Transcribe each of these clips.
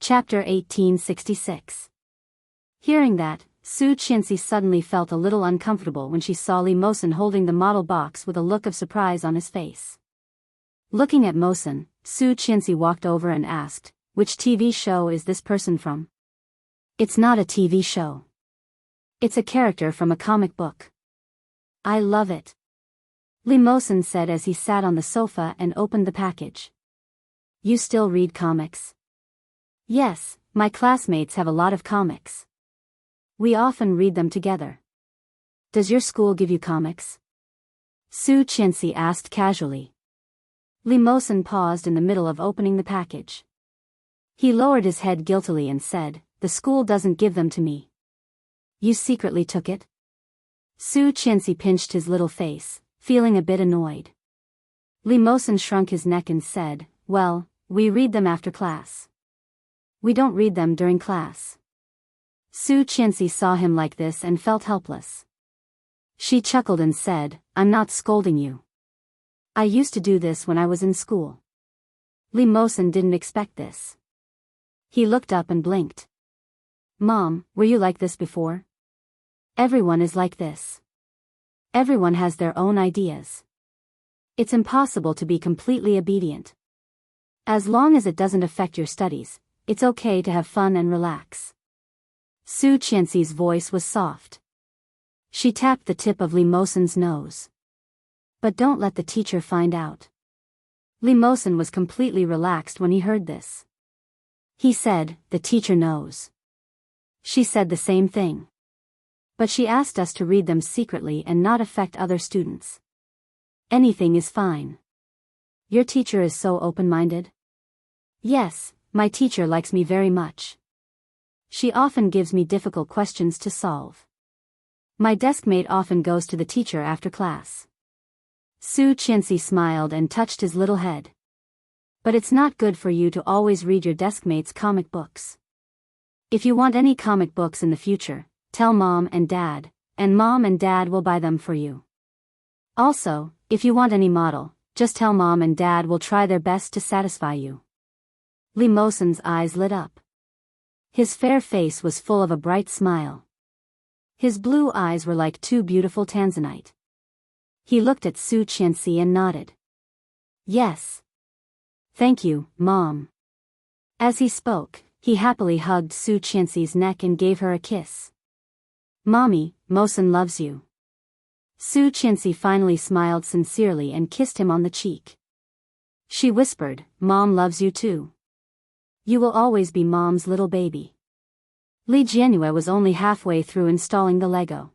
Chapter 1866. Hearing that, Su Qianxi suddenly felt a little uncomfortable when she saw Li Mosen holding the model box with a look of surprise on his face. Looking at Mosen, Su Qianxi walked over and asked, "Which TV show is this person from?" "It's not a TV show. It's a character from a comic book. I love it," Li Mosen said as he sat on the sofa and opened the package. "You still read comics?" "Yes, my classmates have a lot of comics. We often read them together." "Does your school give you comics?" Su Qianxi asked casually. Li Mosen paused in the middle of opening the package. He lowered his head guiltily and said, "The school doesn't give them to me." "You secretly took it?" Su Qianxi pinched his little face, feeling a bit annoyed. Li Mosen shrunk his neck and said, "Well, we read them after class. We don't read them during class." Su Qianxi saw him like this and felt helpless. She chuckled and said, "I'm not scolding you. I used to do this when I was in school." Li Mosen didn't expect this. He looked up and blinked. "Mom, were you like this before?" "Everyone is like this. Everyone has their own ideas. It's impossible to be completely obedient. As long as it doesn't affect your studies, it's okay to have fun and relax." Su Qianxi's voice was soft. She tapped the tip of Li Mosen's nose. "But don't let the teacher find out." Li Mosen was completely relaxed when he heard this. He said, "The teacher knows." She said the same thing. "But she asked us to read them secretly and not affect other students." "Anything is fine. Your teacher is so open-minded." "Yes, my teacher likes me very much. She often gives me difficult questions to solve. My deskmate often goes to the teacher after class." Su Qianxi smiled and touched his little head. "But it's not good for you to always read your deskmate's comic books. If you want any comic books in the future, tell Mom and Dad, and Mom and Dad will buy them for you. Also, if you want any model, just tell Mom and Dad will try their best to satisfy you." Li Mosen's eyes lit up. His fair face was full of a bright smile. His blue eyes were like two beautiful tanzanite. He looked at Su Qianxi and nodded. "Yes. Thank you, Mom." As he spoke, he happily hugged Su Qianxi's neck and gave her a kiss. "Mommy, Mosen loves you." Su Qianxi finally smiled sincerely and kissed him on the cheek. She whispered, "Mom loves you too. You will always be Mom's little baby." Li Jianhua was only halfway through installing the Lego.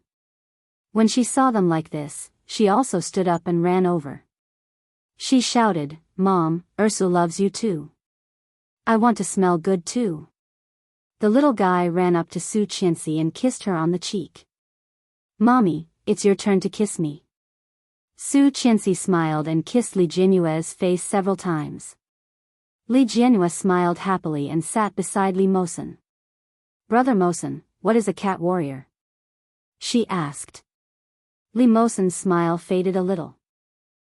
When she saw them like this, she also stood up and ran over. She shouted, "Mom, Ursu loves you too. I want to smell good too." The little guy ran up to Su Qianxi and kissed her on the cheek. "Mommy, it's your turn to kiss me." Su Qianxi smiled and kissed Li Jianhua's face several times. Li Jianhua smiled happily and sat beside Li Mosen. "Brother Mosen, what is a cat warrior?" she asked. Li Mosen's smile faded a little.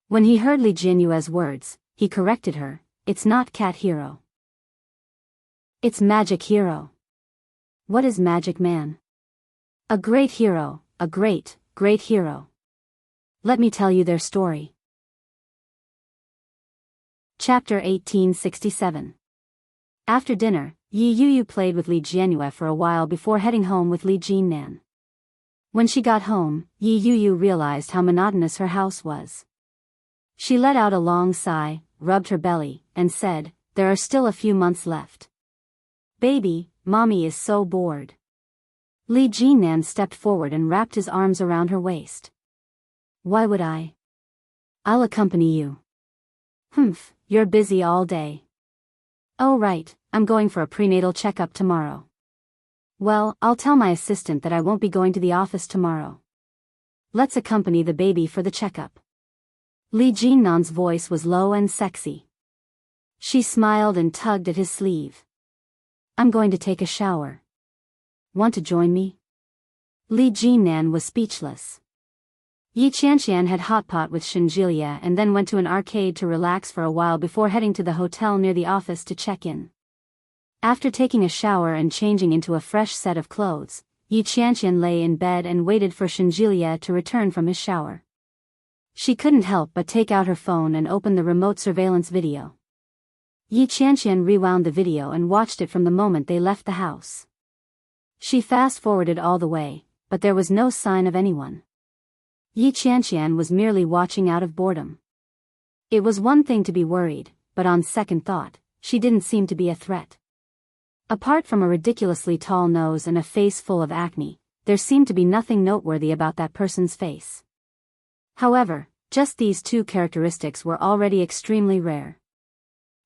When he heard Li Jianhua's words, he corrected her, "It's not cat hero. It's magic hero." "What is magic man?" "A great hero, a great, great hero. Let me tell you their story." Chapter 1867. After dinner, Yi Yuyu played with Li Jianhua for a while before heading home with Li Jinnan. When she got home, Yi Yuyu realized how monotonous her house was. She let out a long sigh, rubbed her belly, and said, "There are still a few months left. Baby, Mommy is so bored." Li Jinnan stepped forward and wrapped his arms around her waist. "Why would I? I'll accompany you." "Humph, you're busy all day." "Oh right, I'm going for a prenatal checkup tomorrow." "Well, I'll tell my assistant that I won't be going to the office tomorrow. Let's accompany the baby for the checkup." Li Jinnan's voice was low and sexy. She smiled and tugged at his sleeve. "I'm going to take a shower. Want to join me?" Li Jinnan was speechless. Yi Qianqian had hot pot with Shinjilia and then went to an arcade to relax for a while before heading to the hotel near the office to check in. After taking a shower and changing into a fresh set of clothes, Yi Qianqian lay in bed and waited for Shenjilia to return from his shower. She couldn't help but take out her phone and open the remote surveillance video. Yi Qianqian rewound the video and watched it from the moment they left the house. She fast-forwarded all the way, but there was no sign of anyone. Yi Qianqian was merely watching out of boredom. It was one thing to be worried, but on second thought, she didn't seem to be a threat. Apart from a ridiculously tall nose and a face full of acne, there seemed to be nothing noteworthy about that person's face. However, just these two characteristics were already extremely rare.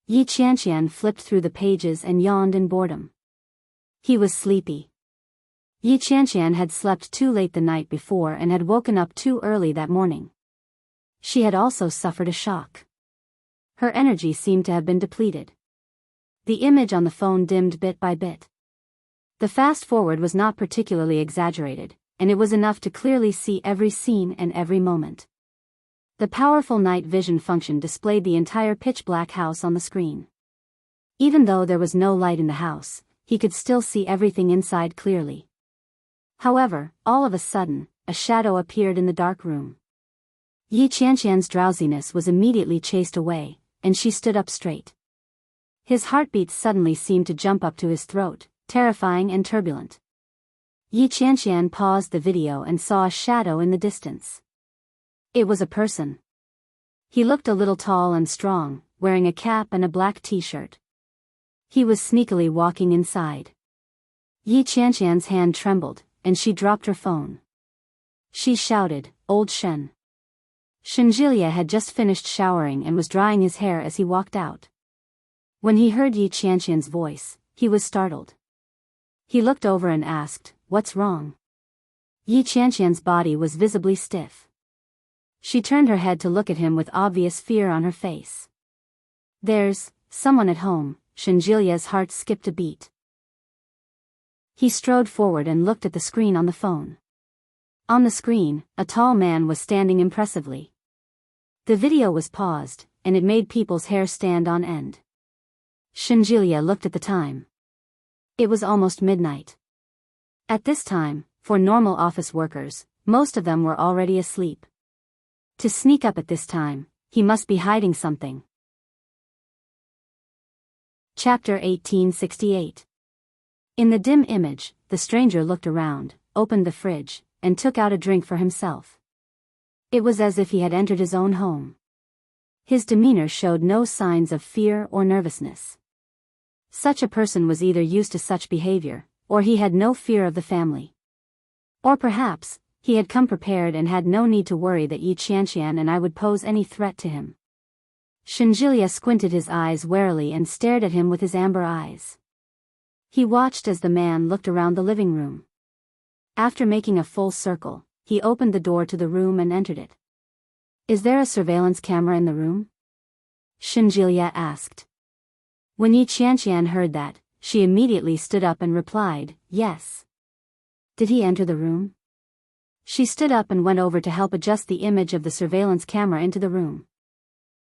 Yi Qianqian flipped through the pages and yawned in boredom. He was sleepy. Yi Qianqian had slept too late the night before and had woken up too early that morning. She had also suffered a shock. Her energy seemed to have been depleted. The image on the phone dimmed bit by bit. The fast-forward was not particularly exaggerated, and it was enough to clearly see every scene and every moment. The powerful night vision function displayed the entire pitch-black house on the screen. Even though there was no light in the house, he could still see everything inside clearly. However, all of a sudden, a shadow appeared in the dark room. Yi Qianqian's drowsiness was immediately chased away, and she stood up straight. His heartbeat suddenly seemed to jump up to his throat, terrifying and turbulent. Yi Qianqian paused the video and saw a shadow in the distance. It was a person. He looked a little tall and strong, wearing a cap and a black t-shirt. He was sneakily walking inside. Yi Qianqian's hand trembled, and she dropped her phone. She shouted, "Old Shen." Shenjilia had just finished showering and was drying his hair as he walked out. When he heard Yi Qianqian's voice, he was startled. He looked over and asked, "What's wrong?" Yi Qianqian's body was visibly stiff. She turned her head to look at him with obvious fear on her face. "There's someone at home." Shenjilia's heart skipped a beat. He strode forward and looked at the screen on the phone. On the screen, a tall man was standing impressively. The video was paused, and it made people's hair stand on end. Shenjilia looked at the time. It was almost midnight. At this time, for normal office workers, most of them were already asleep. To sneak up at this time, he must be hiding something. Chapter 1868. In the dim image, the stranger looked around, opened the fridge, and took out a drink for himself. It was as if he had entered his own home. His demeanor showed no signs of fear or nervousness. Such a person was either used to such behavior, or he had no fear of the family. Or perhaps, he had come prepared and had no need to worry that Yi Qianqian and I would pose any threat to him. Shenjilia squinted his eyes warily and stared at him with his amber eyes. He watched as the man looked around the living room. After making a full circle, he opened the door to the room and entered it. "Is there a surveillance camera in the room?" Shenjilia asked. When Yi Qianqian heard that, she immediately stood up and replied, "Yes." "Did he enter the room?" She stood up and went over to help adjust the image of the surveillance camera into the room.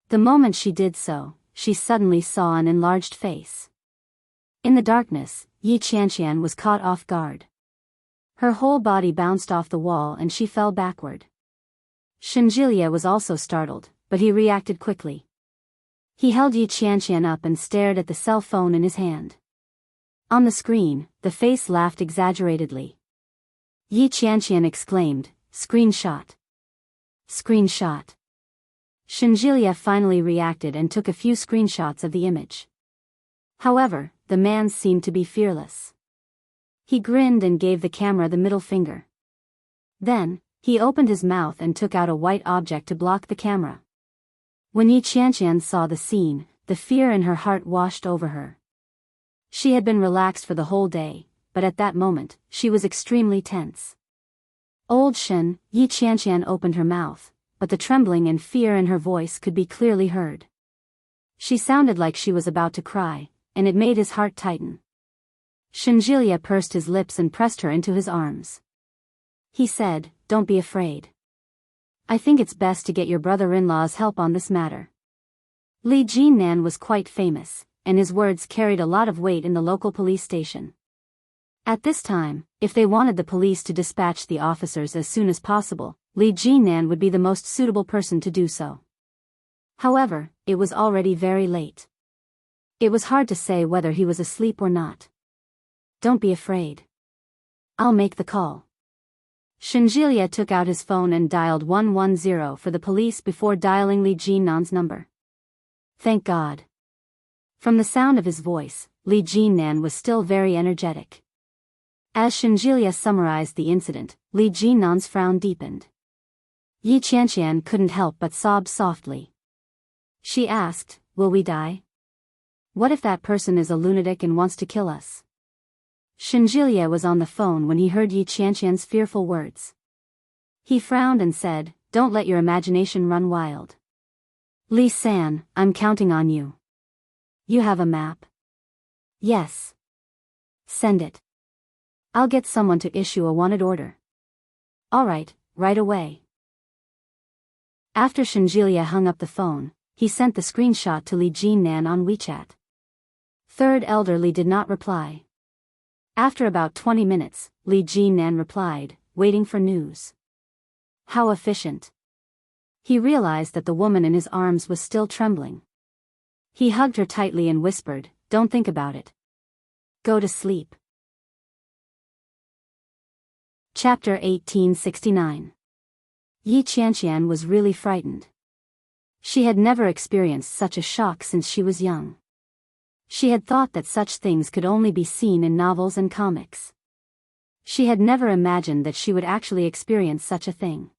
The moment she did so, she suddenly saw an enlarged face. In the darkness, Yi Qianqian was caught off guard. Her whole body bounced off the wall and she fell backward. Shenjilia was also startled, but he reacted quickly. He held Yi Qianqian up and stared at the cell phone in his hand. On the screen, the face laughed exaggeratedly. Yi Qianqian exclaimed, "Screenshot! Screenshot!" Shenjilia finally reacted and took a few screenshots of the image. However, the man seemed to be fearless. He grinned and gave the camera the middle finger. Then, he opened his mouth and took out a white object to block the camera. When Yi Qianqian saw the scene, the fear in her heart washed over her. She had been relaxed for the whole day, but at that moment, she was extremely tense. "Old Shen," Yi Qianqian opened her mouth, but the trembling and fear in her voice could be clearly heard. She sounded like she was about to cry, and it made his heart tighten. Shenjilia pursed his lips and pressed her into his arms. He said, "Don't be afraid. I think it's best to get your brother-in-law's help on this matter." Li Jinnan was quite famous, and his words carried a lot of weight in the local police station. At this time, if they wanted the police to dispatch the officers as soon as possible, Li Jinan would be the most suitable person to do so. However, it was already very late. It was hard to say whether he was asleep or not. Don't be afraid. I'll make the call. Shinjilia took out his phone and dialed 110 for the police before dialing Li Jinan's number. Thank God. From the sound of his voice, Li Jinan was still very energetic. As Shinjilia summarized the incident, Li Jinan's frown deepened. Yi Qianqian couldn't help but sob softly. She asked, "Will we die? What if that person is a lunatic and wants to kill us?" Shinjilia was on the phone when he heard Yi Qianqian's fearful words. He frowned and said, "Don't let your imagination run wild. Li San, I'm counting on you. You have a map?" "Yes." "Send it. I'll get someone to issue a wanted order." "All right, right away." After Shinjilia hung up the phone, he sent the screenshot to Li Jinan on WeChat. Third elder Li did not reply. After about 20 minutes, Li Jinan replied, waiting for news. How efficient. He realized that the woman in his arms was still trembling. He hugged her tightly and whispered, "Don't think about it. Go to sleep." Chapter 1869. Yi Qianqian was really frightened. She had never experienced such a shock since she was young. She had thought that such things could only be seen in novels and comics. She had never imagined that she would actually experience such a thing.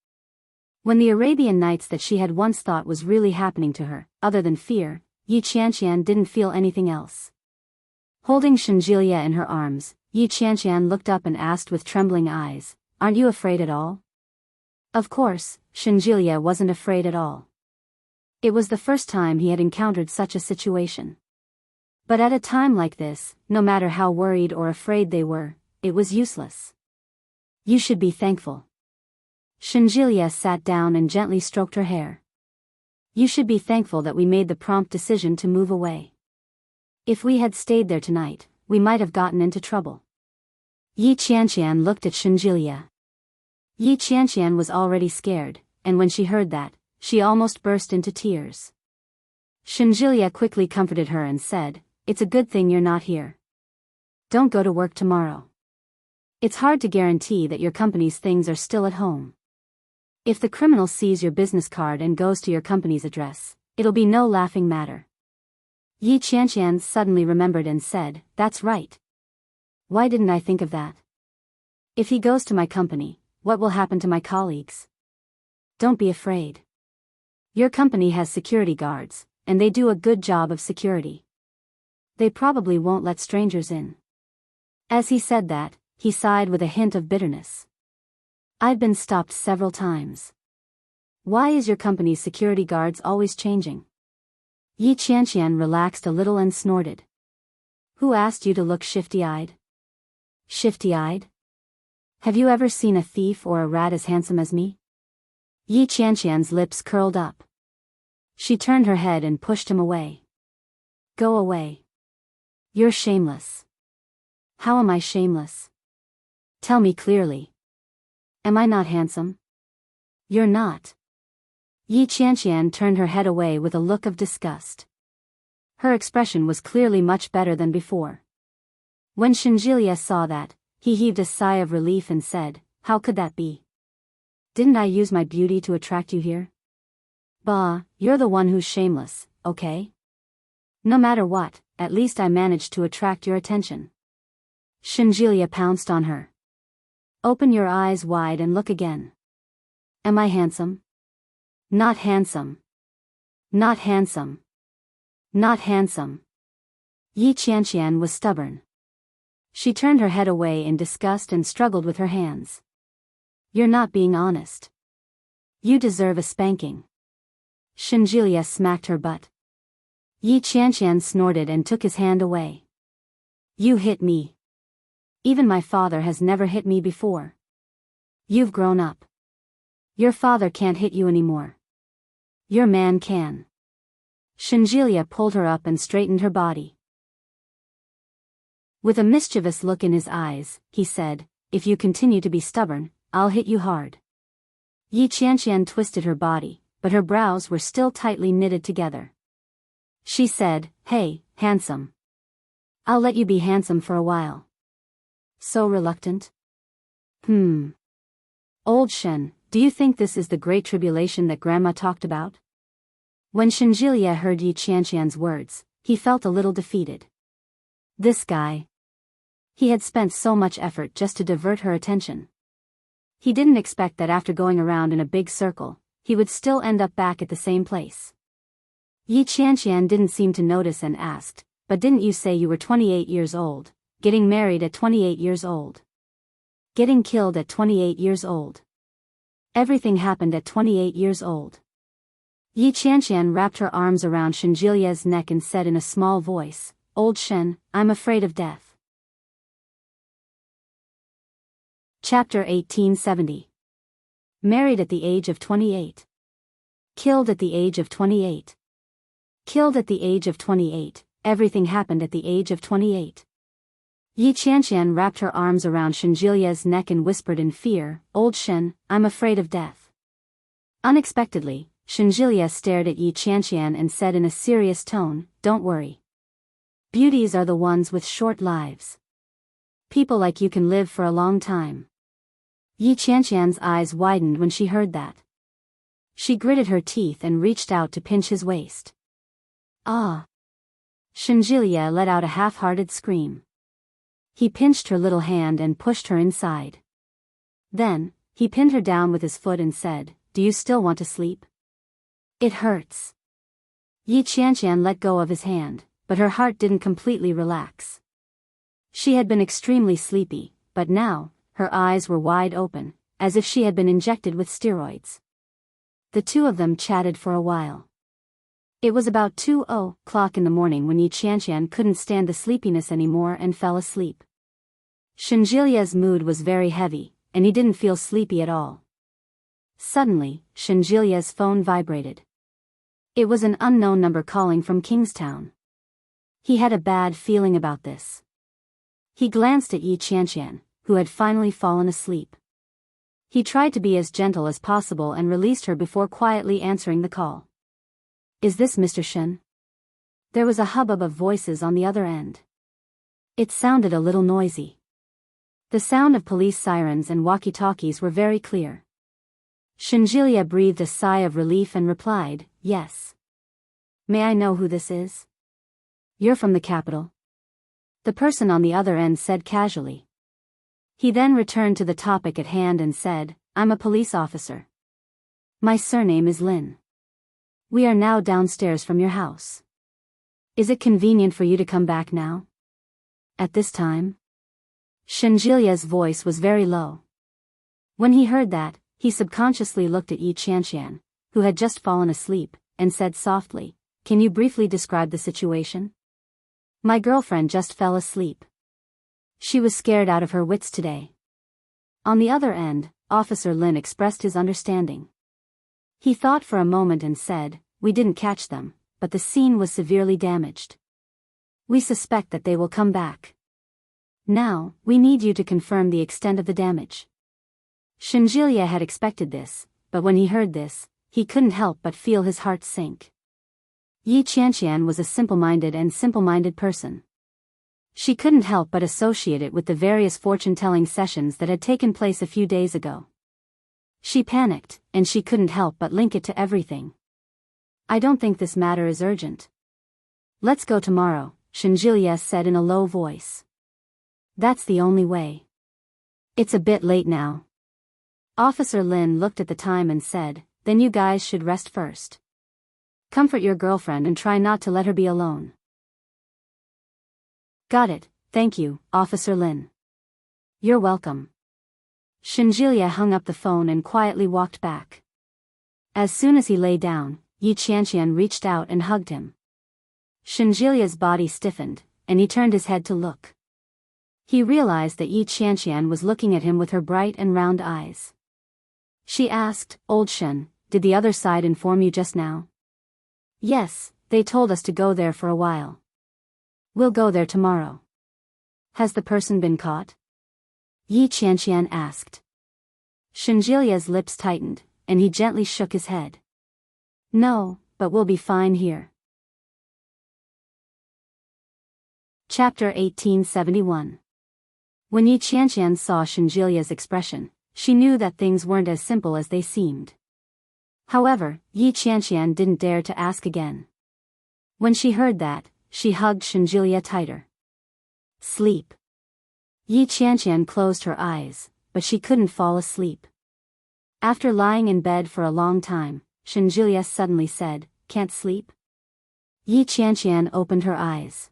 When the Arabian Nights that she had once thought was really happening to her, other than fear, Yi Qianqian didn't feel anything else. Holding Shinjilia in her arms, Yi Qianqian looked up and asked with trembling eyes, "Aren't you afraid at all?" Of course, Shinjilia wasn't afraid at all. It was the first time he had encountered such a situation. But at a time like this, no matter how worried or afraid they were, it was useless. "You should be thankful." Shinjilia sat down and gently stroked her hair. "You should be thankful that we made the prompt decision to move away. If we had stayed there tonight, we might have gotten into trouble." Yi Qianqian looked at Shinjilia. Yi Qianqian was already scared, and when she heard that, she almost burst into tears. Shinjilia quickly comforted her and said, "It's a good thing you're not here. Don't go to work tomorrow. It's hard to guarantee that your company's things are still at home. If the criminal sees your business card and goes to your company's address, it'll be no laughing matter." Yi Qianqian suddenly remembered and said, "That's right. Why didn't I think of that? If he goes to my company, what will happen to my colleagues? Don't be afraid. Your company has security guards, and they do a good job of security. They probably won't let strangers in." As he said that, he sighed with a hint of bitterness. "I've been stopped several times. Why is your company's security guards always changing?" Yi Qianqian relaxed a little and snorted. "Who asked you to look shifty-eyed?" "Shifty-eyed? Have you ever seen a thief or a rat as handsome as me?" Yi Qianqian's lips curled up. She turned her head and pushed him away. "Go away. You're shameless." "How am I shameless? Tell me clearly. Am I not handsome?" "You're not." Yi Qianqian turned her head away with a look of disgust. Her expression was clearly much better than before. When Shinjilia saw that, he heaved a sigh of relief and said, "How could that be? Didn't I use my beauty to attract you here?" "Bah, you're the one who's shameless, okay? No matter what, at least I managed to attract your attention." Shinjilia pounced on her. "Open your eyes wide and look again. Am I handsome? Not handsome. Not handsome. Not handsome." Yi Qianqian was stubborn. She turned her head away in disgust and struggled with her hands. "You're not being honest. You deserve a spanking." Shinjilia smacked her butt. Yi Qianqian snorted and took his hand away. "You hit me. Even my father has never hit me before. You've grown up. Your father can't hit you anymore. Your man can." Shinjilia pulled her up and straightened her body. With a mischievous look in his eyes, he said, "If you continue to be stubborn, I'll hit you hard." Yi Qianqian twisted her body, but her brows were still tightly knitted together. She said, "Hey, handsome. I'll let you be handsome for a while." So reluctant? Old Shen, do you think this is the great tribulation that Grandma talked about? When Shenjilia heard Yi Qianqian's words, he felt a little defeated. This guy. He had spent so much effort just to divert her attention. He didn't expect that after going around in a big circle, he would still end up back at the same place. Yi Qianqian didn't seem to notice and asked, "But didn't you say you were 28 years old? Getting married at 28 years old? Getting killed at 28 years old? Everything happened at 28 years old." Yi Qianqian wrapped her arms around Shenjilia's neck and said in a small voice, "Old Shen, I'm afraid of death." Chapter 1870. Married at the age of 28. Killed at the age of 28. Killed at the age of 28, everything happened at the age of 28. Yi Qianqian wrapped her arms around Shenjilia's neck and whispered in fear, "Old Shen, I'm afraid of death." Unexpectedly, Shenjilia stared at Yi Qianqian and said in a serious tone, "Don't worry. Beauties are the ones with short lives. People like you can live for a long time." Yi Qianqian's eyes widened when she heard that. She gritted her teeth and reached out to pinch his waist. "Ah!" Shenjilia let out a half-hearted scream. He pinched her little hand and pushed her inside. Then, he pinned her down with his foot and said, "Do you still want to sleep? It hurts." Yi Qianqian let go of his hand, but her heart didn't completely relax. She had been extremely sleepy, but now, her eyes were wide open, as if she had been injected with steroids. The two of them chatted for a while. It was about 2:00 in the morning when Yi Qianqian couldn't stand the sleepiness anymore and fell asleep. Shenjilia's mood was very heavy, and he didn't feel sleepy at all. Suddenly, Shenjilia's phone vibrated. It was an unknown number calling from Kingstown. He had a bad feeling about this. He glanced at Yi Qianqian, who had finally fallen asleep. He tried to be as gentle as possible and released her before quietly answering the call. "Is this Mr. Shen?" There was a hubbub of voices on the other end. It sounded a little noisy. The sound of police sirens and walkie-talkies were very clear. Shenjilia breathed a sigh of relief and replied, "Yes. May I know who this is?" "You're from the capital," the person on the other end said casually. He then returned to the topic at hand and said, "I'm a police officer. My surname is Lin. We are now downstairs from your house. Is it convenient for you to come back now? At this time?" Shenjilia's voice was very low. When he heard that, he subconsciously looked at Yi Qianqian, who had just fallen asleep, and said softly, "Can you briefly describe the situation? My girlfriend just fell asleep. She was scared out of her wits today." On the other end, Officer Lin expressed his understanding. He thought for a moment and said, "We didn't catch them, but the scene was severely damaged. We suspect that they will come back. Now, we need you to confirm the extent of the damage." Shenjilia had expected this, but when he heard this, he couldn't help but feel his heart sink. Yi Qianqian was a simple-minded person. She couldn't help but associate it with the various fortune-telling sessions that had taken place a few days ago. She panicked, and she couldn't help but link it to everything. "I don't think this matter is urgent. Let's go tomorrow," Shenjilia said in a low voice. "That's the only way. It's a bit late now." Officer Lin looked at the time and said, "Then you guys should rest first. Comfort your girlfriend and try not to let her be alone." "Got it, thank you, Officer Lin." "You're welcome." Shenjilia hung up the phone and quietly walked back. As soon as he lay down, Yi Qianqian reached out and hugged him. Shenjilia's body stiffened, and he turned his head to look. He realized that Yi Qianqian was looking at him with her bright and round eyes. She asked, "Old Shen, did the other side inform you just now?" "Yes, they told us to go there for a while. We'll go there tomorrow." Has the person been caught? Yi Qianqian asked. Shenjilia's lips tightened, and he gently shook his head. No, but we'll be fine here. Chapter 1871. When Yi Qianqian saw Shenjilia's expression, she knew that things weren't as simple as they seemed. However, Yi Qianqian didn't dare to ask again. When she heard that, she hugged Shenjilia tighter. Sleep. Yi Qianqian closed her eyes, but she couldn't fall asleep. After lying in bed for a long time, Shenjilia suddenly said, "Can't sleep?" Yi Qianqian opened her eyes.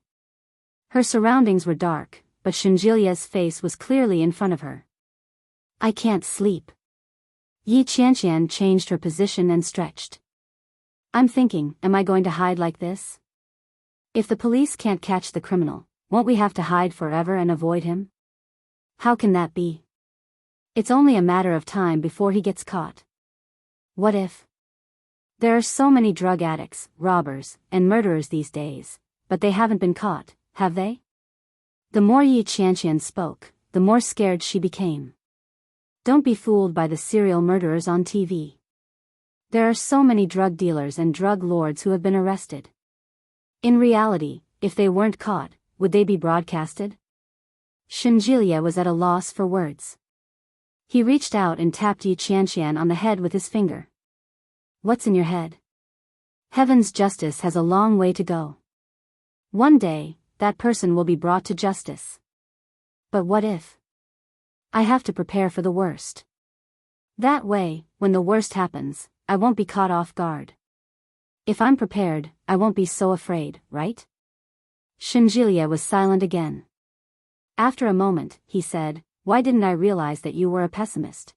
Her surroundings were dark, but Shenjilia's face was clearly in front of her. "I can't sleep." Yi Qianqian changed her position and stretched. "I'm thinking, am I going to hide like this? If the police can't catch the criminal, won't we have to hide forever and avoid him? How can that be? It's only a matter of time before he gets caught. What if? There are so many drug addicts, robbers, and murderers these days, but they haven't been caught, have they?" The more Yi Qianqian spoke, the more scared she became. Don't be fooled by the serial murderers on TV. There are so many drug dealers and drug lords who have been arrested. In reality, if they weren't caught, would they be broadcasted? Shenjilia was at a loss for words. He reached out and tapped Yi Qianqian on the head with his finger. "What's in your head? Heaven's justice has a long way to go. One day, that person will be brought to justice. But what if? I have to prepare for the worst. That way, when the worst happens, I won't be caught off guard. If I'm prepared, I won't be so afraid, right?" Shenjilia was silent again. After a moment, he said, "Why didn't I realize that you were a pessimist?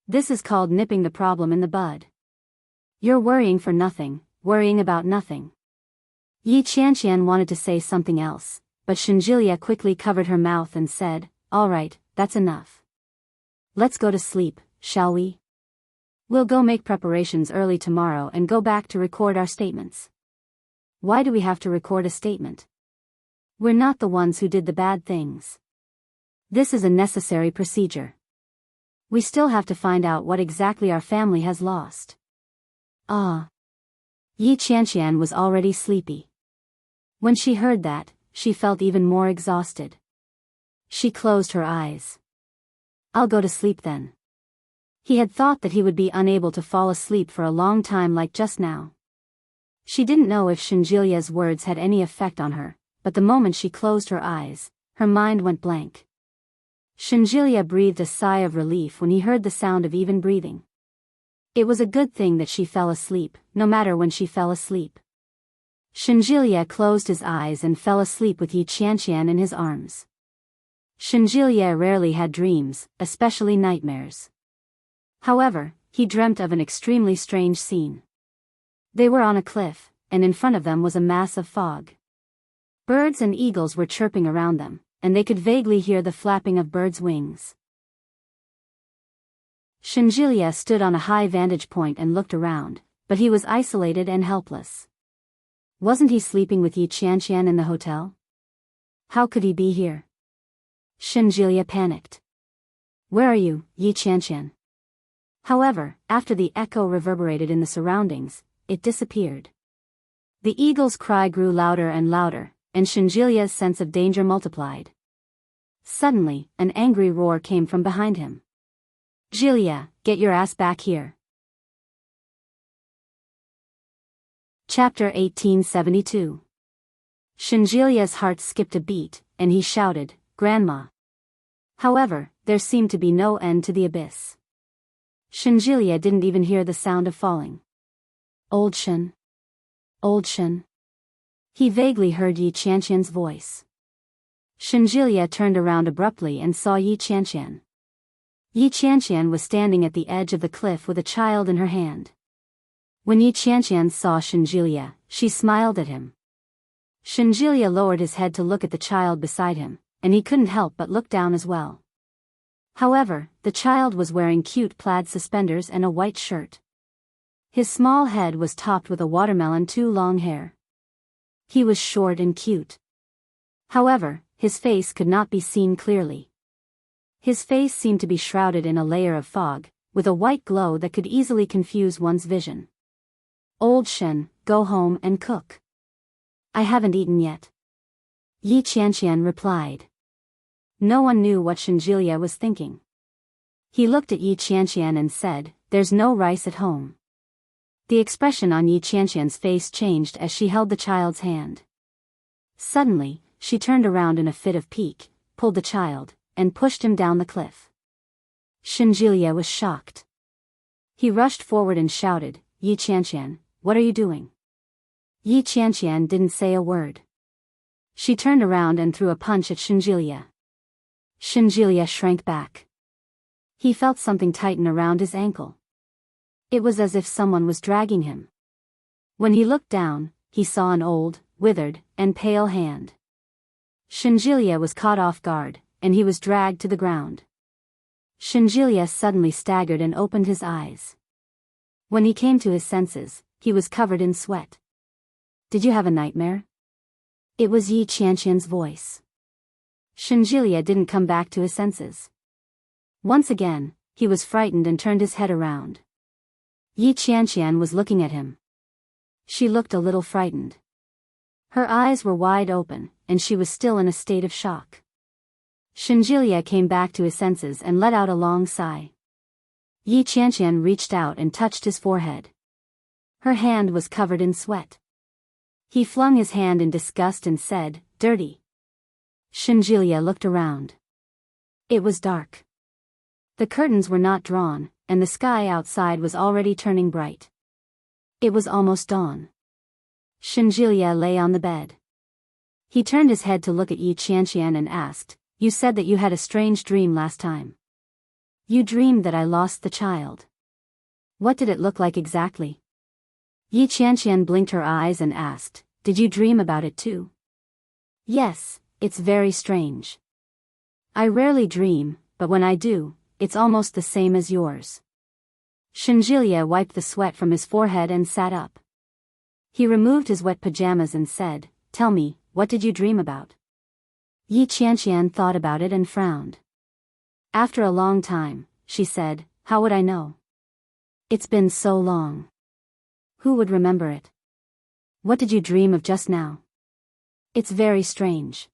This is called nipping the problem in the bud. You're worrying for nothing, worrying about nothing." Yi Qianqian wanted to say something else, but Shenjilia quickly covered her mouth and said, "All right, that's enough. Let's go to sleep, shall we? We'll go make preparations early tomorrow and go back to record our statements." "Why do we have to record a statement? We're not the ones who did the bad things. This is a necessary procedure. We still have to find out what exactly our family has lost." Ah. Yi Qianqian was already sleepy. When she heard that, she felt even more exhausted. She closed her eyes. "I'll go to sleep then." He had thought that he would be unable to fall asleep for a long time like just now. She didn't know if Shenjilia's words had any effect on her, but the moment she closed her eyes, her mind went blank. Shenjilia breathed a sigh of relief when he heard the sound of even breathing. It was a good thing that she fell asleep, no matter when she fell asleep. Shenjilia closed his eyes and fell asleep with Yi Qianqian in his arms. Shenjilia rarely had dreams, especially nightmares. However, he dreamt of an extremely strange scene. They were on a cliff, and in front of them was a mass of fog. Birds and eagles were chirping around them, and they could vaguely hear the flapping of birds' wings. Shenjilia stood on a high vantage point and looked around, but he was isolated and helpless. Wasn't he sleeping with Yi Qianqian in the hotel? How could he be here? Shenjilia panicked. "Where are you, Yi Qianqian?" However, after the echo reverberated in the surroundings, it disappeared. The eagle's cry grew louder and louder, and Shenjilia's sense of danger multiplied. Suddenly, an angry roar came from behind him. "Jilia, get your ass back here." Chapter 1872. Shenjilia's heart skipped a beat, and he shouted, "Grandma." However, there seemed to be no end to the abyss. Shenjilia didn't even hear the sound of falling. "Old Shen. Old Shen." He vaguely heard Yi Qianqian's voice. Shenjilia turned around abruptly and saw Yi Qianqian. Yi Qianqian was standing at the edge of the cliff with a child in her hand. When Yi Qianqian saw Shenjilia, she smiled at him. Shenjilia lowered his head to look at the child beside him, and he couldn't help but look down as well. However, the child was wearing cute plaid suspenders and a white shirt. His small head was topped with a watermelon too long hair. He was short and cute. However, his face could not be seen clearly. His face seemed to be shrouded in a layer of fog, with a white glow that could easily confuse one's vision. Old Shen, go home and cook. I haven't eaten yet. Yi Qianqian replied. No one knew what Shenjilia was thinking. He looked at Yi Qianqian and said, there's no rice at home. The expression on Yi Qianqian's face changed as she held the child's hand. Suddenly, she turned around in a fit of pique, pulled the child, and pushed him down the cliff. Shenjilia was shocked. He rushed forward and shouted, Yi Qianqian, what are you doing? Yi Qianqian didn't say a word. She turned around and threw a punch at Shenjilia. Shenjilia shrank back. He felt something tighten around his ankle. It was as if someone was dragging him. When he looked down, he saw an old, withered, and pale hand. Shenjilia was caught off guard, and he was dragged to the ground. Shenjilia suddenly staggered and opened his eyes. When he came to his senses, he was covered in sweat. Did you have a nightmare? It was Yi Qianqian's voice. Shenjilia didn't come back to his senses. Once again, he was frightened and turned his head around. Yi Qianqian was looking at him. She looked a little frightened. Her eyes were wide open, and she was still in a state of shock. Shenjilia came back to his senses and let out a long sigh. Yi Qianqian reached out and touched his forehead. Her hand was covered in sweat. He flung his hand in disgust and said, dirty. Shenjilia looked around. It was dark. The curtains were not drawn, and the sky outside was already turning bright. It was almost dawn. Shenjilia lay on the bed. He turned his head to look at Yi Qianqian and asked, you said that you had a strange dream last time. You dreamed that I lost the child. What did it look like exactly? Yi Qianqian blinked her eyes and asked, did you dream about it too? Yes, it's very strange. I rarely dream, but when I do, it's almost the same as yours. Shenjilia wiped the sweat from his forehead and sat up. He removed his wet pajamas and said, tell me, what did you dream about? Yi Qianqian thought about it and frowned. After a long time, she said, how would I know? It's been so long. Who would remember it? What did you dream of just now? It's very strange.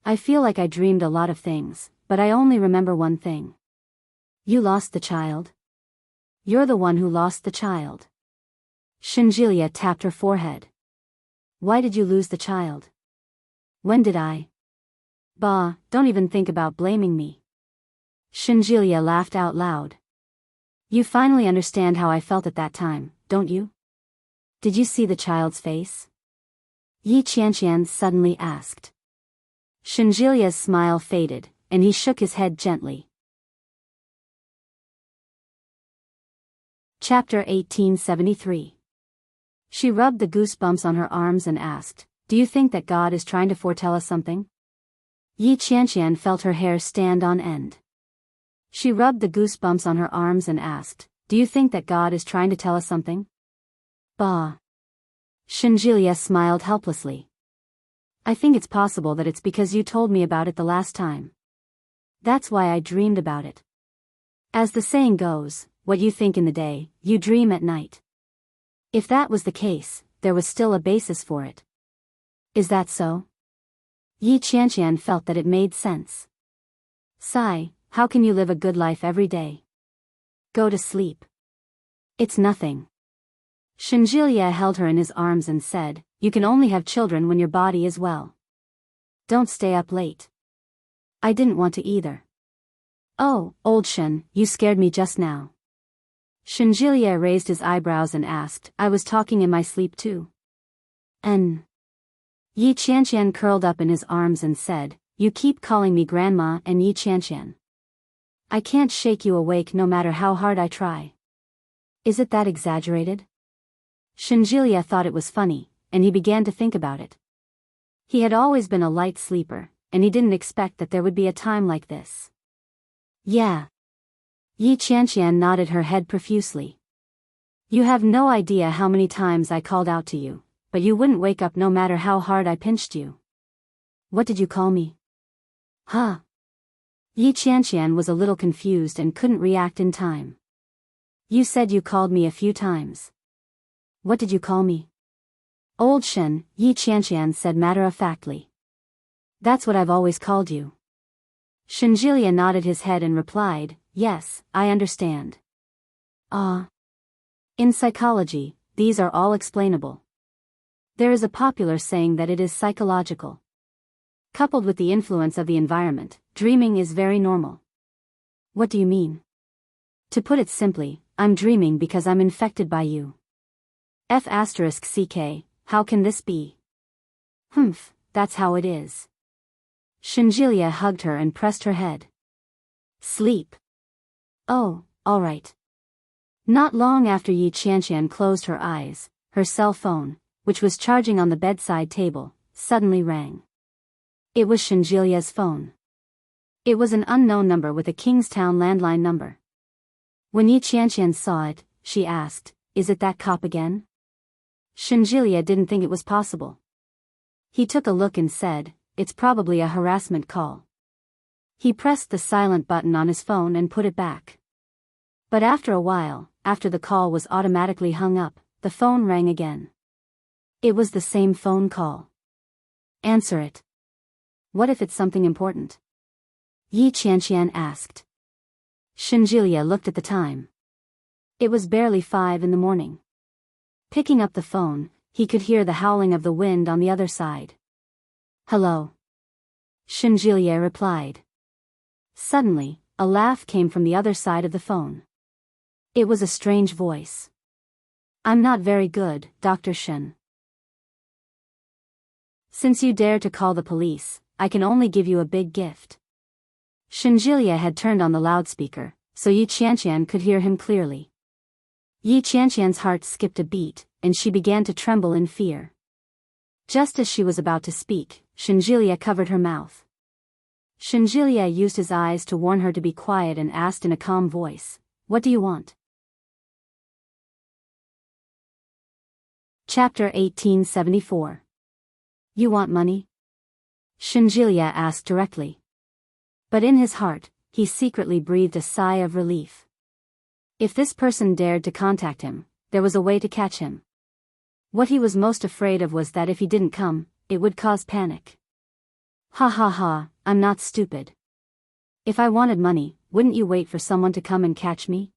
I feel like I dreamed a lot of things, but I only remember one thing. You lost the child? You're the one who lost the child. Shenjilia tapped her forehead. Why did you lose the child? When did I? Bah, don't even think about blaming me. Shenjilia laughed out loud. You finally understand how I felt at that time, don't you? Did you see the child's face? Yi Qianqian suddenly asked. Shenjilia's smile faded, and he shook his head gently. Chapter 1873. She rubbed the goosebumps on her arms and asked, do you think that God is trying to foretell us something? Yi Qianqian felt her hair stand on end. She rubbed the goosebumps on her arms and asked, do you think that God is trying to tell us something? Bah. Shenjilia smiled helplessly. I think it's possible that it's because you told me about it the last time. That's why I dreamed about it. As the saying goes, what you think in the day, you dream at night. If that was the case, there was still a basis for it. Is that so? Yi Qianqian felt that it made sense. Sigh, how can you live a good life every day? Go to sleep. It's nothing. Shenjilia held her in his arms and said, you can only have children when your body is well. Don't stay up late. I didn't want to either. Oh, old Shen, you scared me just now. Shenjilia raised his eyebrows and asked, I was talking in my sleep too. Yi Qianqian curled up in his arms and said, you keep calling me grandma and Yi Qianqian. I can't shake you awake no matter how hard I try. Is it that exaggerated? Shenjilia thought it was funny, and he began to think about it. He had always been a light sleeper, and he didn't expect that there would be a time like this. Yeah. Yi Qianqian nodded her head profusely. You have no idea how many times I called out to you, but you wouldn't wake up no matter how hard I pinched you. What did you call me? Huh? Yi Qianqian was a little confused and couldn't react in time. You said you called me a few times. What did you call me? Old Shen, Yi Qianqian said matter-of-factly. That's what I've always called you. Shenjilia nodded his head and replied, yes, I understand. In psychology, these are all explainable. There is a popular saying that it is psychological. Coupled with the influence of the environment, dreaming is very normal. What do you mean? To put it simply, I'm dreaming because I'm infected by you. F***ck, how can this be? Humph, that's how it is. Shenjilia hugged her and pressed her head. Sleep. Oh, all right. Not long after Yi Qianqian closed her eyes, her cell phone, which was charging on the bedside table, suddenly rang. It was Shenjilia's phone. It was an unknown number with a Kingstown landline number. When Yi Qianqian saw it, she asked, is it that cop again? Shenjilia didn't think it was possible. He took a look and said, it's probably a harassment call. He pressed the silent button on his phone and put it back. But after a while, after the call was automatically hung up, the phone rang again. It was the same phone call. Answer it. What if it's something important? Yi Qianqian asked. Shenjilia looked at the time. It was barely 5 in the morning. Picking up the phone, he could hear the howling of the wind on the other side. Hello. Shenjilia replied. Suddenly, a laugh came from the other side of the phone. It was a strange voice. I'm not very good, Dr. Shen. Since you dare to call the police, I can only give you a big gift. Shenjilia had turned on the loudspeaker, so Yi Qianqian could hear him clearly. Yi Qianqian's heart skipped a beat, and she began to tremble in fear. Just as she was about to speak, Shenjilia covered her mouth. Shenjilia used his eyes to warn her to be quiet and asked in a calm voice, what do you want? Chapter 1874. You want money? Shenjilia asked directly. But in his heart, he secretly breathed a sigh of relief. If this person dared to contact him, there was a way to catch him. What he was most afraid of was that if he didn't come, it would cause panic. Ha ha ha, I'm not stupid. If I wanted money, wouldn't you wait for someone to come and catch me?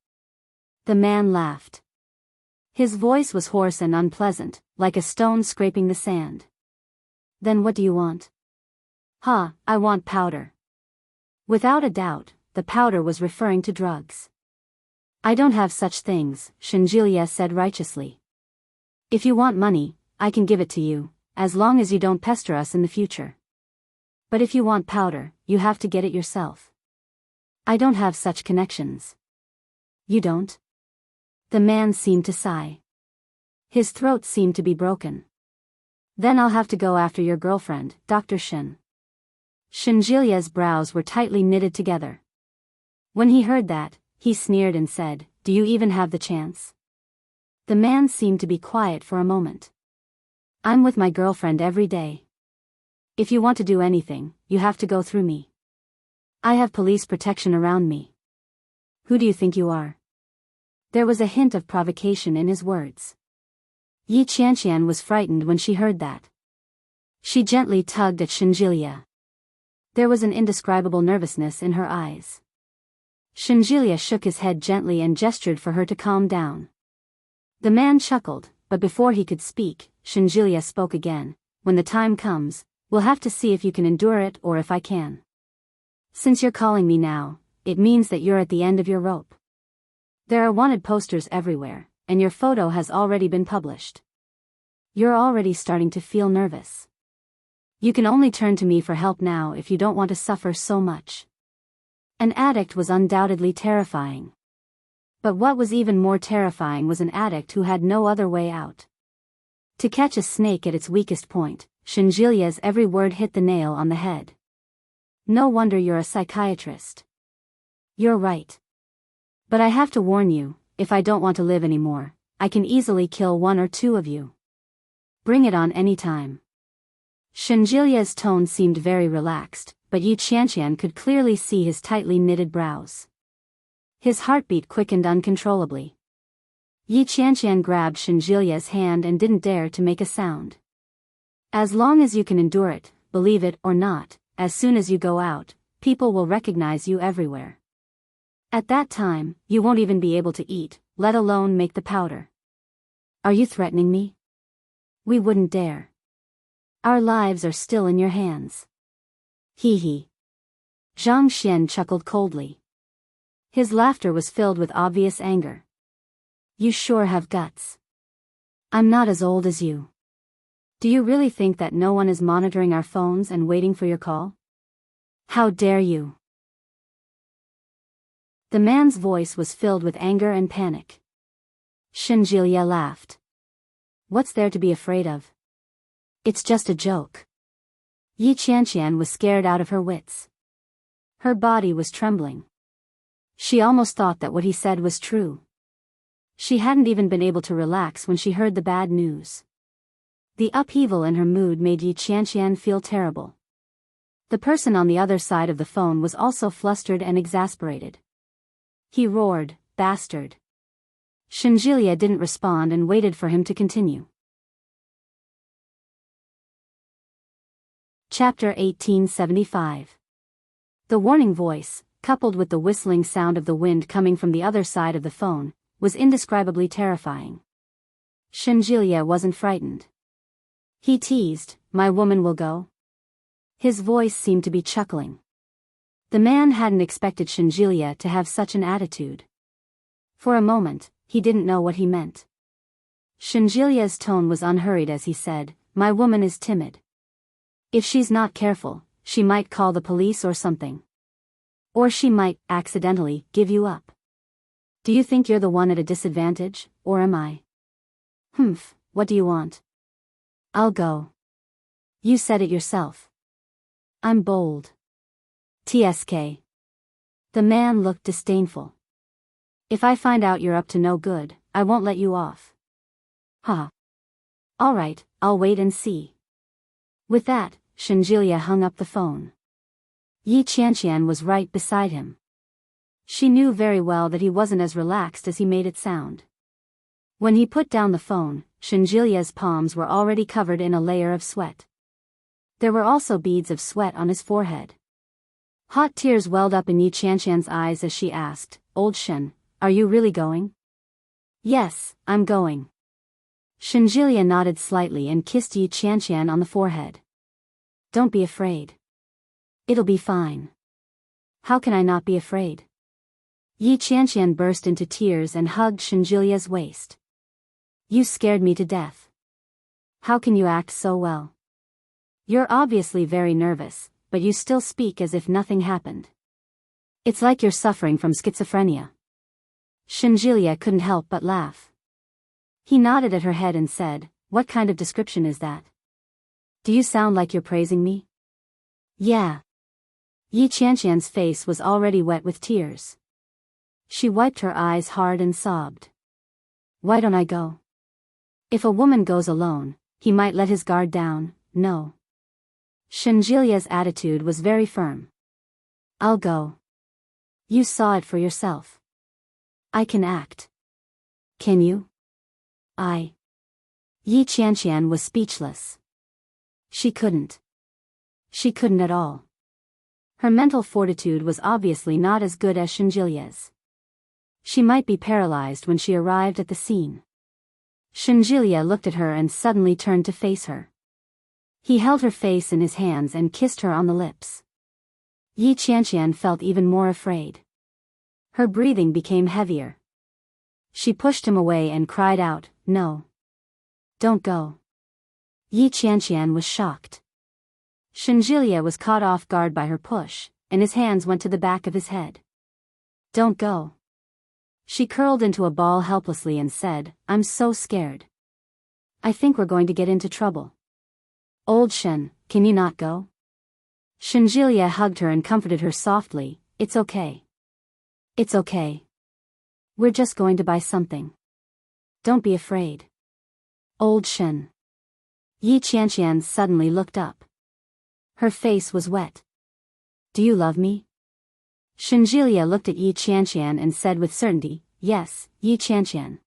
The man laughed. His voice was hoarse and unpleasant, like a stone scraping the sand. Then what do you want? I want powder. Without a doubt, the powder was referring to drugs. I don't have such things, Shenjilia said righteously. If you want money, I can give it to you, as long as you don't pester us in the future. But if you want powder, you have to get it yourself. I don't have such connections. You don't? The man seemed to sigh. His throat seemed to be broken. Then I'll have to go after your girlfriend, Dr. Shen. Shenjilia's brows were tightly knitted together. When he heard that, he sneered and said, do you even have the chance? The man seemed to be quiet for a moment. I'm with my girlfriend every day. If you want to do anything, you have to go through me. I have police protection around me. Who do you think you are? There was a hint of provocation in his words. Yi Qianqian was frightened when she heard that. She gently tugged at Shenjilia. There was an indescribable nervousness in her eyes. Shenjilia shook his head gently and gestured for her to calm down. The man chuckled, but before he could speak, Shenjilia spoke again. When the time comes, we'll have to see if you can endure it or if I can. Since you're calling me now, it means that you're at the end of your rope. There are wanted posters everywhere, and your photo has already been published. You're already starting to feel nervous. You can only turn to me for help now if you don't want to suffer so much. An addict was undoubtedly terrifying. But what was even more terrifying was an addict who had no other way out. To catch a snake at its weakest point, Shenjilia's every word hit the nail on the head. No wonder you're a psychiatrist. You're right. But I have to warn you, if I don't want to live anymore, I can easily kill 1 or 2 of you. Bring it on any time. Shenjilia's tone seemed very relaxed, but Yi Qianqian could clearly see his tightly knitted brows. His heartbeat quickened uncontrollably. Yi Qianqian grabbed Shenjilia's hand and didn't dare to make a sound. As long as you can endure it, believe it or not, as soon as you go out, people will recognize you everywhere. At that time, you won't even be able to eat, let alone make the powder. Are you threatening me? We wouldn't dare. Our lives are still in your hands. Hee hee. Zhang Xian chuckled coldly. His laughter was filled with obvious anger. You sure have guts. I'm not as old as you. Do you really think that no one is monitoring our phones and waiting for your call? How dare you? The man's voice was filled with anger and panic. Shenjilia laughed. What's there to be afraid of? It's just a joke. Yi Qianqian was scared out of her wits. Her body was trembling. She almost thought that what he said was true. She hadn't even been able to relax when she heard the bad news. The upheaval in her mood made Yi Qianqian feel terrible. The person on the other side of the phone was also flustered and exasperated. He roared, "Bastard!" Shenjilia didn't respond and waited for him to continue. Chapter 1875. The warning voice, coupled with the whistling sound of the wind coming from the other side of the phone, was indescribably terrifying. Shenjilia wasn't frightened. He teased, "My woman will go?" His voice seemed to be chuckling. The man hadn't expected Shenjilia to have such an attitude. For a moment, he didn't know what he meant. Shenjilia's tone was unhurried as he said, "My woman is timid. If she's not careful, she might call the police or something. Or she might, accidentally, give you up. Do you think you're the one at a disadvantage, or am I?" "Humph, what do you want?" "I'll go. You said it yourself. I'm bold." "TSK." The man looked disdainful. "If I find out you're up to no good, I won't let you off." "Huh. All right, I'll wait and see." With that, Shenjilia hung up the phone. Yi Qianqian was right beside him. She knew very well that he wasn't as relaxed as he made it sound. When he put down the phone, Shenjilia's palms were already covered in a layer of sweat. There were also beads of sweat on his forehead. Hot tears welled up in Yi Qianqian's eyes as she asked, "Old Shen, are you really going?" "Yes, I'm going." Shenjilia nodded slightly and kissed Yi Qianqian on the forehead. "Don't be afraid. It'll be fine." "How can I not be afraid?" Yi Qianqian burst into tears and hugged Shenjilia's waist. "You scared me to death. How can you act so well? You're obviously very nervous, but you still speak as if nothing happened. It's like you're suffering from schizophrenia." Shenjilia couldn't help but laugh. He nodded at her head and said, "What kind of description is that? Do you sound like you're praising me?" "Yeah." Yi Qianqian's face was already wet with tears. She wiped her eyes hard and sobbed. "Why don't I go? If a woman goes alone, he might let his guard down, no." Shenjilia's attitude was very firm. "I'll go. You saw it for yourself. I can act." "Can you?" Yi Qianqian was speechless. She couldn't. She couldn't at all. Her mental fortitude was obviously not as good as Shenjilia's. She might be paralyzed when she arrived at the scene. Shenjilia looked at her and suddenly turned to face her. He held her face in his hands and kissed her on the lips. Yi Qianqian felt even more afraid. Her breathing became heavier. She pushed him away and cried out, "No. Don't go." Yi Qianqian was shocked. Shenjilia was caught off guard by her push, and his hands went to the back of his head. "Don't go." She curled into a ball helplessly and said, "I'm so scared. I think we're going to get into trouble." "Old Shen, can you not go?" Shenjilia hugged her and comforted her softly, "It's okay. It's okay. We're just going to buy something. Don't be afraid." "Old Shen." Yi Qianqian suddenly looked up. Her face was wet. Do you love me? Shenjilia looked at Yi Qianqian and said with certainty, yes, Yi Qianqian.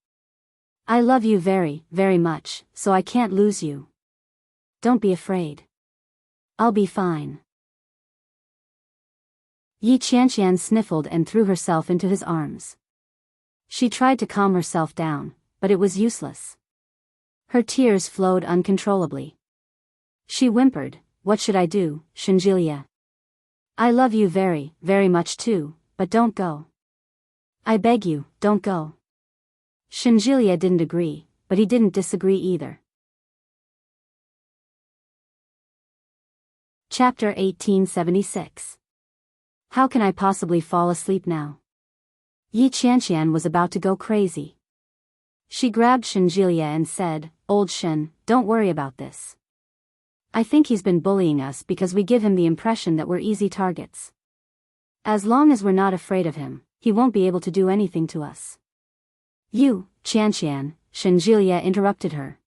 I love you very, very much, so I can't lose you. Don't be afraid. I'll be fine. Yi Qianqian sniffled and threw herself into his arms. She tried to calm herself down, but it was useless. Her tears flowed uncontrollably. She whimpered, what should I do, Shenjilia? I love you very, very much too, but don't go. I beg you, don't go. Shenjilia didn't agree, but he didn't disagree either. Chapter 1876. How can I possibly fall asleep now? Yi Qianqian was about to go crazy. She grabbed Shenjilia and said, Old Shen, don't worry about this. I think he's been bullying us because we give him the impression that we're easy targets. As long as we're not afraid of him, he won't be able to do anything to us. You, Qianqian, Shenjilia interrupted her.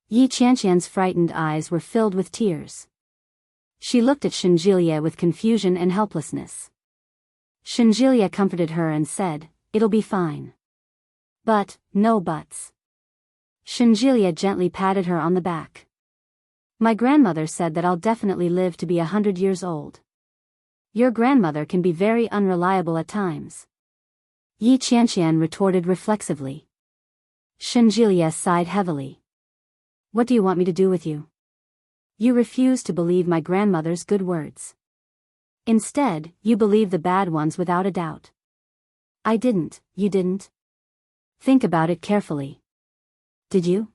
Yi Qianqian's frightened eyes were filled with tears. She looked at Shenjilia with confusion and helplessness. Shenjilia comforted her and said, it'll be fine. But, no buts. Shenjilia gently patted her on the back. My grandmother said that I'll definitely live to be 100 years old. Your grandmother can be very unreliable at times. Yi Qianqian retorted reflexively. Shenjilia sighed heavily. What do you want me to do with you? You refuse to believe my grandmother's good words. Instead, you believe the bad ones without a doubt. I didn't, you didn't? Think about it carefully. Did you?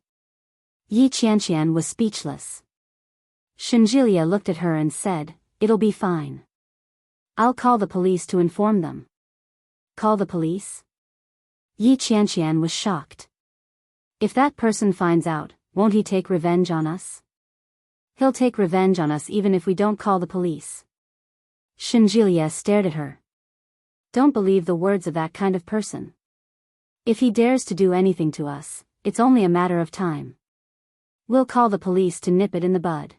Yi Qianqian was speechless. Shenjilia looked at her and said, it'll be fine. I'll call the police to inform them. Call the police? Yi Qianqian was shocked. If that person finds out, won't he take revenge on us? He'll take revenge on us even if we don't call the police. Shenjilia stared at her. Don't believe the words of that kind of person. If he dares to do anything to us, it's only a matter of time. We'll call the police to nip it in the bud.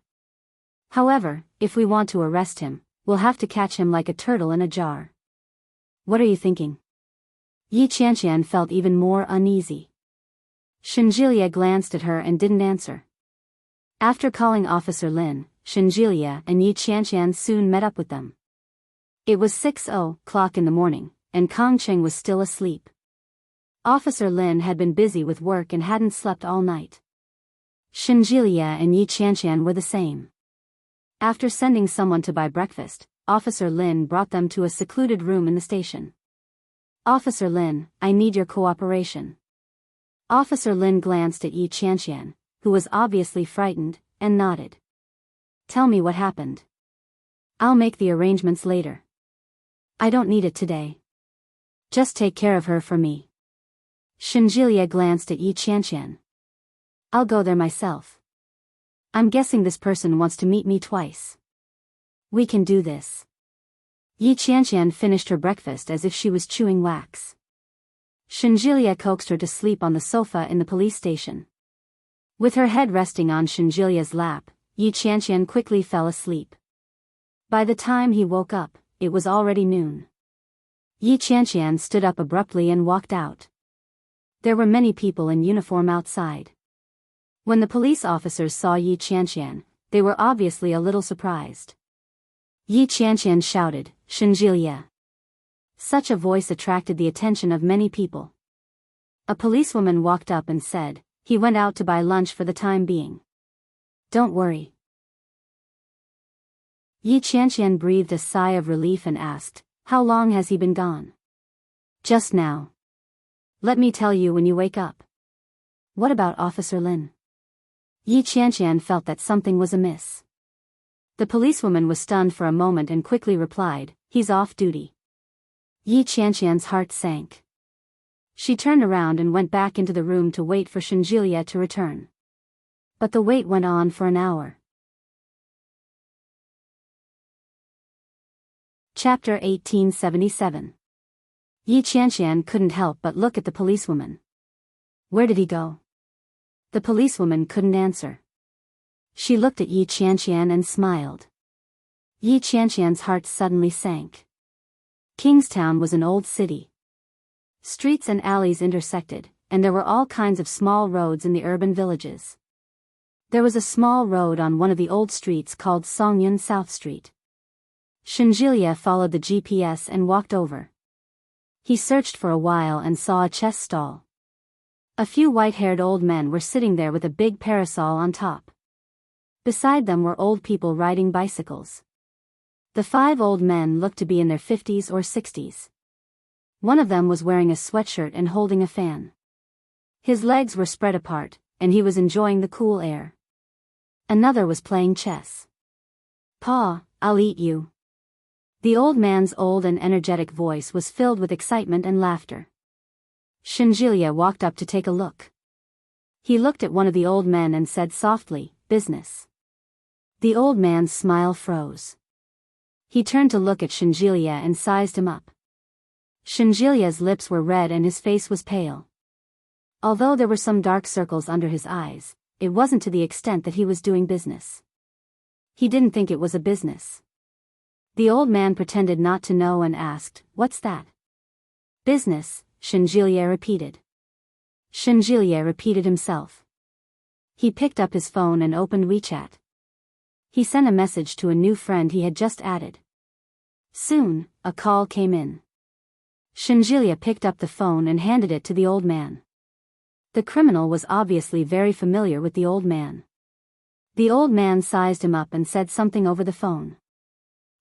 However, if we want to arrest him, we'll have to catch him like a turtle in a jar. What are you thinking? Yi Qianqian felt even more uneasy. Shenjilia glanced at her and didn't answer. After calling Officer Lin, Shenjilia and Yi Qianqian soon met up with them. It was 6:00 in the morning, and Kong Cheng was still asleep. Officer Lin had been busy with work and hadn't slept all night. Shenjilia and Yi Qianqian were the same. After sending someone to buy breakfast, Officer Lin brought them to a secluded room in the station. Officer Lin, I need your cooperation. Officer Lin glanced at Yi Qianqian, who was obviously frightened, and nodded. Tell me what happened. I'll make the arrangements later. I don't need it today. Just take care of her for me. Shenjilia glanced at Yi Qianqian. I'll go there myself. I'm guessing this person wants to meet me twice. We can do this. Yi Qianqian finished her breakfast as if she was chewing wax. Shenjilia coaxed her to sleep on the sofa in the police station. With her head resting on Shenjilia's lap, Yi Qianqian quickly fell asleep. By the time he woke up, it was already noon. Yi Qianqian stood up abruptly and walked out. There were many people in uniform outside. When the police officers saw Yi Qianqian, they were obviously a little surprised. Yi Qianqian shouted, Shenjilia. Such a voice attracted the attention of many people. A policewoman walked up and said, he went out to buy lunch for the time being. Don't worry. Yi Qianqian breathed a sigh of relief and asked, how long has he been gone? Just now. Let me tell you when you wake up. What about Officer Lin? Yi Qianqian felt that something was amiss. The policewoman was stunned for a moment and quickly replied, he's off duty. Yi Qianqian's heart sank. She turned around and went back into the room to wait for Shenjilia to return. But the wait went on for an hour. Chapter 1877. Yi Qianqian couldn't help but look at the policewoman. Where did he go? The policewoman couldn't answer. She looked at Yi Qianqian and smiled. Yi Qianqian's heart suddenly sank. Kingstown was an old city. Streets and alleys intersected, and there were all kinds of small roads in the urban villages. There was a small road on one of the old streets called Songyun South Street. Shinjilia followed the GPS and walked over. He searched for a while and saw a chess stall. A few white-haired old men were sitting there with a big parasol on top. Beside them were old people riding bicycles. The 5 old men looked to be in their 50s or 60s. One of them was wearing a sweatshirt and holding a fan. His legs were spread apart, and he was enjoying the cool air. Another was playing chess. "Pa, I'll eat you." The old man's old and energetic voice was filled with excitement and laughter. Shinjilia walked up to take a look. He looked at one of the old men and said softly, "Business." The old man's smile froze. He turned to look at Shinjilia and sized him up. Shinjilia's lips were red and his face was pale. Although there were some dark circles under his eyes, it wasn't to the extent that he was doing business. He didn't think it was a business. The old man pretended not to know and asked, "What's that?" "Business," Shinjilia repeated. Shinjilia repeated himself. He picked up his phone and opened WeChat. He sent a message to a new friend he had just added. Soon, a call came in. Shinjilia picked up the phone and handed it to the old man. The criminal was obviously very familiar with the old man. The old man sized him up and said something over the phone.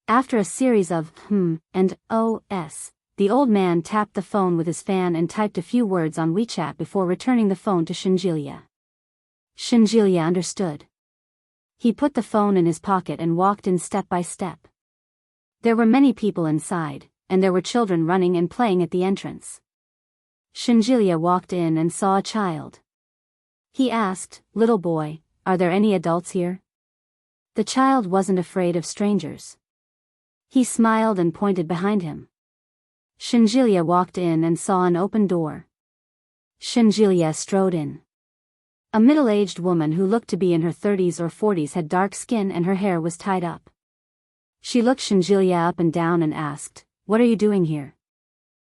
After a series of and "oh," the old man tapped the phone with his fan and typed a few words on WeChat before returning the phone to Shinjilia. Shinjilia understood. He put the phone in his pocket and walked in step by step. There were many people inside, and there were children running and playing at the entrance. Shinjilia walked in and saw a child. He asked, "Little boy, are there any adults here?" The child wasn't afraid of strangers. He smiled and pointed behind him. Shinjilia walked in and saw an open door. Shinjilia strode in. A middle-aged woman who looked to be in her 30s or 40s had dark skin and her hair was tied up. She looked Shinjilia up and down and asked, "What are you doing here?"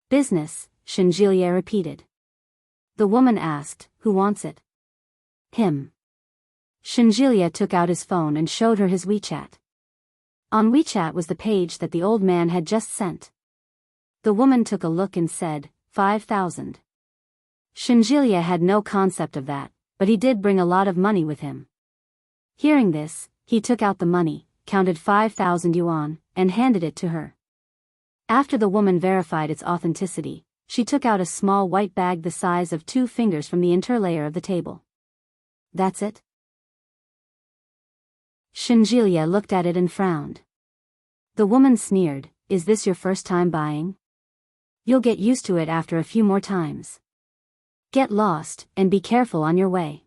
"Business," Shinjilia repeated. The woman asked, "Who wants it?" "Him." Shinjilia took out his phone and showed her his WeChat. On WeChat was the page that the old man had just sent. The woman took a look and said, 5,000. Shinjilia had no concept of that, but he did bring a lot of money with him. Hearing this, he took out the money, counted 5,000 yuan, and handed it to her. After the woman verified its authenticity, she took out a small white bag the size of 2 fingers from the interlayer of the table. "That's it?" Shinjilia looked at it and frowned. The woman sneered, "Is this your first time buying? You'll get used to it after a few more times. Get lost, and be careful on your way."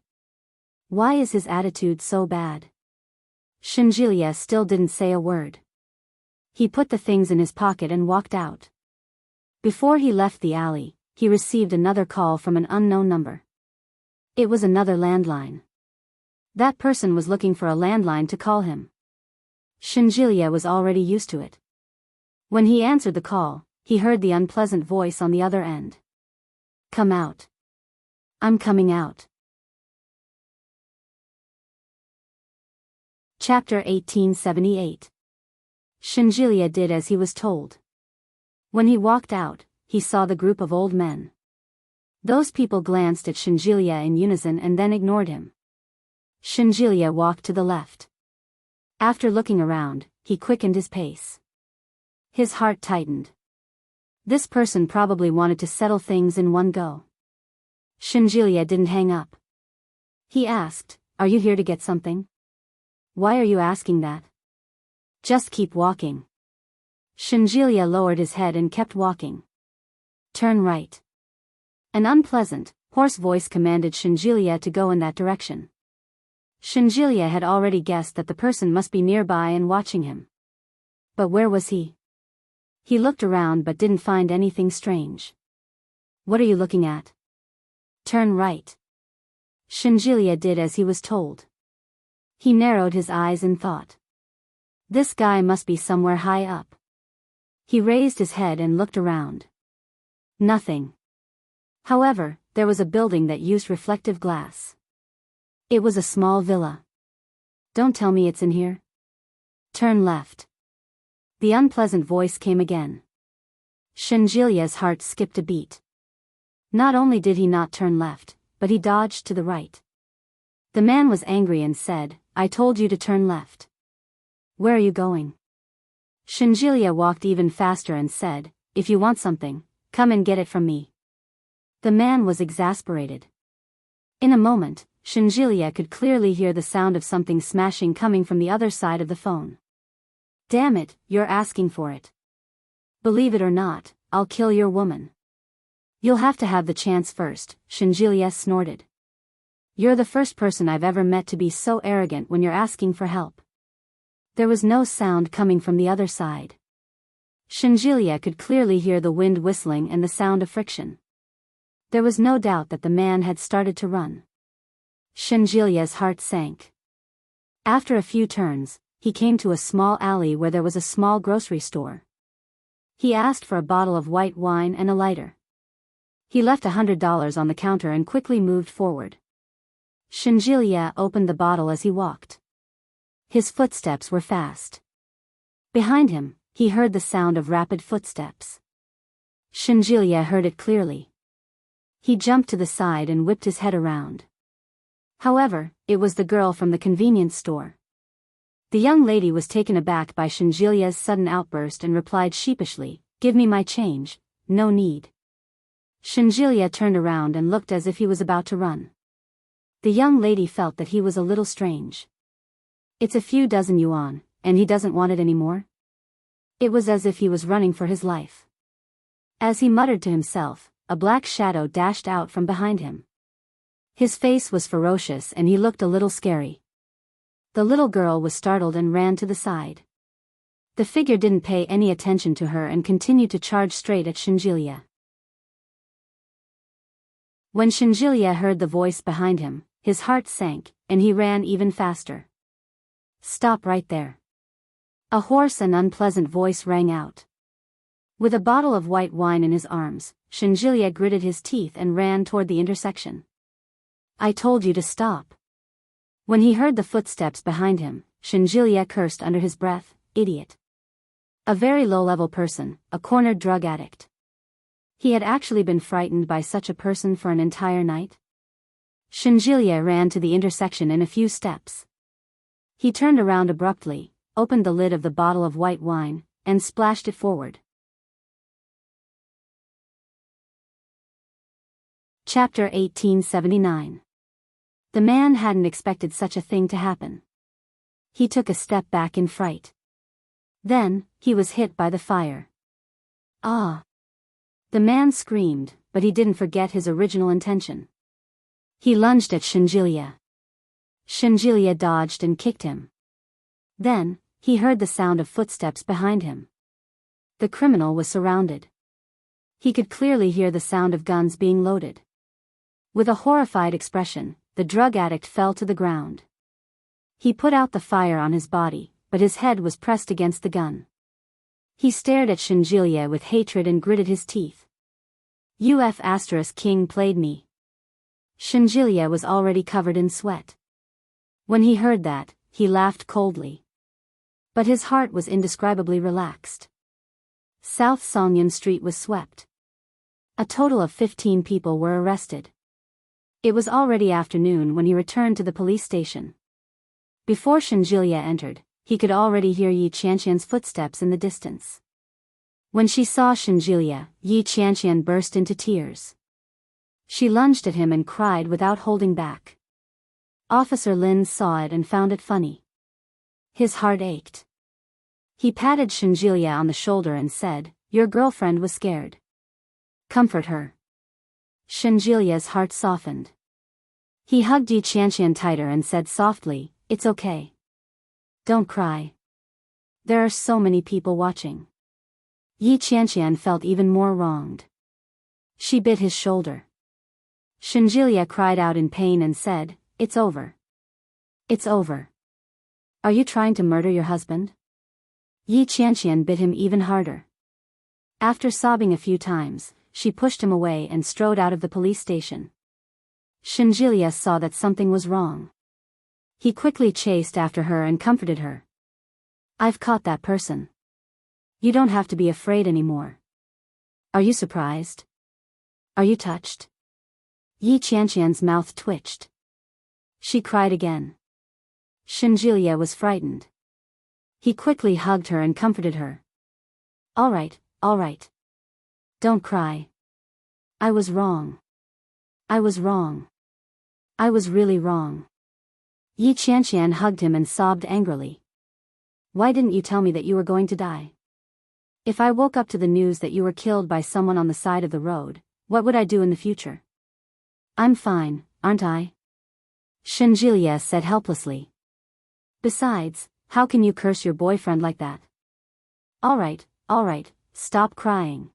Why is his attitude so bad? Shinjilia still didn't say a word. He put the things in his pocket and walked out. Before he left the alley, he received another call from an unknown number. It was another landline. That person was looking for a landline to call him. Shinjilia was already used to it. When he answered the call, he heard the unpleasant voice on the other end. "Come out." "I'm coming out." Chapter 1878. Shinjilia did as he was told. When he walked out, he saw the group of old men. Those people glanced at Shinjilia in unison and then ignored him. Shinjilia walked to the left. After looking around, he quickened his pace. His heart tightened. This person probably wanted to settle things in one go. Shinjilia didn't hang up. He asked, "Are you here to get something?" "Why are you asking that?" "Just keep walking." Shinjilia lowered his head and kept walking. "Turn right." An unpleasant, hoarse voice commanded Shinjilia to go in that direction. Shinjilia had already guessed that the person must be nearby and watching him. But where was he? He looked around but didn't find anything strange. "What are you looking at?" "Turn right." Shinjilia did as he was told. He narrowed his eyes in thought. This guy must be somewhere high up. He raised his head and looked around. Nothing. However, there was a building that used reflective glass. It was a small villa. Don't tell me it's in here. Turn left. The unpleasant voice came again. Shenjilia's heart skipped a beat. Not only did he not turn left, but he dodged to the right. The man was angry and said, I told you to turn left. Where are you going? Shenjilia walked even faster and said, if you want something, come and get it from me. The man was exasperated. In a moment, Shenjilia could clearly hear the sound of something smashing coming from the other side of the phone. Damn it, you're asking for it. Believe it or not, I'll kill your woman. You'll have to have the chance first, Shenjilia snorted. You're the first person I've ever met to be so arrogant when you're asking for help. There was no sound coming from the other side. Shenjilia could clearly hear the wind whistling and the sound of friction. There was no doubt that the man had started to run. Shenjilia's heart sank. After a few turns, he came to a small alley where there was a small grocery store. He asked for a bottle of white wine and a lighter. He left $100 on the counter and quickly moved forward. Shenjilia opened the bottle as he walked. His footsteps were fast. Behind him, he heard the sound of rapid footsteps. Shenjilia heard it clearly. He jumped to the side and whipped his head around. However, it was the girl from the convenience store. The young lady was taken aback by Shenjilia's sudden outburst and replied sheepishly, Give me my change, no need. Shenjilia turned around and looked as if he was about to run. The young lady felt that he was a little strange. It's a few dozen yuan, and he doesn't want it anymore? It was as if he was running for his life. As he muttered to himself, a black shadow dashed out from behind him. His face was ferocious and he looked a little scary. The little girl was startled and ran to the side. The figure didn't pay any attention to her and continued to charge straight at Shenjilia. When Shenjilia heard the voice behind him, his heart sank, and he ran even faster. Stop right there. A hoarse and unpleasant voice rang out. With a bottle of white wine in his arms, Shenjilia gritted his teeth and ran toward the intersection. I told you to stop. When he heard the footsteps behind him, Shenjilia cursed under his breath, idiot. A very low-level person, a cornered drug addict. He had actually been frightened by such a person for an entire night. Shenjilia ran to the intersection in a few steps. He turned around abruptly, opened the lid of the bottle of white wine, and splashed it forward. Chapter 1879. The man hadn't expected such a thing to happen. He took a step back in fright. Then, he was hit by the fire. Ah! The man screamed, but he didn't forget his original intention. He lunged at Shenjilia. Shenjilia dodged and kicked him. Then, he heard the sound of footsteps behind him. The criminal was surrounded. He could clearly hear the sound of guns being loaded. With a horrified expression, the drug addict fell to the ground. He put out the fire on his body, but his head was pressed against the gun. He stared at Shenjilia with hatred and gritted his teeth. King played me. Shenjilia was already covered in sweat. When he heard that, he laughed coldly. But his heart was indescribably relaxed. South Songyan Street was swept. A total of 15 people were arrested. It was already afternoon when he returned to the police station. Before Shenjilia entered, he could already hear Yi Qianqian's footsteps in the distance. When she saw Shenjilia, Yi Qianqian burst into tears. She lunged at him and cried without holding back. Officer Lin saw it and found it funny. His heart ached. He patted Shenjilia on the shoulder and said, Your girlfriend was scared. Comfort her. Shenjilia's heart softened. He hugged Yi Qianqian tighter and said softly, It's okay. Don't cry. There are so many people watching. Yi Qianqian felt even more wronged. She bit his shoulder. Shenjilia cried out in pain and said, It's over. It's over. Are you trying to murder your husband? Yi Qianqian bit him even harder. After sobbing a few times, she pushed him away and strode out of the police station. Shenjilia saw that something was wrong. He quickly chased after her and comforted her. I've caught that person. You don't have to be afraid anymore. Are you surprised? Are you touched? Yi Qianqian's mouth twitched. She cried again. Shenjilia was frightened. He quickly hugged her and comforted her. All right. Don't cry. I was wrong. I was wrong. I was really wrong. Yi Qianqian hugged him and sobbed angrily. Why didn't you tell me that you were going to die? If I woke up to the news that you were killed by someone on the side of the road, what would I do in the future? I'm fine, aren't I? Shenjilia said helplessly. Besides, how can you curse your boyfriend like that? All right, stop crying.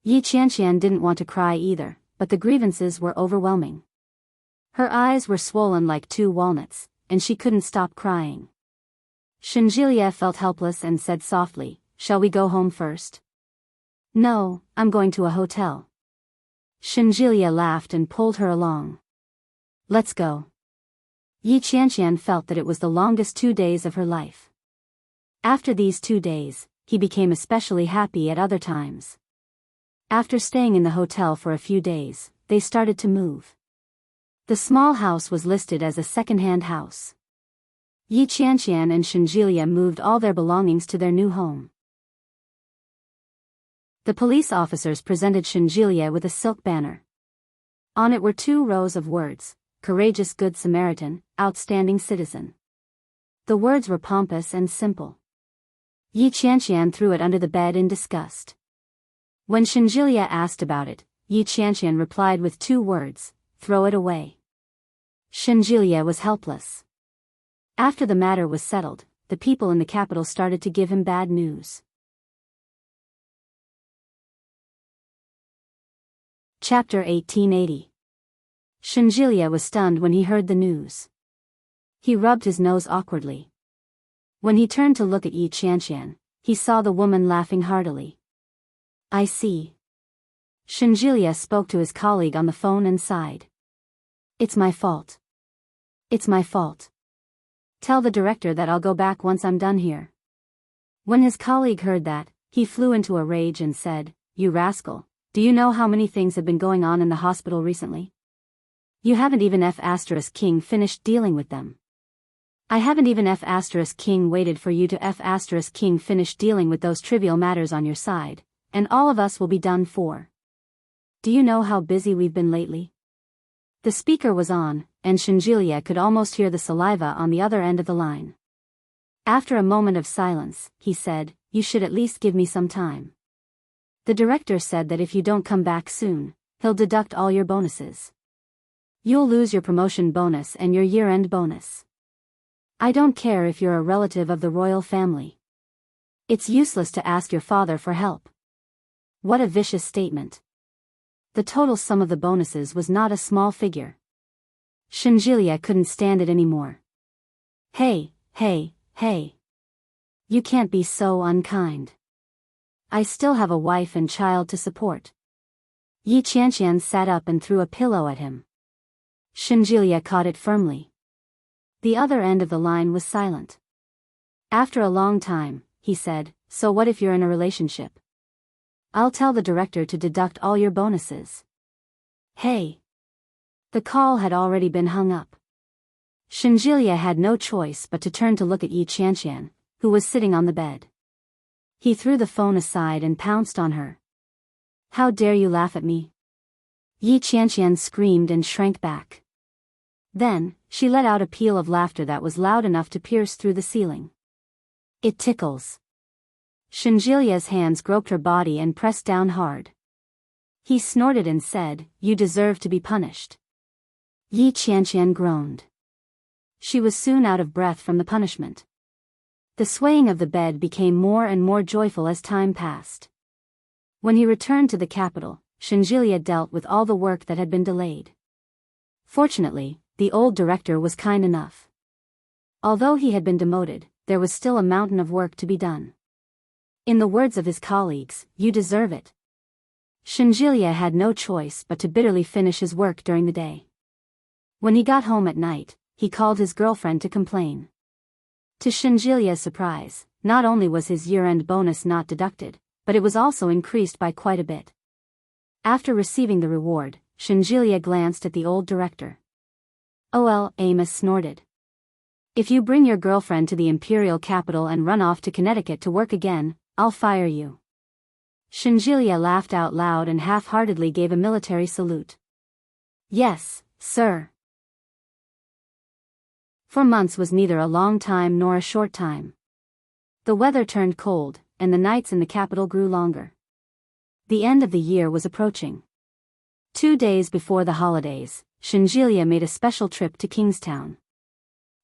Yi Qianqian didn't want to cry either, but the grievances were overwhelming. Her eyes were swollen like 2 walnuts, and she couldn't stop crying. Shenjilia felt helpless and said softly, Shall we go home first? No, I'm going to a hotel. Shenjilia laughed and pulled her along. Let's go. Yi Qianqian felt that it was the longest 2 days of her life. After these 2 days, he became especially happy at other times. After staying in the hotel for a few days, they started to move. The small house was listed as a second-hand house. Yi Qianqian and Shenjilia moved all their belongings to their new home. The police officers presented Shenjilia with a silk banner. On it were 2 rows of words, Courageous Good Samaritan, Outstanding Citizen. The words were pompous and simple. Yi Qianqian threw it under the bed in disgust. When Shenjilia asked about it, Yi Qianqian replied with 2 words, Throw it away. Shenjilia was helpless. After the matter was settled, the people in the capital started to give him bad news. Chapter 1880. Shenjilia was stunned when he heard the news. He rubbed his nose awkwardly. When he turned to look at Yi Qianqian, he saw the woman laughing heartily. I see. Shenjilia spoke to his colleague on the phone and sighed. It's my fault. It's my fault. Tell the director that I'll go back once I'm done here. When his colleague heard that, he flew into a rage and said, You rascal, do you know how many things have been going on in the hospital recently? You haven't even F***king finished dealing with them. I haven't even F***king waited for you to F***king finish dealing with those trivial matters on your side, and all of us will be done for. Do you know how busy we've been lately? The speaker was on, and Shenjilia could almost hear the saliva on the other end of the line. After a moment of silence, he said, You should at least give me some time. The director said that if you don't come back soon, he'll deduct all your bonuses. You'll lose your promotion bonus and your year-end bonus. I don't care if you're a relative of the royal family. It's useless to ask your father for help. What a vicious statement. The total sum of the bonuses was not a small figure. Shenjilia couldn't stand it anymore. Hey. You can't be so unkind. I still have a wife and child to support. Yi Qianqian sat up and threw a pillow at him. Shenjilia caught it firmly. The other end of the line was silent. After a long time, he said, So what if you're in a relationship? I'll tell the director to deduct all your bonuses. Hey. The call had already been hung up. Shenjilia had no choice but to turn to look at Yi Qianqian, who was sitting on the bed. He threw the phone aside and pounced on her. How dare you laugh at me? Yi Qianqian screamed and shrank back. Then, she let out a peal of laughter that was loud enough to pierce through the ceiling. It tickles. Shenjilia's hands groped her body and pressed down hard. He snorted and said, You deserve to be punished. Yi Qianqian groaned. She was soon out of breath from the punishment. The swaying of the bed became more and more joyful as time passed. When he returned to the capital, Shenjilia dealt with all the work that had been delayed. Fortunately, the old director was kind enough. Although he had been demoted, there was still a mountain of work to be done. In the words of his colleagues, you deserve it. Shenjilia had no choice but to bitterly finish his work during the day. When he got home at night, he called his girlfriend to complain. To Shenjilia's surprise, not only was his year-end bonus not deducted, but it was also increased by quite a bit. After receiving the reward, Shenjilia glanced at the old director. "Oh, Amos snorted. If you bring your girlfriend to the imperial capital and run off to Connecticut to work again, I'll fire you." Shenjilia laughed out loud and half-heartedly gave a military salute. "Yes, sir." For months was neither a long time nor a short time. The weather turned cold, and the nights in the capital grew longer. The end of the year was approaching. 2 days before the holidays, Shenjilia made a special trip to Kingstown.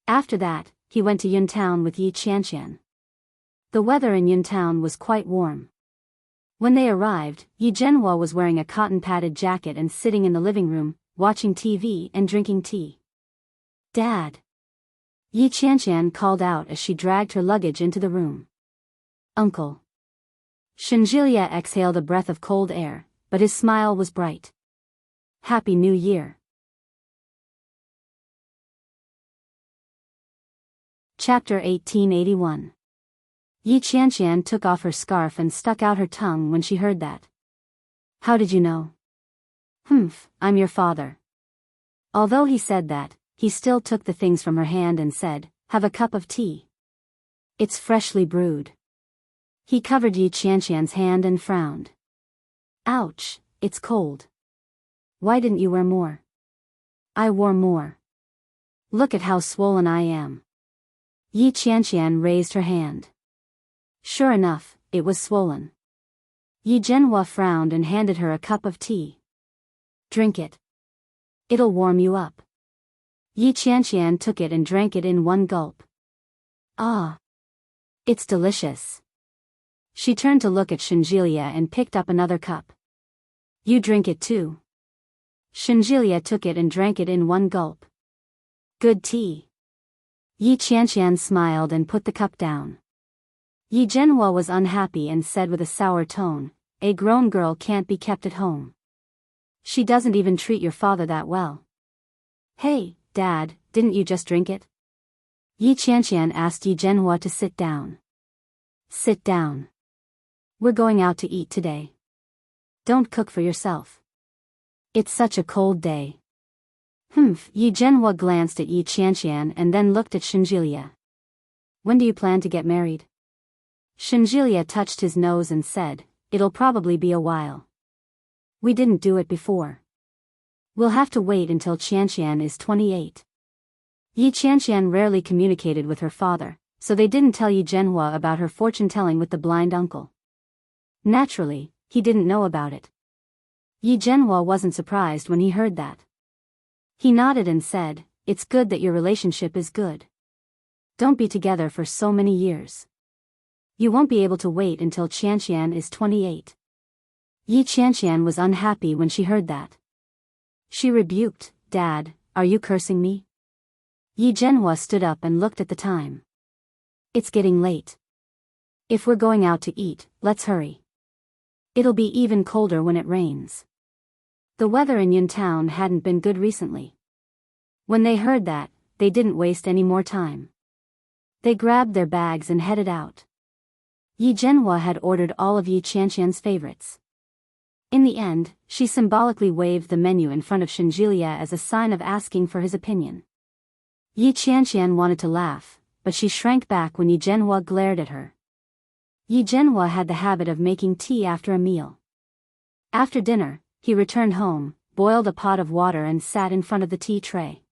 After that, he went to Yuntown with Yi Qianqian. The weather in Yuntown was quite warm. When they arrived, Yi Zhenhua was wearing a cotton-padded jacket and sitting in the living room, watching TV and drinking tea. "Dad!" Yi Qianqian called out as she dragged her luggage into the room. "Uncle." Shenjilia exhaled a breath of cold air, but his smile was bright. "Happy New Year." Chapter 1881. Yi Qianqian took off her scarf and stuck out her tongue when she heard that. "How did you know?" "Humph, I'm your father." Although he said that, he still took the things from her hand and said, "Have a cup of tea. It's freshly brewed." He covered Yi Qianqian's hand and frowned. "Ouch, it's cold. Why didn't you wear more?" "I wore more. Look at how swollen I am." Yi Qianqian raised her hand. Sure enough, it was swollen. Yi Zhenhua frowned and handed her a cup of tea. "Drink it. It'll warm you up." Yi Qianqian took it and drank it in one gulp. "Ah. It's delicious." She turned to look at Shenjilia and picked up another cup. "You drink it too." Shenjilia took it and drank it in one gulp. "Good tea." Yi Qianqian smiled and put the cup down. Yi Zhenhua was unhappy and said with a sour tone, "A grown girl can't be kept at home. She doesn't even treat your father that well." "Hey, Dad, didn't you just drink it?" Yi Qianqian asked Yi Zhenhua to sit down. "Sit down. We're going out to eat today. Don't cook for yourself. It's such a cold day." "Humph." Yi Zhenhua glanced at Yi Qianqian and then looked at Shenjilia. "When do you plan to get married?" Shenjilia touched his nose and said, "It'll probably be a while. We didn't do it before. We'll have to wait until Qianqian is 28. Yi Qianqian rarely communicated with her father, so they didn't tell Yi Zhenhua about her fortune-telling with the blind uncle. Naturally, he didn't know about it. Yi Zhenhua wasn't surprised when he heard that. He nodded and said, "It's good that your relationship is good. Don't be together for so many years. You won't be able to wait until Qianqian is 28. Yi Qianqian was unhappy when she heard that. She rebuked, "Dad, are you cursing me?" Yi Zhenhua stood up and looked at the time. "It's getting late. If we're going out to eat, let's hurry. It'll be even colder when it rains." The weather in Yuntown hadn't been good recently. When they heard that, they didn't waste any more time. They grabbed their bags and headed out. Yi Zhenhua had ordered all of Yi Qianqian's favorites. In the end, she symbolically waved the menu in front of Shenjilia as a sign of asking for his opinion. Yi Qianqian wanted to laugh, but she shrank back when Yi Zhenhua glared at her. Yi Zhenhua had the habit of making tea after a meal. After dinner, he returned home, boiled a pot of water and sat in front of the tea tray.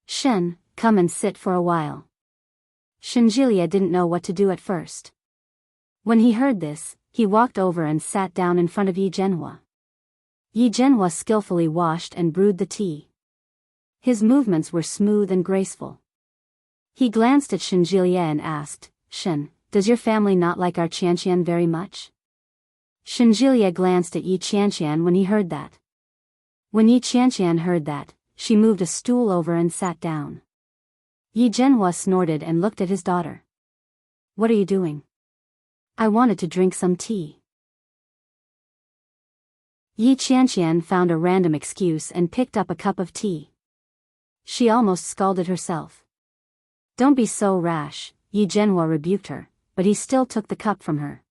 "Shen, come and sit for a while." Shenjilia didn't know what to do at first. When he heard this, he walked over and sat down in front of Yi Zhenhua. Yi Zhenhua skillfully washed and brewed the tea. His movements were smooth and graceful. He glanced at Shenjilia and asked, "Shen, does your family not like our Qianqian very much?" Shenjilia glanced at Yi Qianqian when he heard that. When Yi Qianqian heard that, she moved a stool over and sat down. Yi Zhenhua snorted and looked at his daughter. "What are you doing?" I wanted to drink some tea. Yi Qianqian found a random excuse and picked up a cup of tea. She almost scalded herself. Don't be so rash, Yi Zhenhua rebuked her, but he still took the cup from her.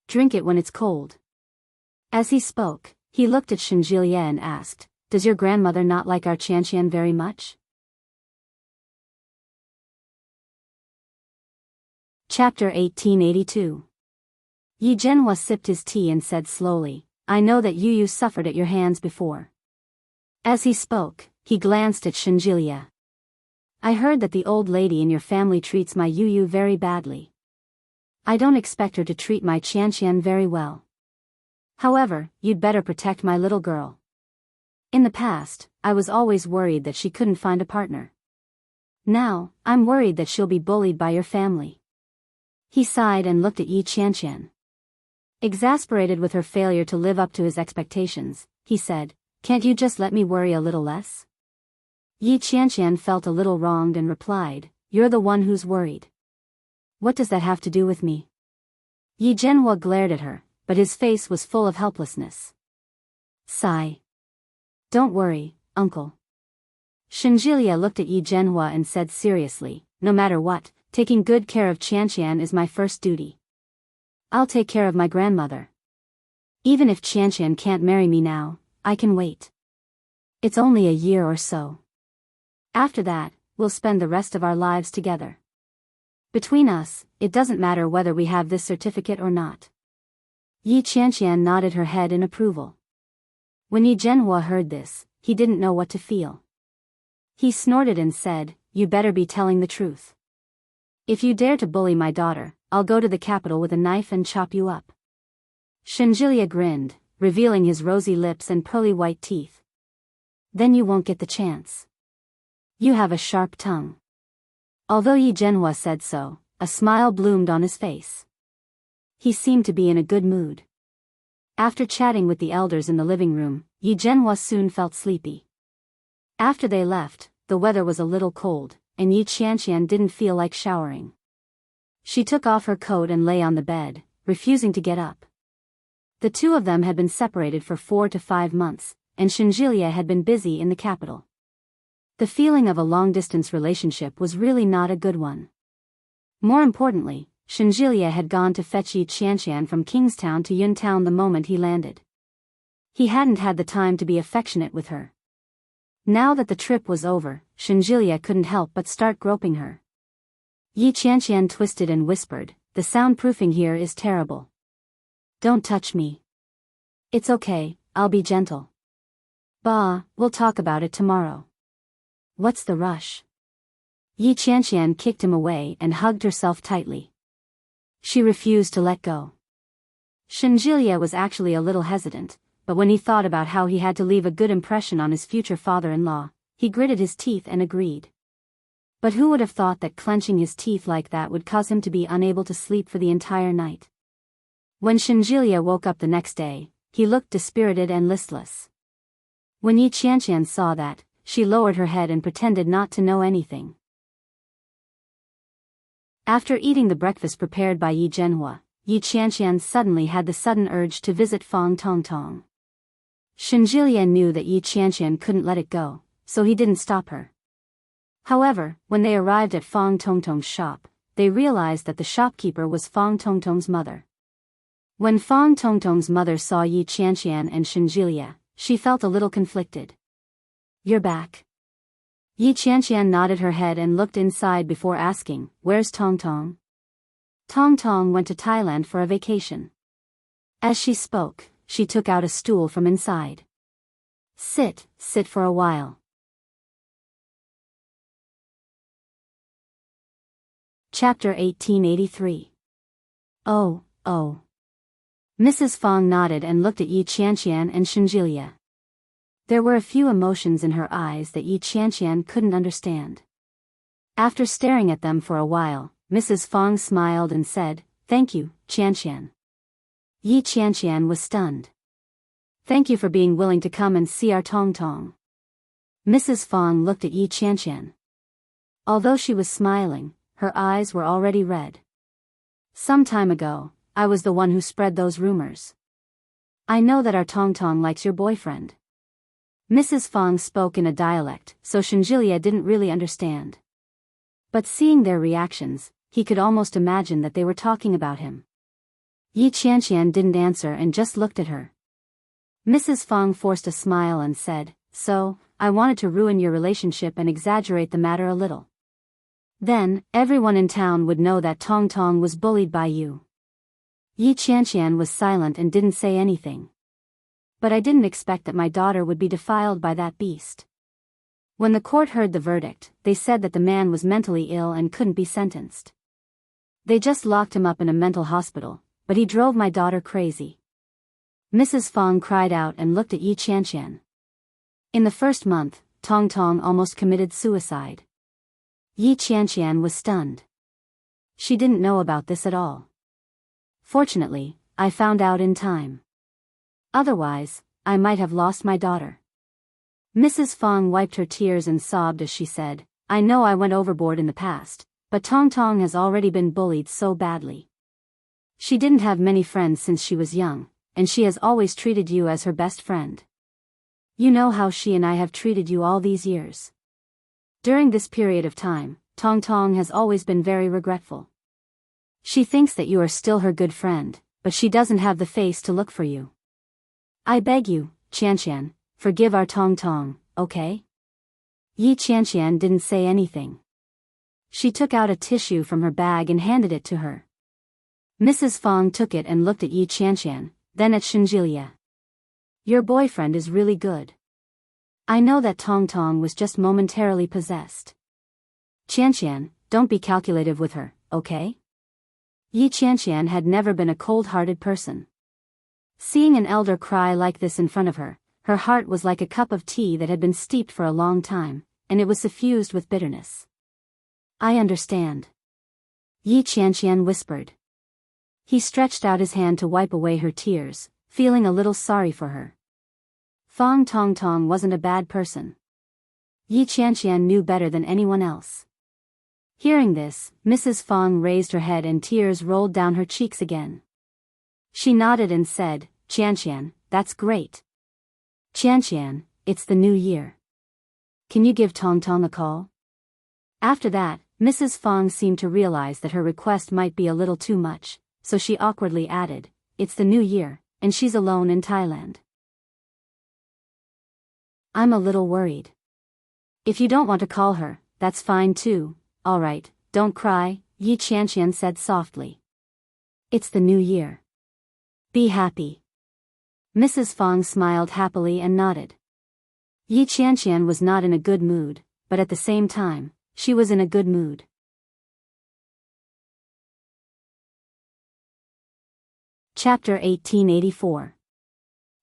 Drink it when it's cold. As he spoke, he looked at Shenjilia and asked, Does your grandmother not like our Qianqian very much? Chapter 1882. Yi Zhenhua sipped his tea and said slowly, I know that Yu suffered at your hands before. As he spoke, he glanced at Shenjilia. I heard that the old lady in your family treats my Yu very badly. I don't expect her to treat my Qianqian very well. However, you'd better protect my little girl. In the past, I was always worried that she couldn't find a partner. Now, I'm worried that she'll be bullied by your family. He sighed and looked at Yi Qianqian. Exasperated with her failure to live up to his expectations, he said, Can't you just let me worry a little less? Yi Qianqian felt a little wronged and replied, You're the one who's worried. What does that have to do with me? Yi Zhenhua glared at her, but his face was full of helplessness. Sigh. Don't worry, uncle. Shenjilia looked at Yi Zhenhua and said seriously, No matter what, taking good care of Qianqian is my first duty. I'll take care of my grandmother. Even if Qianqian can't marry me now, I can wait. It's only a year or so. After that, we'll spend the rest of our lives together. Between us, it doesn't matter whether we have this certificate or not. Yi Qianqian nodded her head in approval. When Yi Zhenhua heard this, he didn't know what to feel. He snorted and said, You better be telling the truth. If you dare to bully my daughter, I'll go to the capital with a knife and chop you up. Shenjilia grinned, revealing his rosy lips and pearly white teeth. Then you won't get the chance. You have a sharp tongue. Although Yi Zhenhua said so, a smile bloomed on his face. He seemed to be in a good mood. After chatting with the elders in the living room, Yi Zhenhua soon felt sleepy. After they left, the weather was a little cold, and Yi Qianqian didn't feel like showering. She took off her coat and lay on the bed, refusing to get up. The two of them had been separated for 4 to 5 months, and Shenjilia had been busy in the capital. The feeling of a long-distance relationship was really not a good one. More importantly, Shenjilia had gone to fetch Yi Qianqian from Kingstown to Yuntown the moment he landed. He hadn't had the time to be affectionate with her. Now that the trip was over, Shenjilia couldn't help but start groping her. Yi Qianqian twisted and whispered, The soundproofing here is terrible. Don't touch me. It's okay, I'll be gentle. Bah, we'll talk about it tomorrow. What's the rush? Yi Qianqian kicked him away and hugged herself tightly. She refused to let go. Shenjilia was actually a little hesitant, but when he thought about how he had to leave a good impression on his future father-in-law, he gritted his teeth and agreed. But who would have thought that clenching his teeth like that would cause him to be unable to sleep for the entire night? When Shenjilia woke up the next day, he looked dispirited and listless. When Yi Qianqian saw that, she lowered her head and pretended not to know anything. After eating the breakfast prepared by Yi Zhenhua, Yi Qianqian suddenly had the sudden urge to visit Fang Tongtong. Shenjilia knew that Yi Qianqian couldn't let it go, so he didn't stop her. However, when they arrived at Fang Tongtong's shop, they realized that the shopkeeper was Fang Tongtong's mother. When Fang Tongtong's mother saw Yi Qianqian and Shenjilia, she felt a little conflicted. You're back. Yi Qianqian nodded her head and looked inside before asking, Where's Tongtong? Tongtong went to Thailand for a vacation. As she spoke, she took out a stool from inside. Sit for a while. Chapter 1883. Oh. Mrs. Fang nodded and looked at Yi Qianqian and Shenjilia. There were a few emotions in her eyes that Yi Qianqian couldn't understand. After staring at them for a while, Mrs. Fang smiled and said, Thank you, Qianqian. Yi Qianqian was stunned. Thank you for being willing to come and see our Tongtong. Mrs. Fang looked at Yi Qianqian. Although she was smiling, her eyes were already red. Some time ago, I was the one who spread those rumors. I know that our Tong Tong likes your boyfriend. Mrs. Fang spoke in a dialect, so Shinjilia didn't really understand. But seeing their reactions, he could almost imagine that they were talking about him. Yi Qianqian didn't answer and just looked at her. Mrs. Fang forced a smile and said, "So, I wanted to ruin your relationship and exaggerate the matter a little. Then, everyone in town would know that Tong Tong was bullied by you." Yi Qianqian was silent and didn't say anything. "But I didn't expect that my daughter would be defiled by that beast." When the court heard the verdict, they said that the man was mentally ill and couldn't be sentenced. They just locked him up in a mental hospital, but he drove my daughter crazy. Mrs. Fang cried out and looked at Yi Qianqian. In the first month, Tong Tong almost committed suicide. Yi Qianqian was stunned. She didn't know about this at all. Fortunately, I found out in time. Otherwise, I might have lost my daughter. Mrs. Fang wiped her tears and sobbed as she said, "I know I went overboard in the past, but Tong Tong has already been bullied so badly. She didn't have many friends since she was young, and she has always treated you as her best friend. You know how she and I have treated you all these years. During this period of time, Tong Tong has always been very regretful. She thinks that you are still her good friend, but she doesn't have the face to look for you. I beg you, Qianqian, forgive our Tong Tong, okay?" Yi Qianqian didn't say anything. She took out a tissue from her bag and handed it to her. Mrs. Fang took it and looked at Yi Qianqian, then at Shinjilia. "Your boyfriend is really good. I know that Tong Tong was just momentarily possessed. Qianqian, don't be calculative with her, okay?" Yi Qianqian had never been a cold-hearted person. Seeing an elder cry like this in front of her, her heart was like a cup of tea that had been steeped for a long time, and it was suffused with bitterness. "I understand," Yi Qianqian whispered. He stretched out his hand to wipe away her tears, feeling a little sorry for her. Fang Tong Tong wasn't a bad person. Yi Qianqian knew better than anyone else. Hearing this, Mrs. Fang raised her head and tears rolled down her cheeks again. She nodded and said, "Qianqian, that's great. Qianqian, it's the new year. Can you give Tong Tong a call?" After that, Mrs. Fang seemed to realize that her request might be a little too much, so she awkwardly added, "It's the new year, and she's alone in Thailand. I'm a little worried. If you don't want to call her, that's fine too, alright, don't cry," Yi Qianqian said softly. "It's the new year. Be happy." Mrs. Fang smiled happily and nodded. Yi Qianqian was not in a good mood, but at the same time, she was in a good mood. Chapter 1884.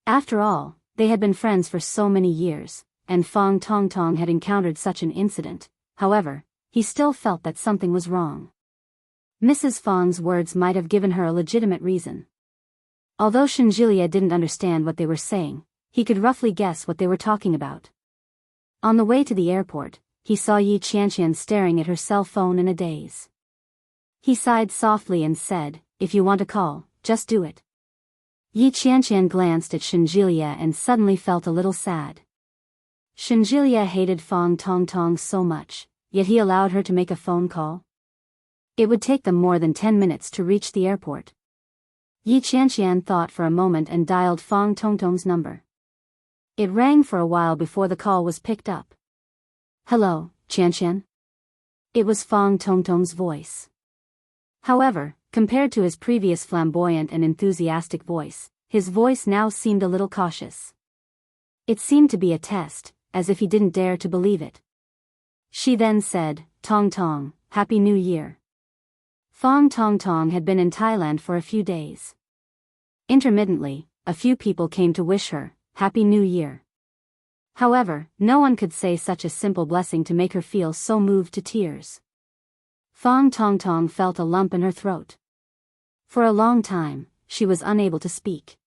After all, they had been friends for so many years, and Fang Tong Tong had encountered such an incident. However, he still felt that something was wrong. Mrs. Fang's words might have given her a legitimate reason. Although Shinjilia didn't understand what they were saying, he could roughly guess what they were talking about. On the way to the airport, he saw Yi Qianqian staring at her cell phone in a daze. He sighed softly and said, "If you want to call, just do it." Yi Qianqian glanced at Shinjilia and suddenly felt a little sad. Shinjilia hated Fang Tong Tong so much, yet he allowed her to make a phone call. It would take them more than 10 minutes to reach the airport. Yi Qianqian thought for a moment and dialed Fang Tong Tong's number. It rang for a while before the call was picked up. "Hello, Qianqian?" It was Fang Tong Tong's voice. However, compared to his previous flamboyant and enthusiastic voice, his voice now seemed a little cautious. It seemed to be a test, as if he didn't dare to believe it. She then said, "Tong Tong, Happy New Year." Fang Tong Tong had been in Thailand for a few days. Intermittently, a few people came to wish her, Happy New Year. However, no one could say such a simple blessing to make her feel so moved to tears. Fang Tong Tong felt a lump in her throat. For a long time, she was unable to speak.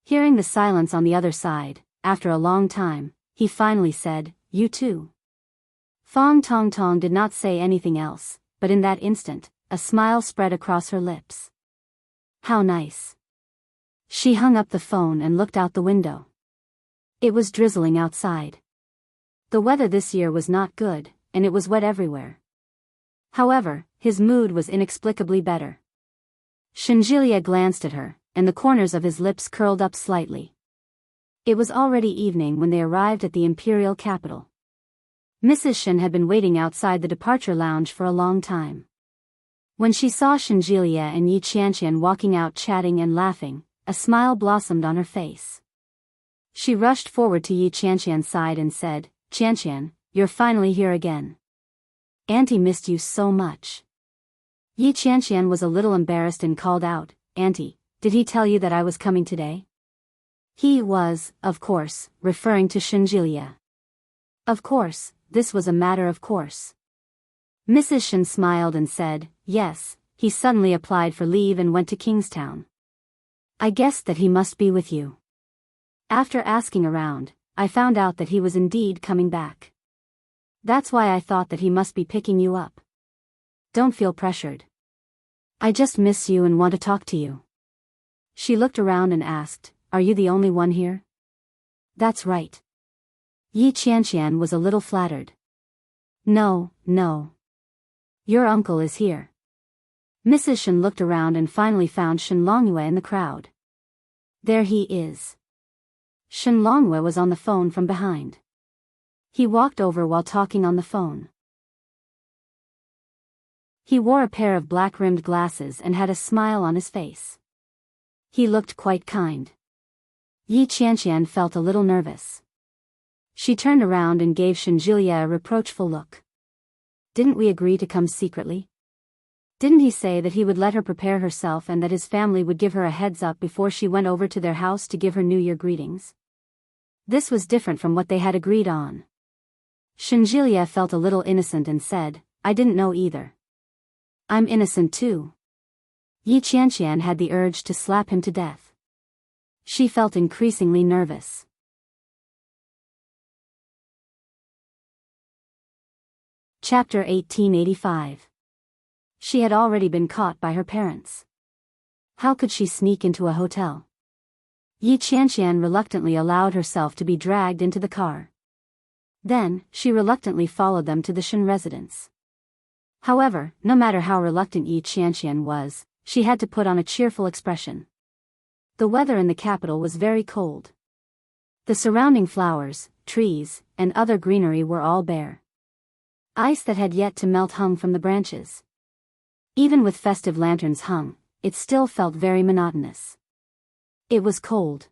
Hearing the silence on the other side, after a long time, he finally said, "You too." Fang Tong Tong did not say anything else, but in that instant, a smile spread across her lips. How nice. She hung up the phone and looked out the window. It was drizzling outside. The weather this year was not good, and it was wet everywhere. However, his mood was inexplicably better. Shinjilia glanced at her, and the corners of his lips curled up slightly. It was already evening when they arrived at the imperial capital. Mrs. Shin had been waiting outside the departure lounge for a long time. When she saw Shinjilia and Yi Qianqian walking out chatting and laughing, a smile blossomed on her face. She rushed forward to Yi Qianqian's side and said, "Qianqian, you're finally here again. Auntie missed you so much." Yi Qianqian was a little embarrassed and called out, "Auntie, did he tell you that I was coming today?" He was, of course, referring to Shinjilia. Of course, this was a matter of course. Mrs. Shin smiled and said, "Yes, he suddenly applied for leave and went to Kingstown. I guessed that he must be with you. After asking around, I found out that he was indeed coming back. That's why I thought that he must be picking you up. Don't feel pressured. I just miss you and want to talk to you." She looked around and asked, "Are you the only one here?" "That's right." Yi Qianqian was a little flattered. No. Your uncle is here." Mrs. Shin looked around and finally found Shen Longyue in the crowd. There he is. Shen Longyue was on the phone from behind. He walked over while talking on the phone. He wore a pair of black-rimmed glasses and had a smile on his face. He looked quite kind. Yi Qianqian felt a little nervous. She turned around and gave Shinjilia a reproachful look. "Didn't we agree to come secretly? Didn't he say that he would let her prepare herself and that his family would give her a heads up before she went over to their house to give her New Year greetings?" This was different from what they had agreed on. Shinjilia felt a little innocent and said, "I didn't know either." "I'm innocent too." Yi Qianqian had the urge to slap him to death. She felt increasingly nervous. Chapter 1885. She had already been caught by her parents. How could she sneak into a hotel? Yi Qianqian reluctantly allowed herself to be dragged into the car. Then, she reluctantly followed them to the Shin residence. However, no matter how reluctant Yi Qianqian was, she had to put on a cheerful expression. The weather in the capital was very cold. The surrounding flowers, trees, and other greenery were all bare. Ice that had yet to melt hung from the branches. Even with festive lanterns hung, it still felt very monotonous. It was cold.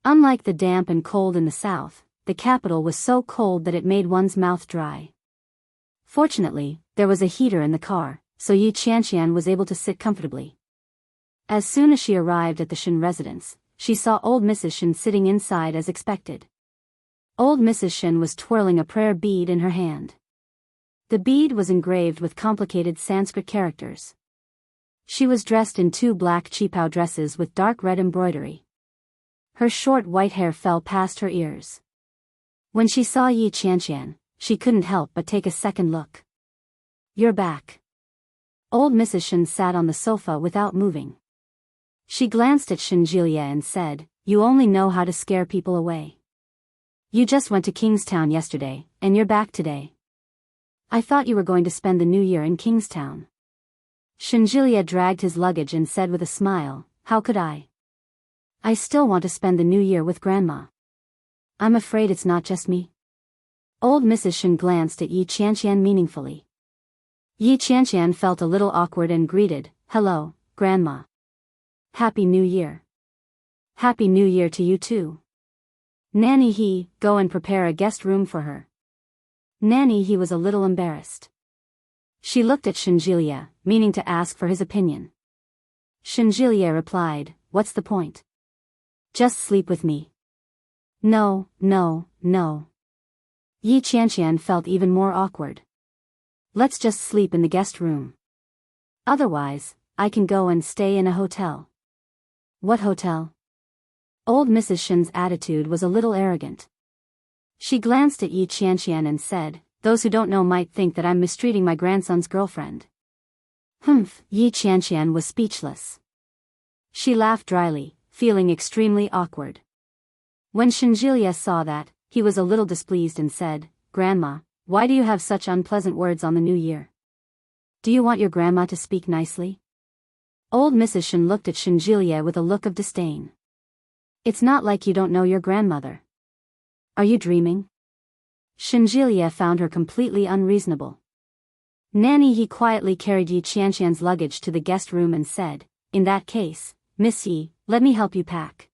Unlike the damp and cold in the south, the capital was so cold that it made one's mouth dry. Fortunately, there was a heater in the car, so Yi Qianqian was able to sit comfortably. As soon as she arrived at the Shin residence, she saw old Mrs. Shin sitting inside as expected. Old Mrs. Shin was twirling a prayer bead in her hand. The bead was engraved with complicated Sanskrit characters. She was dressed in 2 black qipao dresses with dark red embroidery. Her short white hair fell past her ears. When she saw Yi Qianqian, she couldn't help but take a second look. "You're back." Old Mrs. Shin sat on the sofa without moving. She glanced at Shinjilia and said, "You only know how to scare people away. You just went to Kingstown yesterday, and you're back today. I thought you were going to spend the New Year in Kingstown." Shinjilia dragged his luggage and said with a smile, "How could I? I still want to spend the New Year with Grandma. I'm afraid it's not just me." Old Mrs. Shin glanced at Yi Qianqian meaningfully. Yi Qianqian felt a little awkward and greeted, "Hello, Grandma. Happy New Year." "Happy New Year to you too. Nanny he, go and prepare a guest room for her." Nanny he was a little embarrassed. She looked at Shinjilia, meaning to ask for his opinion. Shinjilia replied, "What's the point? Just sleep with me." No. Yi Qianqian felt even more awkward. "Let's just sleep in the guest room. Otherwise, I can go and stay in a hotel." "What hotel?" Old Mrs. Shin's attitude was a little arrogant. She glanced at Yi Qianqian and said, "Those who don't know might think that I'm mistreating my grandson's girlfriend." Yi Qianqian was speechless. She laughed dryly, feeling extremely awkward. When Shinjilia saw that, he was a little displeased and said, "Grandma, why do you have such unpleasant words on the new year? Do you want your grandma to speak nicely?" Old Mrs. Shin looked at Shinjilia with a look of disdain. "It's not like you don't know your grandmother. Are you dreaming?" Shinjilia found her completely unreasonable. Nanny He quietly carried Yi Qianqian's luggage to the guest room and said, "In that case, Miss Yi, let me help you pack."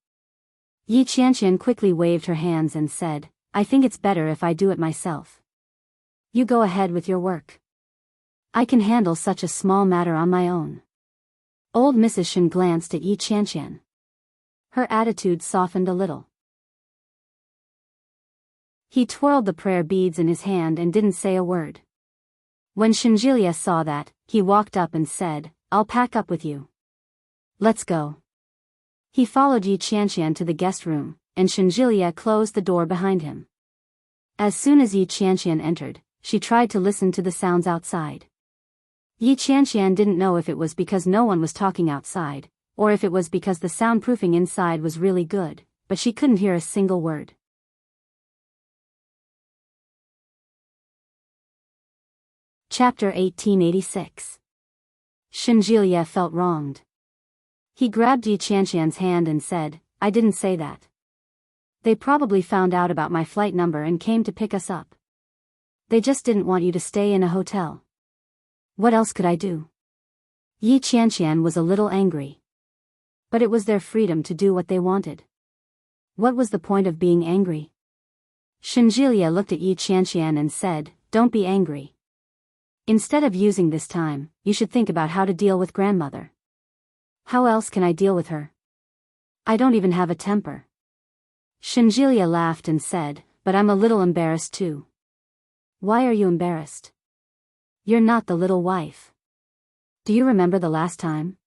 Yi Qianqian quickly waved her hands and said, "I think it's better if I do it myself. You go ahead with your work. I can handle such a small matter on my own." Old Mrs. Shin glanced at Yi Qianqian. Her attitude softened a little. He twirled the prayer beads in his hand and didn't say a word. When Shinjilia saw that, he walked up and said, "I'll pack up with you. Let's go." He followed Yi Qianqian to the guest room, and Shinjilia closed the door behind him. As soon as Yi Qianqian entered, she tried to listen to the sounds outside. Yi Qianqian didn't know if it was because no one was talking outside, or if it was because the soundproofing inside was really good, but she couldn't hear a single word. Chapter 1886. Shinjilia felt wronged. He grabbed Yi Qianqian's hand and said, "I didn't say that. They probably found out about my flight number and came to pick us up. They just didn't want you to stay in a hotel. What else could I do?" Yi Qianqian was a little angry. But it was their freedom to do what they wanted. What was the point of being angry? Shinjilia looked at Yi Qianqian and said, "Don't be angry. Instead of using this time, you should think about how to deal with grandmother." "How else can I deal with her? I don't even have a temper." Shinjilia laughed and said, "But I'm a little embarrassed too." "Why are you embarrassed? You're not the little wife. Do you remember the last time?"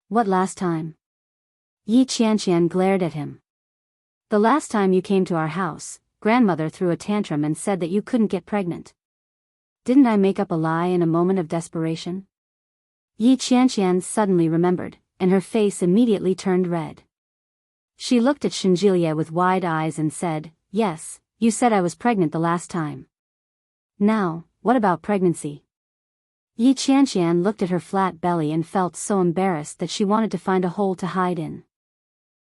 "What last time?" Yi Qianqian glared at him. "The last time you came to our house, grandmother threw a tantrum and said that you couldn't get pregnant. Didn't I make up a lie in a moment of desperation?" Yi Qianqian suddenly remembered, and her face immediately turned red. She looked at Shinjilia with wide eyes and said, "Yes, you said I was pregnant the last time. Now, what about pregnancy?" Yi Qianqian looked at her flat belly and felt so embarrassed that she wanted to find a hole to hide in.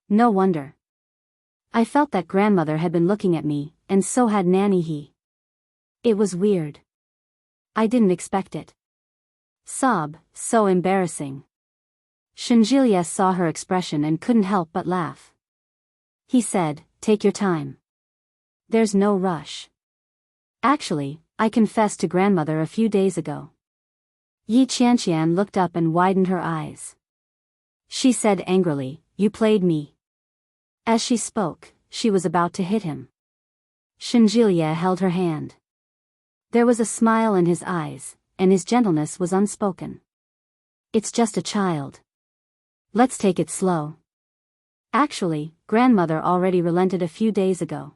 "No wonder. I felt that grandmother had been looking at me, and so had Nanny He. It was weird. I didn't expect it." Sob, so embarrassing. Shinjilia saw her expression and couldn't help but laugh. He said, "Take your time. There's no rush. Actually, I confessed to grandmother a few days ago." Yi Qianqian looked up and widened her eyes. She said angrily, "You played me." As she spoke, she was about to hit him. Shinjilia held her hand. There was a smile in his eyes, and his gentleness was unspoken. "It's just a child. Let's take it slow. Actually, grandmother already relented a few days ago."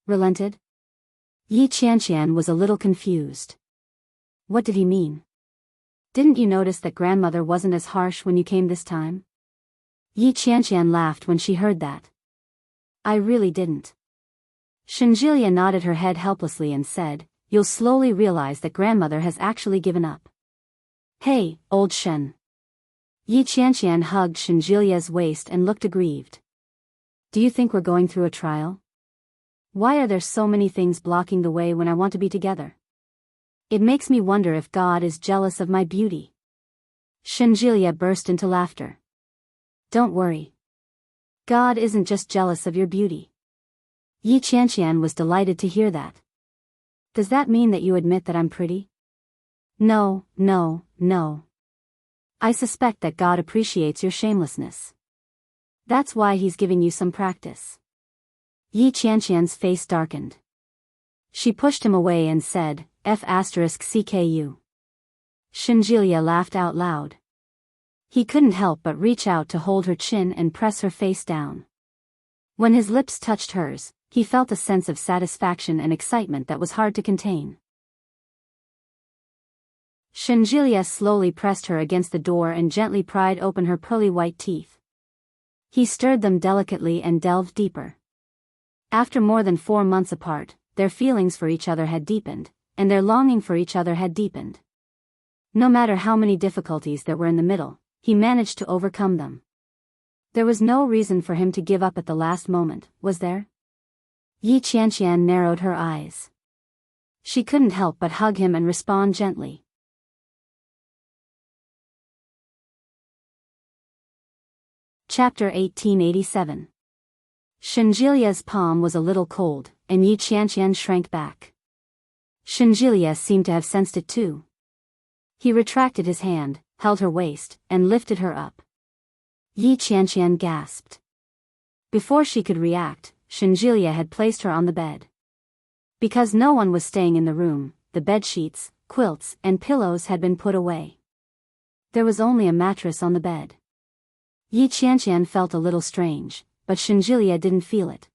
"Relented?" Yi Qianqian was a little confused. What did he mean? "Didn't you notice that grandmother wasn't as harsh when you came this time?" Yi Qianqian laughed when she heard that. "I really didn't." Shinjilia nodded her head helplessly and said, "You'll slowly realize that grandmother has actually given up." "Hey, old Shen." Yi Qianqian hugged Shinjilia's waist and looked aggrieved. "Do you think we're going through a trial? Why are there so many things blocking the way when I want to be together? It makes me wonder if God is jealous of my beauty." Shinjilia burst into laughter. "Don't worry. God isn't just jealous of your beauty." Yi Qianqian was delighted to hear that. "Does that mean that you admit that I'm pretty?" No. I suspect that God appreciates your shamelessness. That's why he's giving you some practice." Yi Qianqian's face darkened. She pushed him away and said, F***CKU. Shinjilia laughed out loud. He couldn't help but reach out to hold her chin and press her face down. When his lips touched hers, he felt a sense of satisfaction and excitement that was hard to contain. Shenjilia slowly pressed her against the door and gently pried open her pearly white teeth. He stirred them delicately and delved deeper. After more than 4 months apart, their feelings for each other had deepened, and their longing for each other had deepened. No matter how many difficulties there were in the middle, he managed to overcome them. There was no reason for him to give up at the last moment, was there? Yi Qianqian narrowed her eyes. She couldn't help but hug him and respond gently. Chapter 1887. Shenjilia's palm was a little cold, and Yi Qianqian shrank back. Shenjilia seemed to have sensed it too. He retracted his hand, held her waist, and lifted her up. Yi Qianqian gasped. Before she could react, Shenjilia had placed her on the bed. Because no one was staying in the room, the bed sheets, quilts, and pillows had been put away. There was only a mattress on the bed. Yi Qianqian felt a little strange, but Shenjilia didn't feel it.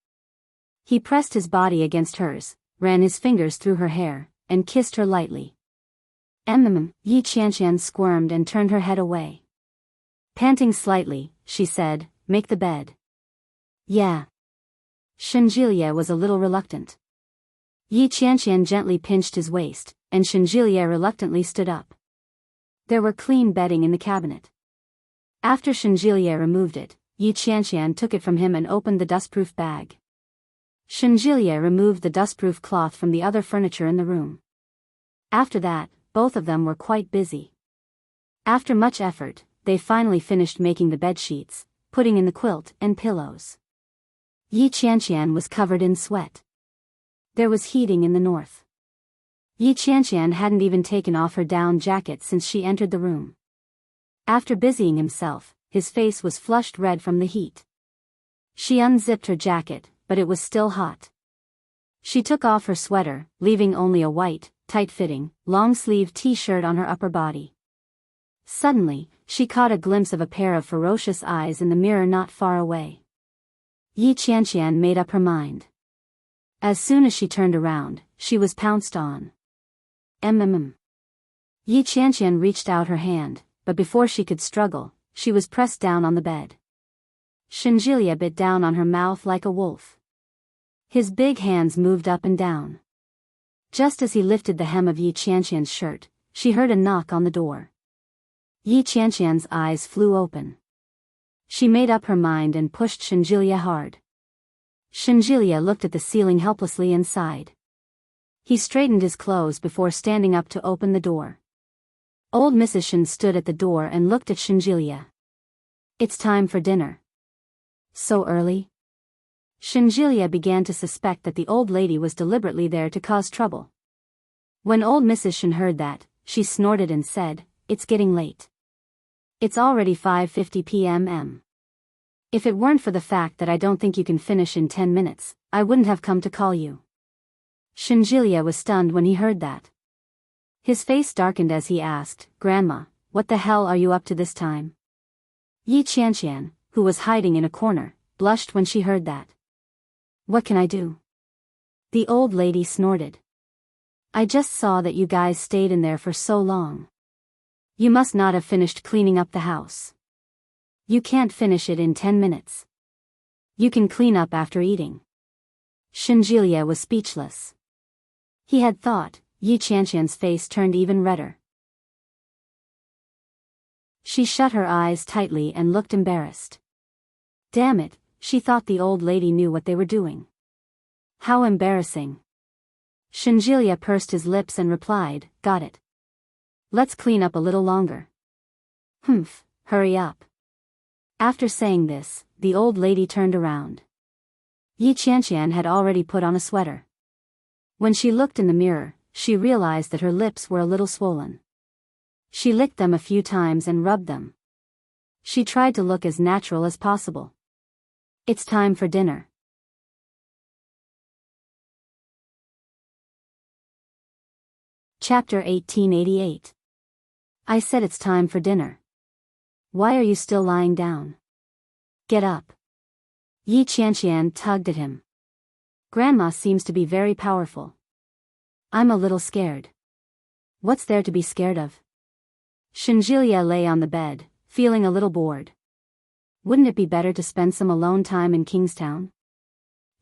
He pressed his body against hers, ran his fingers through her hair, and kissed her lightly. Yi Qianqian squirmed and turned her head away. Panting slightly, she said, "Make the bed." "Yeah." Shenjilia was a little reluctant. Yi Qianqian gently pinched his waist, and Shenjilia reluctantly stood up. There were clean bedding in the cabinet. After Shenjilia removed it, Yi Qianqian took it from him and opened the dustproof bag. Shenjilia removed the dustproof cloth from the other furniture in the room. After that, both of them were quite busy. After much effort, they finally finished making the bed sheets, putting in the quilt and pillows. Yi Qianqian was covered in sweat. There was heating in the north. Yi Qianqian hadn't even taken off her down jacket since she entered the room. After busying himself, his face was flushed red from the heat. She unzipped her jacket, but it was still hot. She took off her sweater, leaving only a white, tight-fitting, long-sleeved t-shirt on her upper body. Suddenly, she caught a glimpse of a pair of ferocious eyes in the mirror not far away. Yi Qianqian made up her mind. As soon as she turned around, she was pounced on. Yi Qianqian reached out her hand, but before she could struggle, she was pressed down on the bed. Shenjilia bit down on her mouth like a wolf. His big hands moved up and down. Just as he lifted the hem of Yi Qianqian's shirt, she heard a knock on the door. Yi Qianqian's eyes flew open. She made up her mind and pushed Shenjilia hard. Shenjilia looked at the ceiling helplessly and sighed. He straightened his clothes before standing up to open the door. Old Mrs. Shen stood at the door and looked at Shenjilia. "It's time for dinner." "So early?" Shenjilia began to suspect that the old lady was deliberately there to cause trouble. When old Mrs. Shen heard that, she snorted and said, "It's getting late. It's already 5:50 p.m. If it weren't for the fact that I don't think you can finish in 10 minutes, I wouldn't have come to call you." Shenjilia was stunned when he heard that. His face darkened as he asked, "Grandma, what the hell are you up to this time?" Yi Qianqian, who was hiding in a corner, blushed when she heard that. "What can I do?" The old lady snorted. "I just saw that you guys stayed in there for so long. You must not have finished cleaning up the house. You can't finish it in 10 minutes. You can clean up after eating." Shenjilia was speechless. He had thought. Yi Qianqian's face turned even redder. She shut her eyes tightly and looked embarrassed. Damn it, she thought the old lady knew what they were doing. How embarrassing. Shenjilia pursed his lips and replied, "Got it. Let's clean up a little longer." "Humph, hurry up." After saying this, the old lady turned around. Yi Qianqian had already put on a sweater. When she looked in the mirror, she realized that her lips were a little swollen. She licked them a few times and rubbed them. She tried to look as natural as possible. "It's time for dinner." Chapter 1888. I said it's time for dinner. Why are you still lying down? Get up. Yi Qianqian tugged at him. Grandma seems to be very powerful. I'm a little scared. What's there to be scared of? Shinjilia lay on the bed, feeling a little bored. Wouldn't it be better to spend some alone time in Kingstown?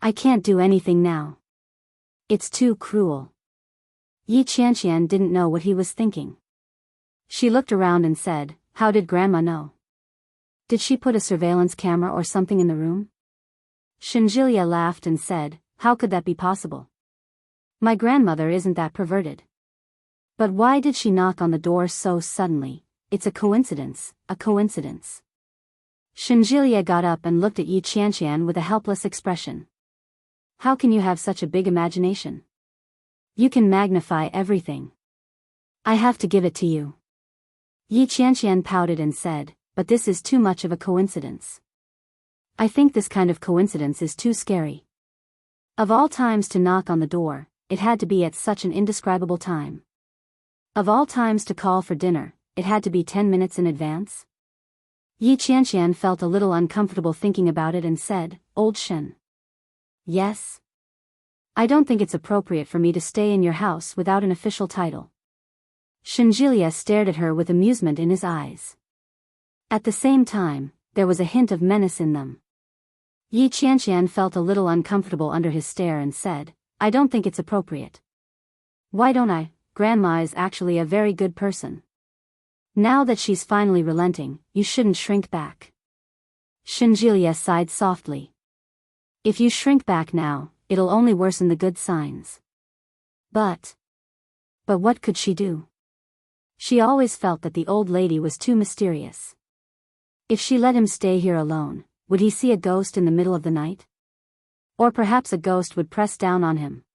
I can't do anything now. It's too cruel. Yi Qianqian didn't know what he was thinking. She looked around and said, "How did Grandma know? Did she put a surveillance camera or something in the room?" Shinjilia laughed and said, "How could that be possible? My grandmother isn't that perverted." But why did she knock on the door so suddenly? It's a coincidence, a coincidence. Shinjilia got up and looked at Yi Qianqian with a helpless expression. How can you have such a big imagination? You can magnify everything. I have to give it to you. Yi Qianqian pouted and said, "But this is too much of a coincidence. I think this kind of coincidence is too scary." Of all times to knock on the door, it had to be at such an indescribable time. Of all times to call for dinner, it had to be 10 minutes in advance. Yi Qianqian felt a little uncomfortable thinking about it and said, "Old Shen." "Yes? I don't think it's appropriate for me to stay in your house without an official title." Shinjilia stared at her with amusement in his eyes. At the same time, there was a hint of menace in them. Yi Qianqian felt a little uncomfortable under his stare and said, "I don't think it's appropriate." "Why don't I? Grandma is actually a very good person. Now that she's finally relenting, you shouldn't shrink back." Shinjilia sighed softly. "If you shrink back now, it'll only worsen the good signs." But what could she do? She always felt that the old lady was too mysterious. If she let him stay here alone, would he see a ghost in the middle of the night? Or perhaps a ghost would press down on him.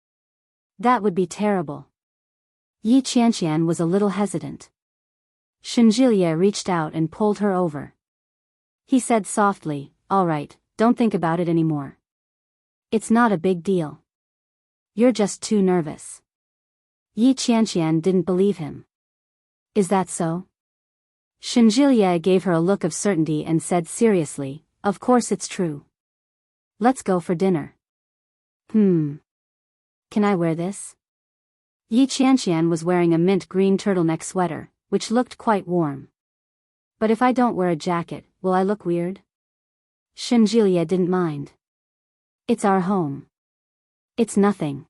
That would be terrible. Yi Qianqian was a little hesitant. Shinjilia reached out and pulled her over. He said softly, "All right, don't think about it anymore. It's not a big deal. You're just too nervous." Yi Qianqian didn't believe him. "Is that so?" Shinjilia gave her a look of certainty and said seriously, "Of course it's true. Let's go for dinner." Can I wear this?" Yi Qianqian was wearing a mint green turtleneck sweater, which looked quite warm. "But if I don't wear a jacket, will I look weird?" Shinjilia didn't mind. "It's our home. It's nothing.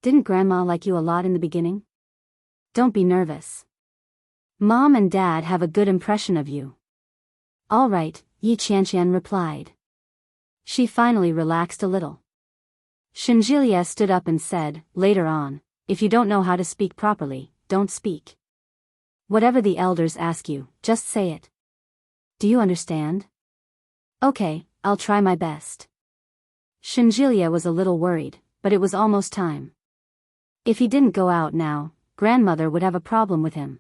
Didn't Grandma like you a lot in the beginning? Don't be nervous. Mom and Dad have a good impression of you." "All right," Yi Qianqian replied. She finally relaxed a little. Shinjilia stood up and said, "Later on, if you don't know how to speak properly, don't speak. Whatever the elders ask you, just say it. Do you understand?" "Okay, I'll try my best." Shinjilia was a little worried, but it was almost time. If he didn't go out now, grandmother would have a problem with him.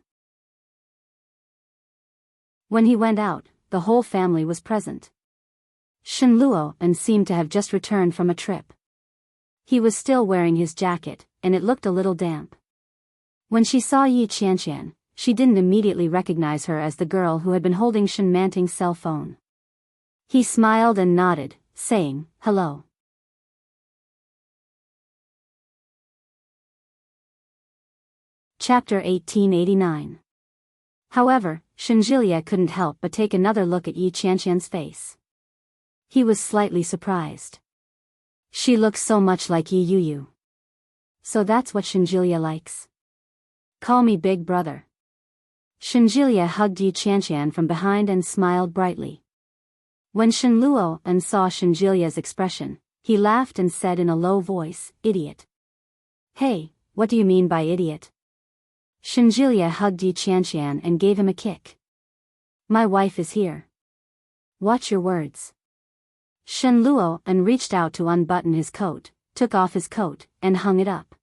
When he went out, the whole family was present. Shenluo and seemed to have just returned from a trip. He was still wearing his jacket, and it looked a little damp. When she saw Yi Qianqian, she didn't immediately recognize her as the girl who had been holding Shen Manting's cell phone. He smiled and nodded, saying, "Hello." Chapter 1889. However, Shinjilia couldn't help but take another look at Yi Qianqian's face. He was slightly surprised. She looked so much like Yi Yuyu. So that's what Shinjilia likes. "Call me big brother." Shinjilia hugged Yi Qianqian from behind and smiled brightly. When Shenluo and saw Shinjilia's expression, he laughed and said in a low voice, "Idiot." "Hey, what do you mean by idiot?" Shinjilia hugged Yi Qianqian and gave him a kick. "My wife is here. Watch your words." Shenluo and reached out to unbutton his coat, took off his coat, and hung it up.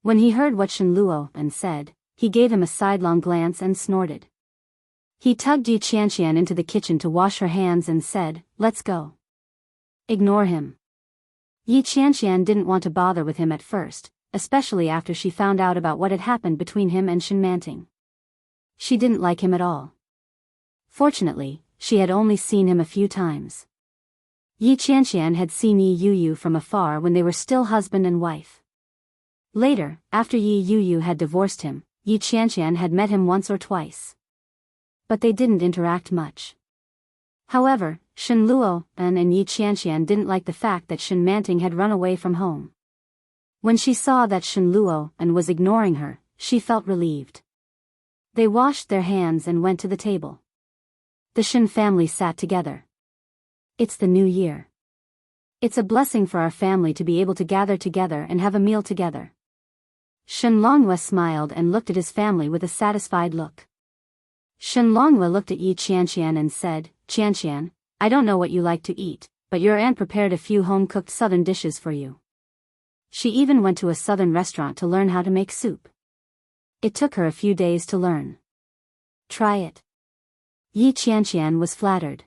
When he heard what Shenluo and said, he gave him a sidelong glance and snorted. He tugged Yi Qianqian into the kitchen to wash her hands and said, "Let's go." "Ignore him." Yi Qianqian didn't want to bother with him at first, especially after she found out about what had happened between him and Shen Manting. She didn't like him at all. Fortunately, she had only seen him a few times. Yi Qianqian had seen Yi Yuyu from afar when they were still husband and wife. Later, after Yi Yuyu had divorced him, Yi Qianqian had met him once or twice. But they didn't interact much. However, Shen Luo and Yi Qianqian didn't like the fact that Shen Manting had run away from home. When she saw that Shen Luo was ignoring her, she felt relieved. They washed their hands and went to the table. The Shen family sat together. It's the new year. It's a blessing for our family to be able to gather together and have a meal together. Shen Longyue smiled and looked at his family with a satisfied look. Shen Longyue looked at Yi Qianqian and said, Qianqian, I don't know what you like to eat, but your aunt prepared a few home-cooked southern dishes for you. She even went to a southern restaurant to learn how to make soup. It took her a few days to learn. Try it. Yi Qianqian was flattered.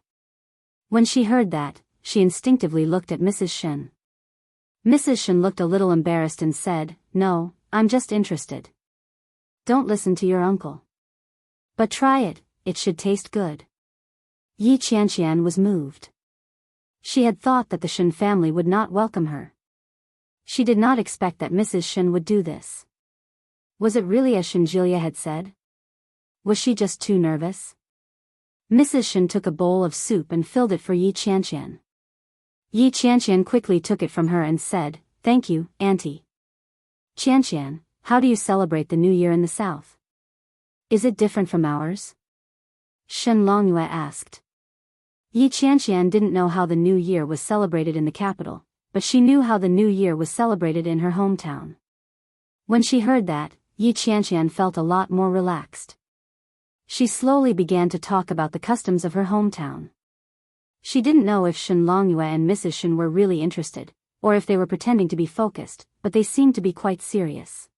When she heard that, she instinctively looked at Mrs. Shen. Mrs. Shen looked a little embarrassed and said, No, I'm just interested. Don't listen to your uncle. But try it, it should taste good. Yi Qianqian was moved. She had thought that the Shen family would not welcome her. She did not expect that Mrs. Shen would do this. Was it really as Shenjilia had said? Was she just too nervous? Mrs. Shen took a bowl of soup and filled it for Yi Qianqian. Yi Qianqian quickly took it from her and said, Thank you, Auntie. Qianqian, how do you celebrate the New Year in the South? Is it different from ours? Shen Longyue asked. Yi Qianqian didn't know how the New Year was celebrated in the capital, but she knew how the New Year was celebrated in her hometown. When she heard that, Yi Qianqian felt a lot more relaxed. She slowly began to talk about the customs of her hometown. She didn't know if Shen Longyue and Mrs. Shen were really interested, or if they were pretending to be focused, but they seemed to be quite serious.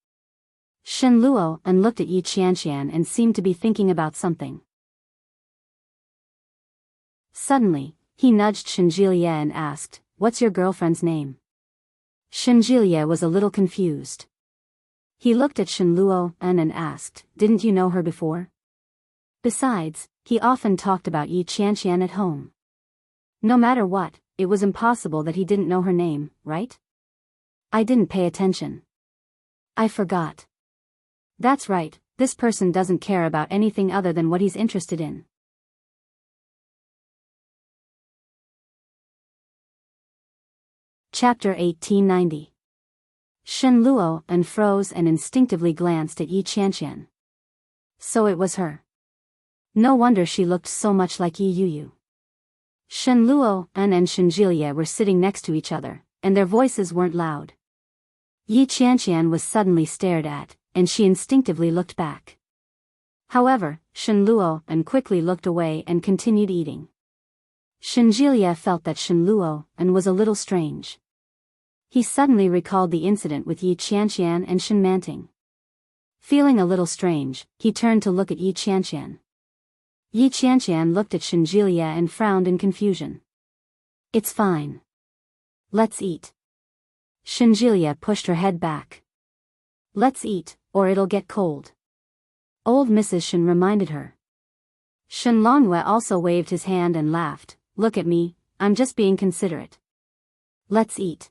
Shen Luo looked at Yi Qianqian and seemed to be thinking about something. Suddenly, he nudged Shenjilia and asked, What's your girlfriend's name? Shenjilia was a little confused. He looked at Shen Luo and asked, Didn't you know her before? Besides, he often talked about Yi Qianqian at home. No matter what, it was impossible that he didn't know her name, right? I didn't pay attention. I forgot. That's right, this person doesn't care about anything other than what he's interested in. Chapter 1890. Shen Luo froze and instinctively glanced at Yi Qianqian. So it was her. No wonder she looked so much like Yi Yuyu. Shen Luo and Shenjilia were sitting next to each other, and their voices weren't loud. Yi Qianqian was suddenly stared at, and she instinctively looked back. However, Shen Luo quickly looked away and continued eating. Shenjilia felt that Shen Luo was a little strange. He suddenly recalled the incident with Yi Qianqian and Shen Manting. Feeling a little strange, he turned to look at Yi Qianqian. Yi Qianqian looked at Shenjilia and frowned in confusion. It's fine. Let's eat. Shenjilia pushed her head back. Let's eat, or it'll get cold. Old Mrs. Shen reminded her. Shen Longyue also waved his hand and laughed. Look at me, I'm just being considerate. Let's eat.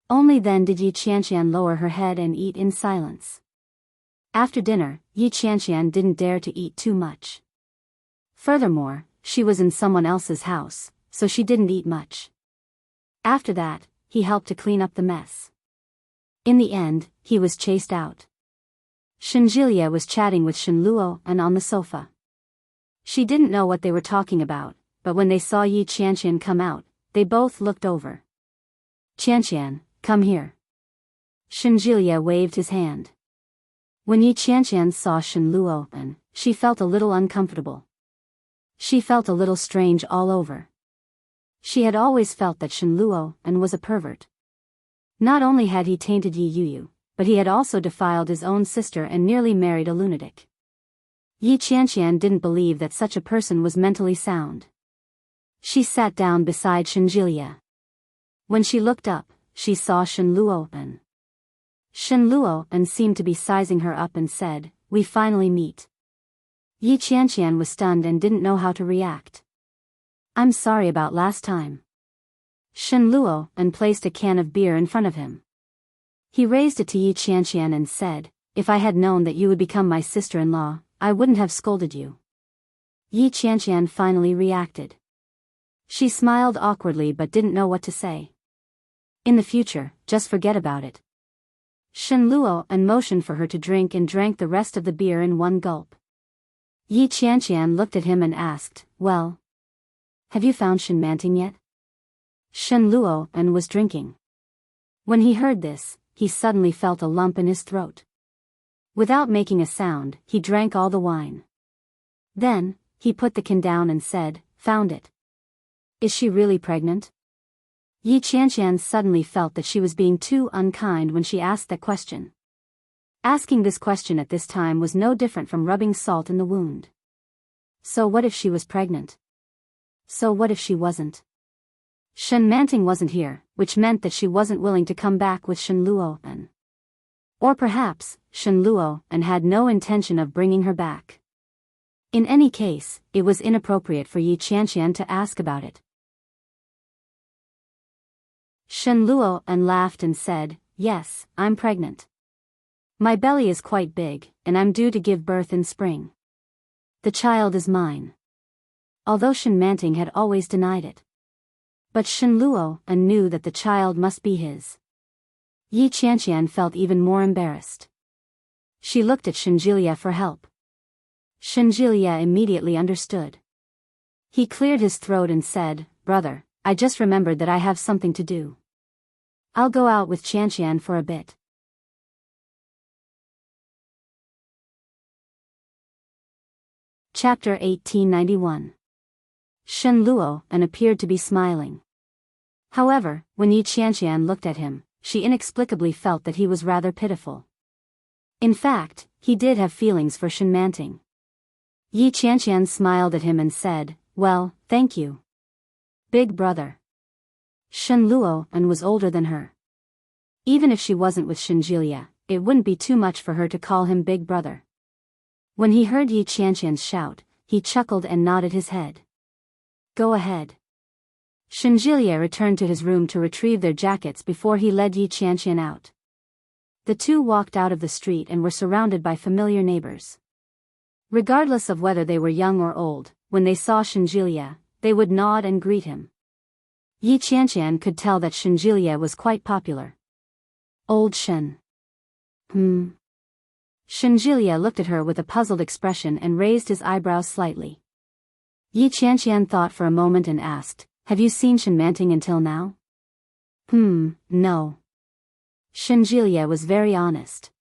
Only then did Yi Qianqian lower her head and eat in silence. After dinner, Yi Qianqian didn't dare to eat too much. Furthermore, she was in someone else's house, so she didn't eat much. After that, he helped to clean up the mess. In the end, he was chased out. Shenjilia was chatting with Shen Luo on the sofa. She didn't know what they were talking about, but when they saw Yi Qianqian come out, they both looked over. Qianqian, come here. Shenjilia waved his hand. When Yi Qianqian saw Shen Luo she felt a little uncomfortable. She felt a little strange all over. She had always felt that Shen Luo was a pervert. Not only had he tainted Yi Yuyu, but he had also defiled his own sister and nearly married a lunatic. Yi Qianqian didn't believe that such a person was mentally sound. She sat down beside Shenjilia. When she looked up, she saw Shen Luo Shen Luo seemed to be sizing her up and said, We finally meet. Yi Qianqian was stunned and didn't know how to react. I'm sorry about last time. Shen Luo placed a can of beer in front of him. He raised it to Yi Qianqian and said, if I had known that you would become my sister-in-law, I wouldn't have scolded you. Yi Qianqian finally reacted. She smiled awkwardly but didn't know what to say. In the future, just forget about it. Shen Luo and motioned for her to drink and drank the rest of the beer in one gulp. Yi Qianqian looked at him and asked, well, have you found Shen Manting yet? Shen Luo and was drinking. When he heard this, he suddenly felt a lump in his throat. Without making a sound, he drank all the wine. Then, he put the can down and said, found it. Is she really pregnant? Yi Qianqian suddenly felt that she was being too unkind when she asked that question. Asking this question at this time was no different from rubbing salt in the wound. So what if she was pregnant? So what if she wasn't? Shen Manting wasn't here, which meant that she wasn't willing to come back with Shen Luo and. Or perhaps, Shen Luo and had no intention of bringing her back. In any case, it was inappropriate for Yi Qianqian to ask about it. Shen Luo and laughed and said, yes, I'm pregnant. My belly is quite big, and I'm due to give birth in spring. The child is mine. Although Shen Manting had always denied it. But Shen Luo and knew that the child must be his. Yi Qianqian felt even more embarrassed. She looked at Shen Jilia for help. Shen Jilia immediately understood. He cleared his throat and said, brother, I just remembered that I have something to do. I'll go out with Qianqian for a bit. Chapter 1891. Shen Luo and appeared to be smiling. However, when Yi Qianqian looked at him, she inexplicably felt that he was rather pitiful. In fact, he did have feelings for Shen Manting. Yi Qianqian smiled at him and said, well, thank you. Big brother. Shen Luo and was older than her. Even if she wasn't with Shen Jilia, it wouldn't be too much for her to call him big brother. When he heard Yi Qianqian's shout, he chuckled and nodded his head. Go ahead. Shen Jilia returned to his room to retrieve their jackets before he led Yi Qianqian out. The two walked out of the street and were surrounded by familiar neighbors. Regardless of whether they were young or old, when they saw Shen Jilia, they would nod and greet him. Yi Qianqian could tell that Shen Jilia was quite popular. Old Shen. Shen Jilia looked at her with a puzzled expression and raised his eyebrows slightly. Yi Qianqian thought for a moment and asked, have you seen Shen Manting until now? No. Shen Jilia was very honest.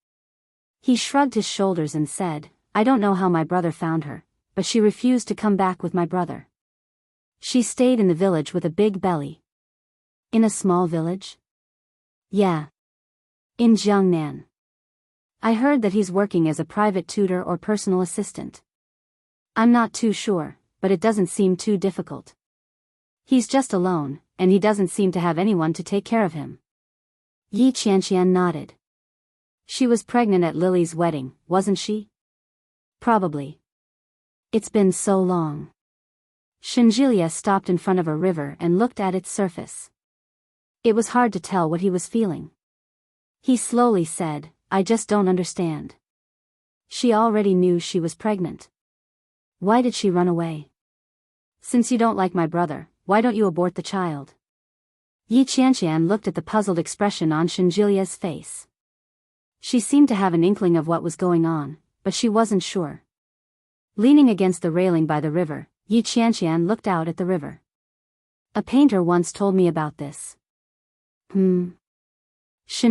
He shrugged his shoulders and said, I don't know how my brother found her, but she refused to come back with my brother. She stayed in the village with a big belly. In a small village? Yeah. In Jiangnan. I heard that he's working as a private tutor or personal assistant. I'm not too sure, but it doesn't seem too difficult. He's just alone, and he doesn't seem to have anyone to take care of him. Yi Qianqian nodded. She was pregnant at Lily's wedding, wasn't she? Probably. It's been so long. Shen Jilia stopped in front of a river and looked at its surface. It was hard to tell what he was feeling. He slowly said, I just don't understand. She already knew she was pregnant. Why did she run away? Since you don't like my brother, why don't you abort the child? Yi Qianqian looked at the puzzled expression on Shen Jilia's face. She seemed to have an inkling of what was going on, but she wasn't sure. Leaning against the railing by the river, Yi Qianqian looked out at the river. A painter once told me about this. Shen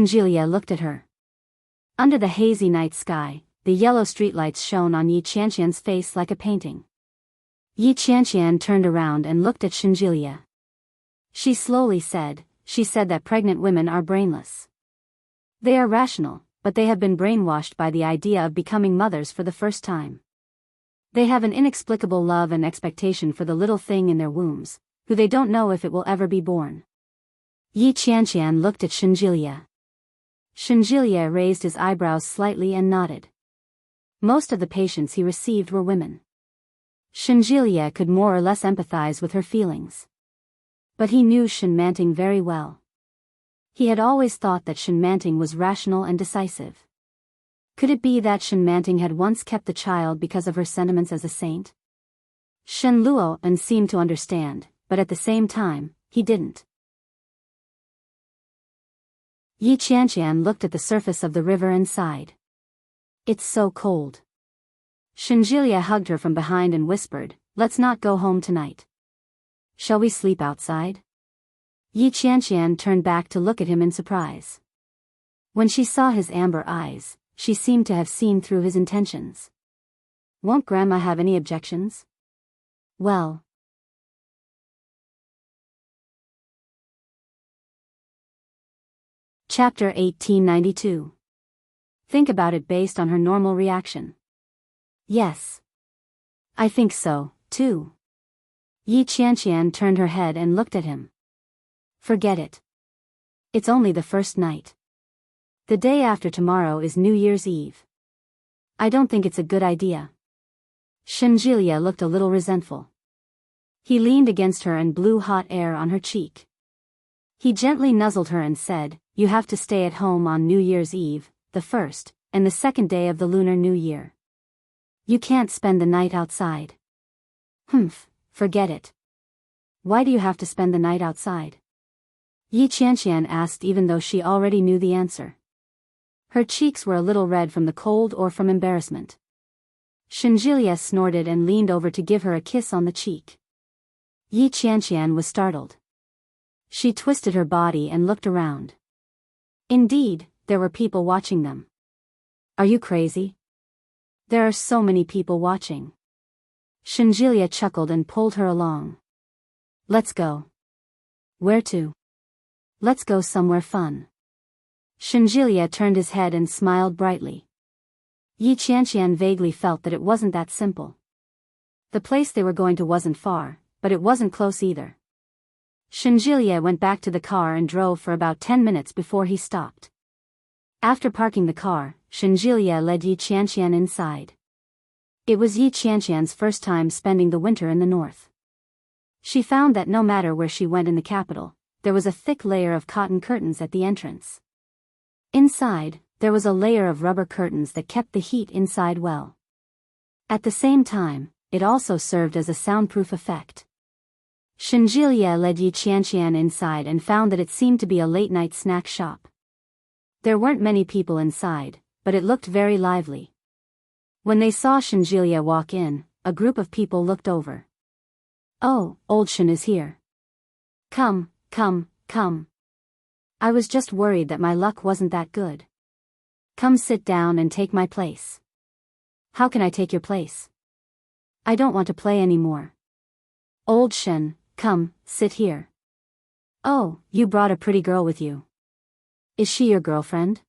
Jilia looked at her. Under the hazy night sky, the yellow streetlights shone on Yi Qianqian's face like a painting. Yi Qianqian turned around and looked at Shen Jilia. She slowly said, she said that pregnant women are brainless. They are rational, but they have been brainwashed by the idea of becoming mothers for the first time. They have an inexplicable love and expectation for the little thing in their wombs, who they don't know if it will ever be born. Yi Qianqian looked at Shen Jilia. Shen Jilia raised his eyebrows slightly and nodded. Most of the patients he received were women. Shen Jilia could more or less empathize with her feelings. But he knew Shen Manting very well. He had always thought that Shen Manting was rational and decisive. Could it be that Shen Manting had once kept the child because of her sentiments as a saint? Shen Luo seemed to understand, but at the same time, he didn't. Yi Qianqian looked at the surface of the river and sighed. It's so cold. Shenjilia hugged her from behind and whispered, let's not go home tonight. Shall we sleep outside? Yi Qianqian turned back to look at him in surprise. When she saw his amber eyes, she seemed to have seen through his intentions. Won't Grandma have any objections? Well. Chapter 1892. Think about it based on her normal reaction. Yes. I think so, too. Yi Qianqian turned her head and looked at him. Forget it. It's only the first night. The day after tomorrow is New Year's Eve. I don't think it's a good idea. Shenjilia looked a little resentful. He leaned against her and blew hot air on her cheek. He gently nuzzled her and said, you have to stay at home on New Year's Eve, the first, and the second day of the Lunar New Year. You can't spend the night outside. Forget it. Why do you have to spend the night outside? Yi Qianqian asked even though she already knew the answer. Her cheeks were a little red from the cold or from embarrassment. Shenjilia snorted and leaned over to give her a kiss on the cheek. Yi Qianqian was startled. She twisted her body and looked around. Indeed, there were people watching them. Are you crazy? There are so many people watching. Shenjilia chuckled and pulled her along. Let's go. Where to? Let's go somewhere fun. Shenjilia turned his head and smiled brightly. Yi Qianqian vaguely felt that it wasn't that simple. The place they were going to wasn't far, but it wasn't close either. Shenjilia went back to the car and drove for about 10 minutes before he stopped. After parking the car, Shenjilia led Yi Qianqian inside. It was Yi Qianqian's first time spending the winter in the north. She found that no matter where she went in the capital, there was a thick layer of cotton curtains at the entrance. Inside, there was a layer of rubber curtains that kept the heat inside well. At the same time, it also served as a soundproof effect. Shenjilia led Yi Qianqian inside and found that it seemed to be a late-night snack shop. There weren't many people inside, but it looked very lively. When they saw Shenjilia walk in, a group of people looked over. Oh, old Shen is here. Come. I was just worried that my luck wasn't that good. Come sit down and take my place. How can I take your place? I don't want to play anymore. Old Shen, come, sit here. Oh, you brought a pretty girl with you. Is she your girlfriend?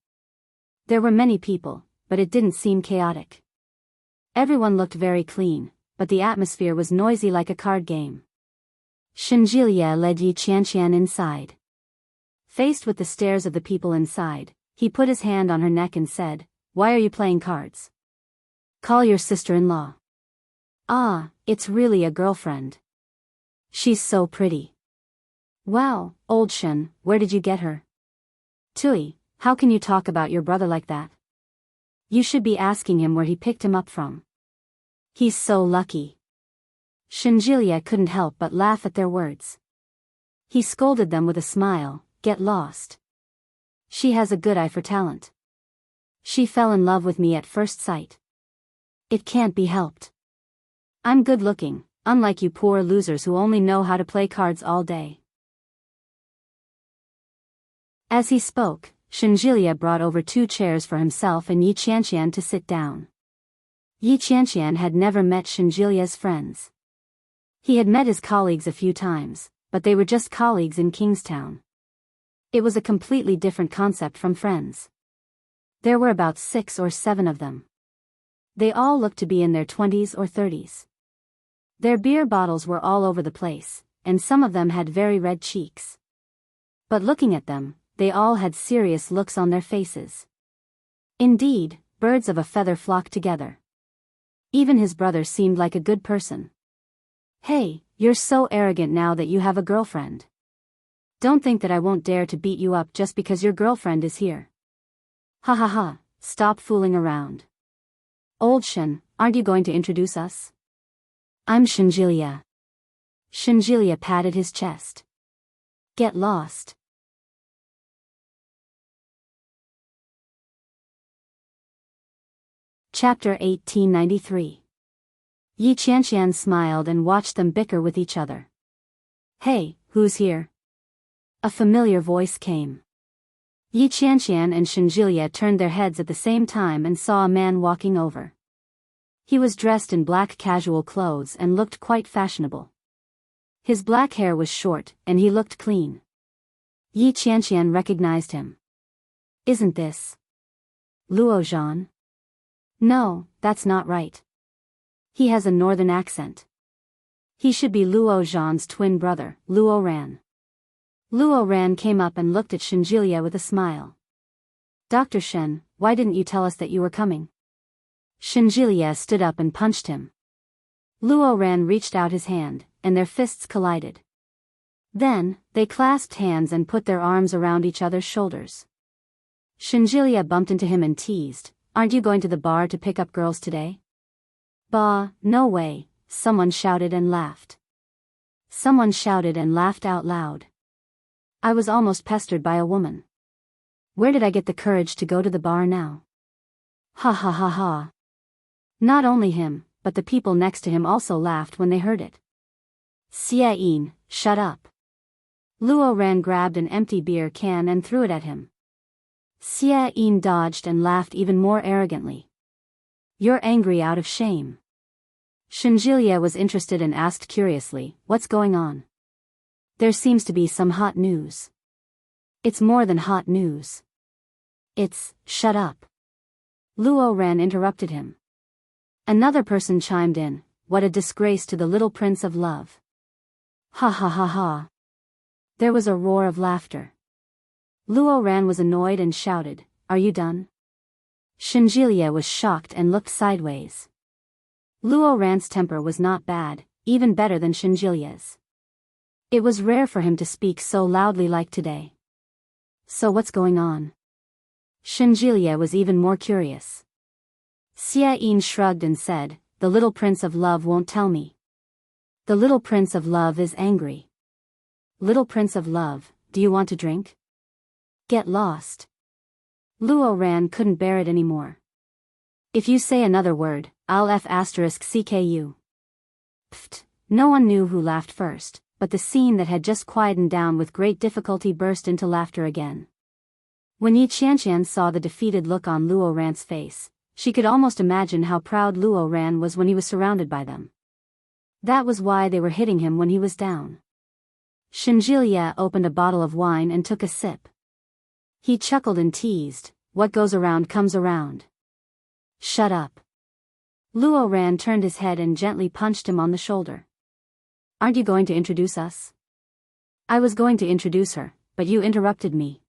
There were many people, but it didn't seem chaotic. Everyone looked very clean, but the atmosphere was noisy like a card game. Shenjilia led Yi Qianqian inside. Faced with the stares of the people inside, he put his hand on her neck and said, why are you playing cards? Call your sister-in-law. Ah, it's really a girlfriend. She's so pretty. Wow, old Shen, where did you get her? Tui, how can you talk about your brother like that? You should be asking him where he picked him up from. He's so lucky. Shenjilia couldn't help but laugh at their words. He scolded them with a smile, get lost. She has a good eye for talent. She fell in love with me at first sight. It can't be helped. I'm good looking, unlike you poor losers who only know how to play cards all day. As he spoke, Shenjilia brought over 2 chairs for himself and Yi Qianqian to sit down. Yi Qianqian had never met Shenjilia's friends. He had met his colleagues a few times, but they were just colleagues in Kingstown. It was a completely different concept from friends. There were about 6 or 7 of them. They all looked to be in their 20s or 30s. Their beer bottles were all over the place, and some of them had very red cheeks. But looking at them, they all had serious looks on their faces. Indeed, birds of a feather flocked together. Even his brother seemed like a good person. Hey, you're so arrogant now that you have a girlfriend. Don't think that I won't dare to beat you up just because your girlfriend is here. Ha ha ha, stop fooling around. Old Shen, aren't you going to introduce us? I'm Shenjilia. Shenjilia patted his chest. Get lost. Chapter 1893. Yi Qianqian smiled and watched them bicker with each other. Hey, who's here? A familiar voice came. Yi Qianqian and Shenjilia turned their heads at the same time and saw a man walking over. He was dressed in black casual clothes and looked quite fashionable. His black hair was short, and he looked clean. Yi Qianqian recognized him. Isn't this Luo Zhan? No, that's not right. He has a northern accent. He should be Luo Zhan's twin brother, Luo Ran. Luo Ran came up and looked at Shenjilia with a smile. Dr. Shen, why didn't you tell us that you were coming? Shenjilia stood up and punched him. Luo Ran reached out his hand, and their fists collided. Then, they clasped hands and put their arms around each other's shoulders. Shenjilia bumped into him and teased, aren't you going to the bar to pick up girls today? Bah, no way, someone shouted and laughed. Someone shouted and laughed out loud. I was almost pestered by a woman. Where did I get the courage to go to the bar now? Ha ha ha ha. Not only him, but the people next to him also laughed when they heard it. Xia Yin, shut up. Luo Ran grabbed an empty beer can and threw it at him. Xia Yin dodged and laughed even more arrogantly. You're angry out of shame. Shenjilia was interested and asked curiously, what's going on? There seems to be some hot news. It's more than hot news. It's, shut up. Luo Ran interrupted him. Another person chimed in, what a disgrace to the little prince of love. Ha ha ha ha. There was a roar of laughter. Luo Ran was annoyed and shouted, are you done? Shenjilia was shocked and looked sideways. Luo Ran's temper was not bad, even better than Shenjilia's. It was rare for him to speak so loudly like today. So what's going on? Shenjilia was even more curious. Xia Yin shrugged and said, the little prince of love won't tell me. The little prince of love is angry. Little prince of love, do you want to drink? Get lost. Luo Ran couldn't bear it anymore. If you say another word, I'll *CKU. Pfft, no one knew who laughed first, but the scene that had just quietened down with great difficulty burst into laughter again. When Yi Qianqian saw the defeated look on Luo Ran's face, she could almost imagine how proud Luo Ran was when he was surrounded by them. That was why they were hitting him when he was down. Shenjilia opened a bottle of wine and took a sip. He chuckled and teased, what goes around comes around. Shut up. Luo Ran turned his head and gently punched him on the shoulder. Aren't you going to introduce us? I was going to introduce her, but you interrupted me.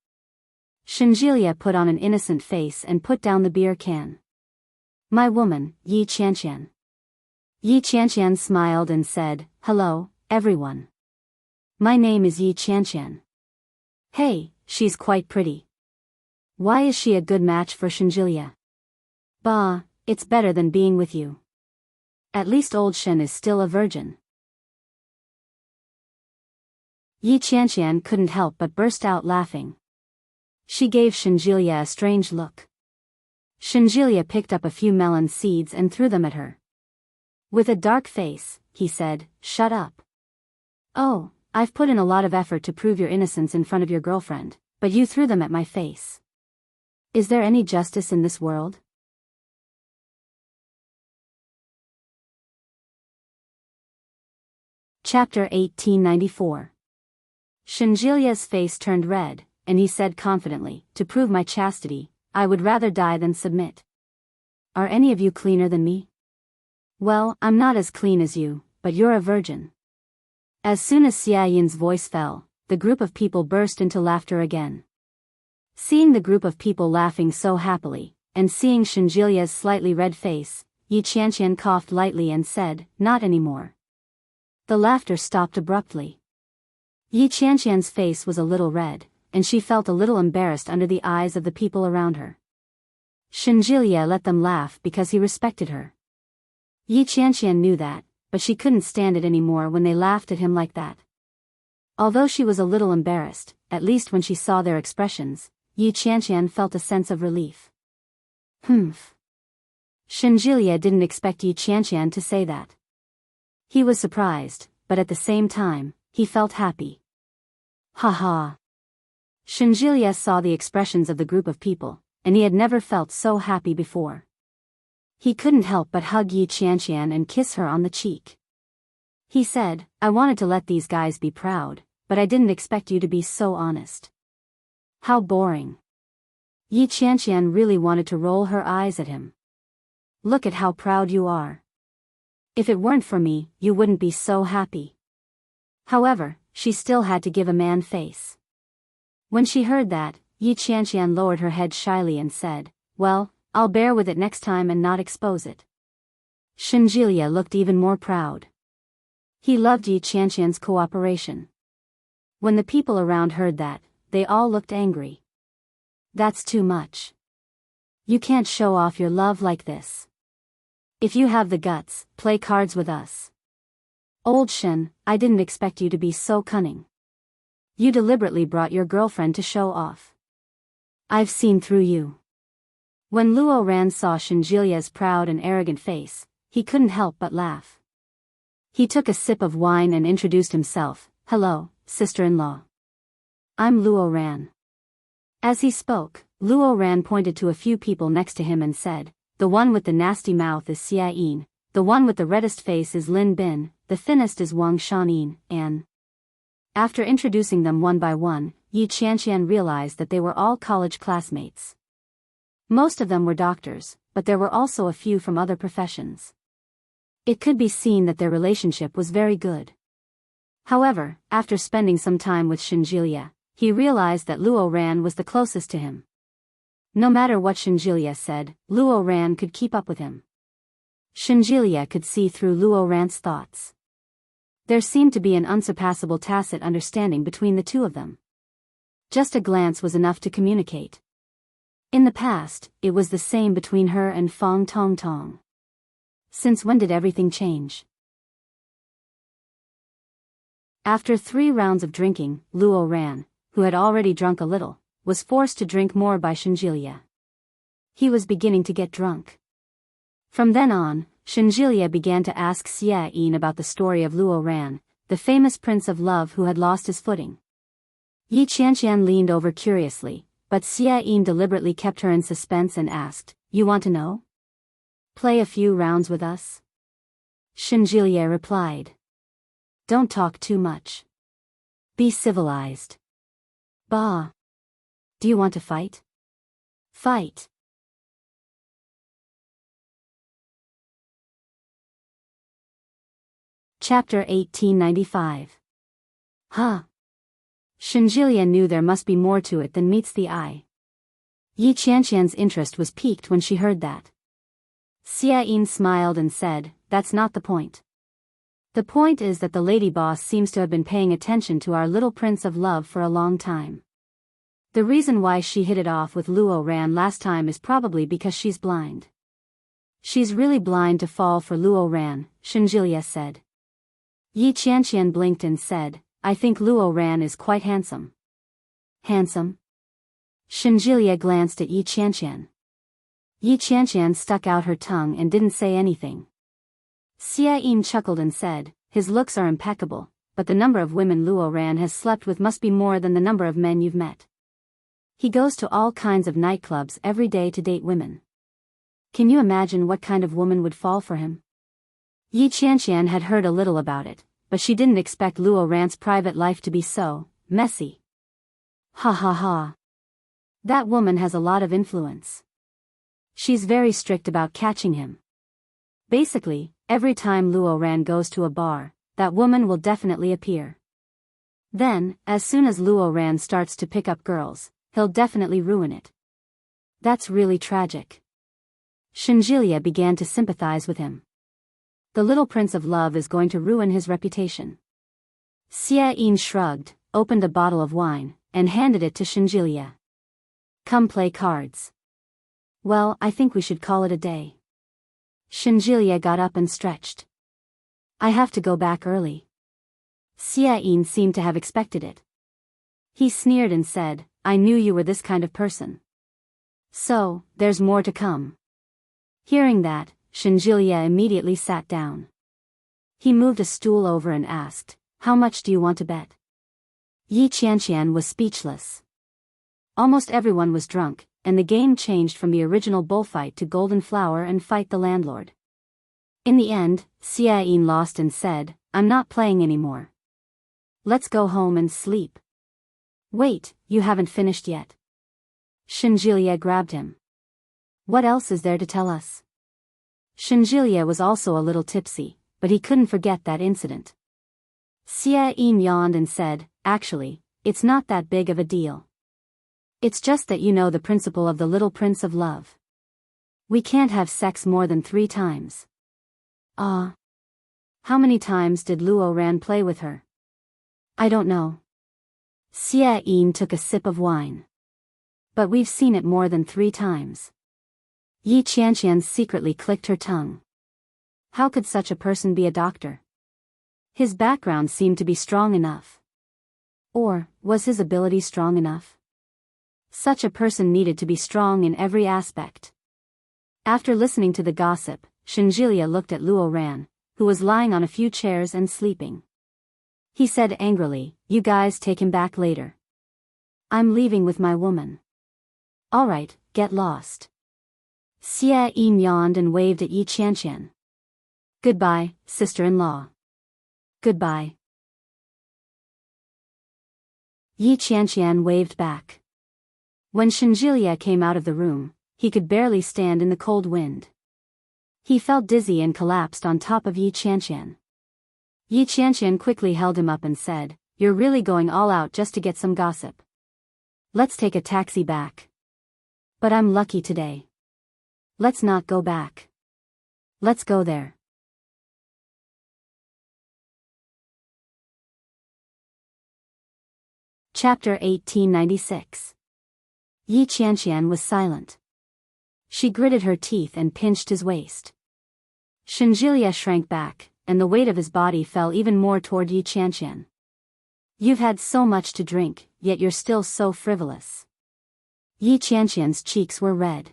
Shenjilia put on an innocent face and put down the beer can. My woman, Yi Qianqian. Yi Qianqian smiled and said, hello, everyone. My name is Yi Qianqian. Hey, she's quite pretty. Why is she a good match for Shenjilia? Bah, it's better than being with you. At least old Shen is still a virgin. Yi Qianqian couldn't help but burst out laughing. She gave Shenjilia a strange look. Shenjilia picked up a few melon seeds and threw them at her. With a dark face, he said, shut up. Oh, I've put in a lot of effort to prove your innocence in front of your girlfriend, but you threw them at my face. Is there any justice in this world? Chapter 1894. Shenjilia's face turned red, and he said confidently, to prove my chastity, I would rather die than submit. Are any of you cleaner than me? Well, I'm not as clean as you, but you're a virgin. As soon as Xia Yin's voice fell, the group of people burst into laughter again. Seeing the group of people laughing so happily, and seeing Shenjilia's slightly red face, Yi Qianqian coughed lightly and said, not anymore. The laughter stopped abruptly. Yi Qianqian's face was a little red, and she felt a little embarrassed under the eyes of the people around her. Shinjilia let them laugh because he respected her. Yi Qianqian knew that, but she couldn't stand it anymore when they laughed at him like that. Although she was a little embarrassed, at least when she saw their expressions, Yi Qianqian felt a sense of relief. Humph. Shinjilia didn't expect Yi Qianqian to say that. He was surprised, but at the same time, he felt happy. Ha ha. Shinjilia saw the expressions of the group of people, and he had never felt so happy before. He couldn't help but hug Yi Qianqian and kiss her on the cheek. He said, I wanted to let these guys be proud, but I didn't expect you to be so honest. How boring. Yi Qianqian really wanted to roll her eyes at him. Look at how proud you are. If it weren't for me, you wouldn't be so happy. However, she still had to give a man face. When she heard that, Yi Qianqian lowered her head shyly and said, well, I'll bear with it next time and not expose it. Shinjilia looked even more proud. He loved Yi Qianqian's cooperation. When the people around heard that, they all looked angry. That's too much. You can't show off your love like this. If you have the guts, play cards with us. Old Shen, I didn't expect you to be so cunning. You deliberately brought your girlfriend to show off. I've seen through you. When Luo Ran saw Shinjilia's proud and arrogant face, he couldn't help but laugh. He took a sip of wine and introduced himself. Hello, sister-in-law. I'm Luo Ran. As he spoke, Luo Ran pointed to a few people next to him and said, the one with the nasty mouth is Xia Yin, the one with the reddest face is Lin Bin, the thinnest is Wang Shanin, and... After introducing them one by one, Yi Qianqian realized that they were all college classmates. Most of them were doctors, but there were also a few from other professions. It could be seen that their relationship was very good. However, after spending some time with Shinjilia, he realized that Luo Ran was the closest to him. No matter what Shinjilia said, Luo Ran could keep up with him. Shinjilia could see through Luo Ran's thoughts. There seemed to be an unsurpassable tacit understanding between the two of them. Just a glance was enough to communicate. In the past, it was the same between her and Fang Tongtong. Since when did everything change? After 3 rounds of drinking, Luo Ran, who had already drunk a little, was forced to drink more by Shinjilia. He was beginning to get drunk. From then on, Shinjilia began to ask Xia Yin about the story of Luo Ran, the famous prince of love who had lost his footing. Yi Qianqian leaned over curiously, but Xia Yin deliberately kept her in suspense and asked, You want to know? Play a few rounds with us? Shinjilia replied. Don't talk too much. Be civilized. Bah. Do you want to fight? Fight. Chapter 1895. Huh. Shinjilia knew there must be more to it than meets the eye. Yi Qianqian's interest was piqued when she heard that. Xia Yin smiled and said, That's not the point. The point is that the lady boss seems to have been paying attention to our little prince of love for a long time. The reason why she hit it off with Luo Ran last time is probably because she's blind. She's really blind to fall for Luo Ran, Shinjilia said. Yi Qianqian blinked and said, I think Luo Ran is quite handsome. Handsome? Shinjilia glanced at Yi Qianqian. Yi Qianqian stuck out her tongue and didn't say anything. Xia Yin chuckled and said, His looks are impeccable, but the number of women Luo Ran has slept with must be more than the number of men you've met. He goes to all kinds of nightclubs every day to date women. Can you imagine what kind of woman would fall for him? Yi Qianqian had heard a little about it, but she didn't expect Luo Ran's private life to be so messy. Ha ha ha. That woman has a lot of influence. She's very strict about catching him. Basically, every time Luo Ran goes to a bar, that woman will definitely appear. Then, as soon as Luo Ran starts to pick up girls, he'll definitely ruin it. That's really tragic. Shinjilia began to sympathize with him. The little prince of love is going to ruin his reputation. Xia Yin shrugged, opened a bottle of wine, and handed it to Shinjilia. Come play cards. Well, I think we should call it a day. Shinjilia got up and stretched. I have to go back early. Xia Yin seemed to have expected it. He sneered and said, I knew you were this kind of person. So, there's more to come. Hearing that, Shinjilia immediately sat down. He moved a stool over and asked, how much do you want to bet? Yi Qianqian was speechless. Almost everyone was drunk, and the game changed from the original bullfight to golden flower and fight the landlord. In the end, Xia Yin lost and said, I'm not playing anymore. Let's go home and sleep. Wait, you haven't finished yet. Shinjilia grabbed him. What else is there to tell us? Shinjilia was also a little tipsy, but he couldn't forget that incident. Xia Yin yawned and said, actually, it's not that big of a deal. It's just that you know the principle of the little prince of love. We can't have sex more than 3 times. Ah. How many times did Luo Ran play with her? I don't know. Xia Yin took a sip of wine. But we've seen it more than 3 times. Yi Qianqian secretly clicked her tongue. How could such a person be a doctor? His background seemed to be strong enough. Or, was his ability strong enough? Such a person needed to be strong in every aspect. After listening to the gossip, Shinjilia looked at Luo Ran, who was lying on a few chairs and sleeping. He said angrily, you guys take him back later. I'm leaving with my woman. Alright, get lost. Xia Yin yawned and waved at Yi Qianqian. Goodbye, sister-in-law. Goodbye. Yi Qianqian waved back. When Shinjilia came out of the room, he could barely stand in the cold wind. He felt dizzy and collapsed on top of Yi Qianqian. Yi Qianqian quickly held him up and said, you're really going all out just to get some gossip. Let's take a taxi back. But I'm lucky today. Let's not go back. Let's go there. Chapter 1896. Yi Qianqian was silent. She gritted her teeth and pinched his waist. Shinjilia shrank back, and the weight of his body fell even more toward Yi Qianqian. You've had so much to drink, yet you're still so frivolous. Yi Qianqian's cheeks were red.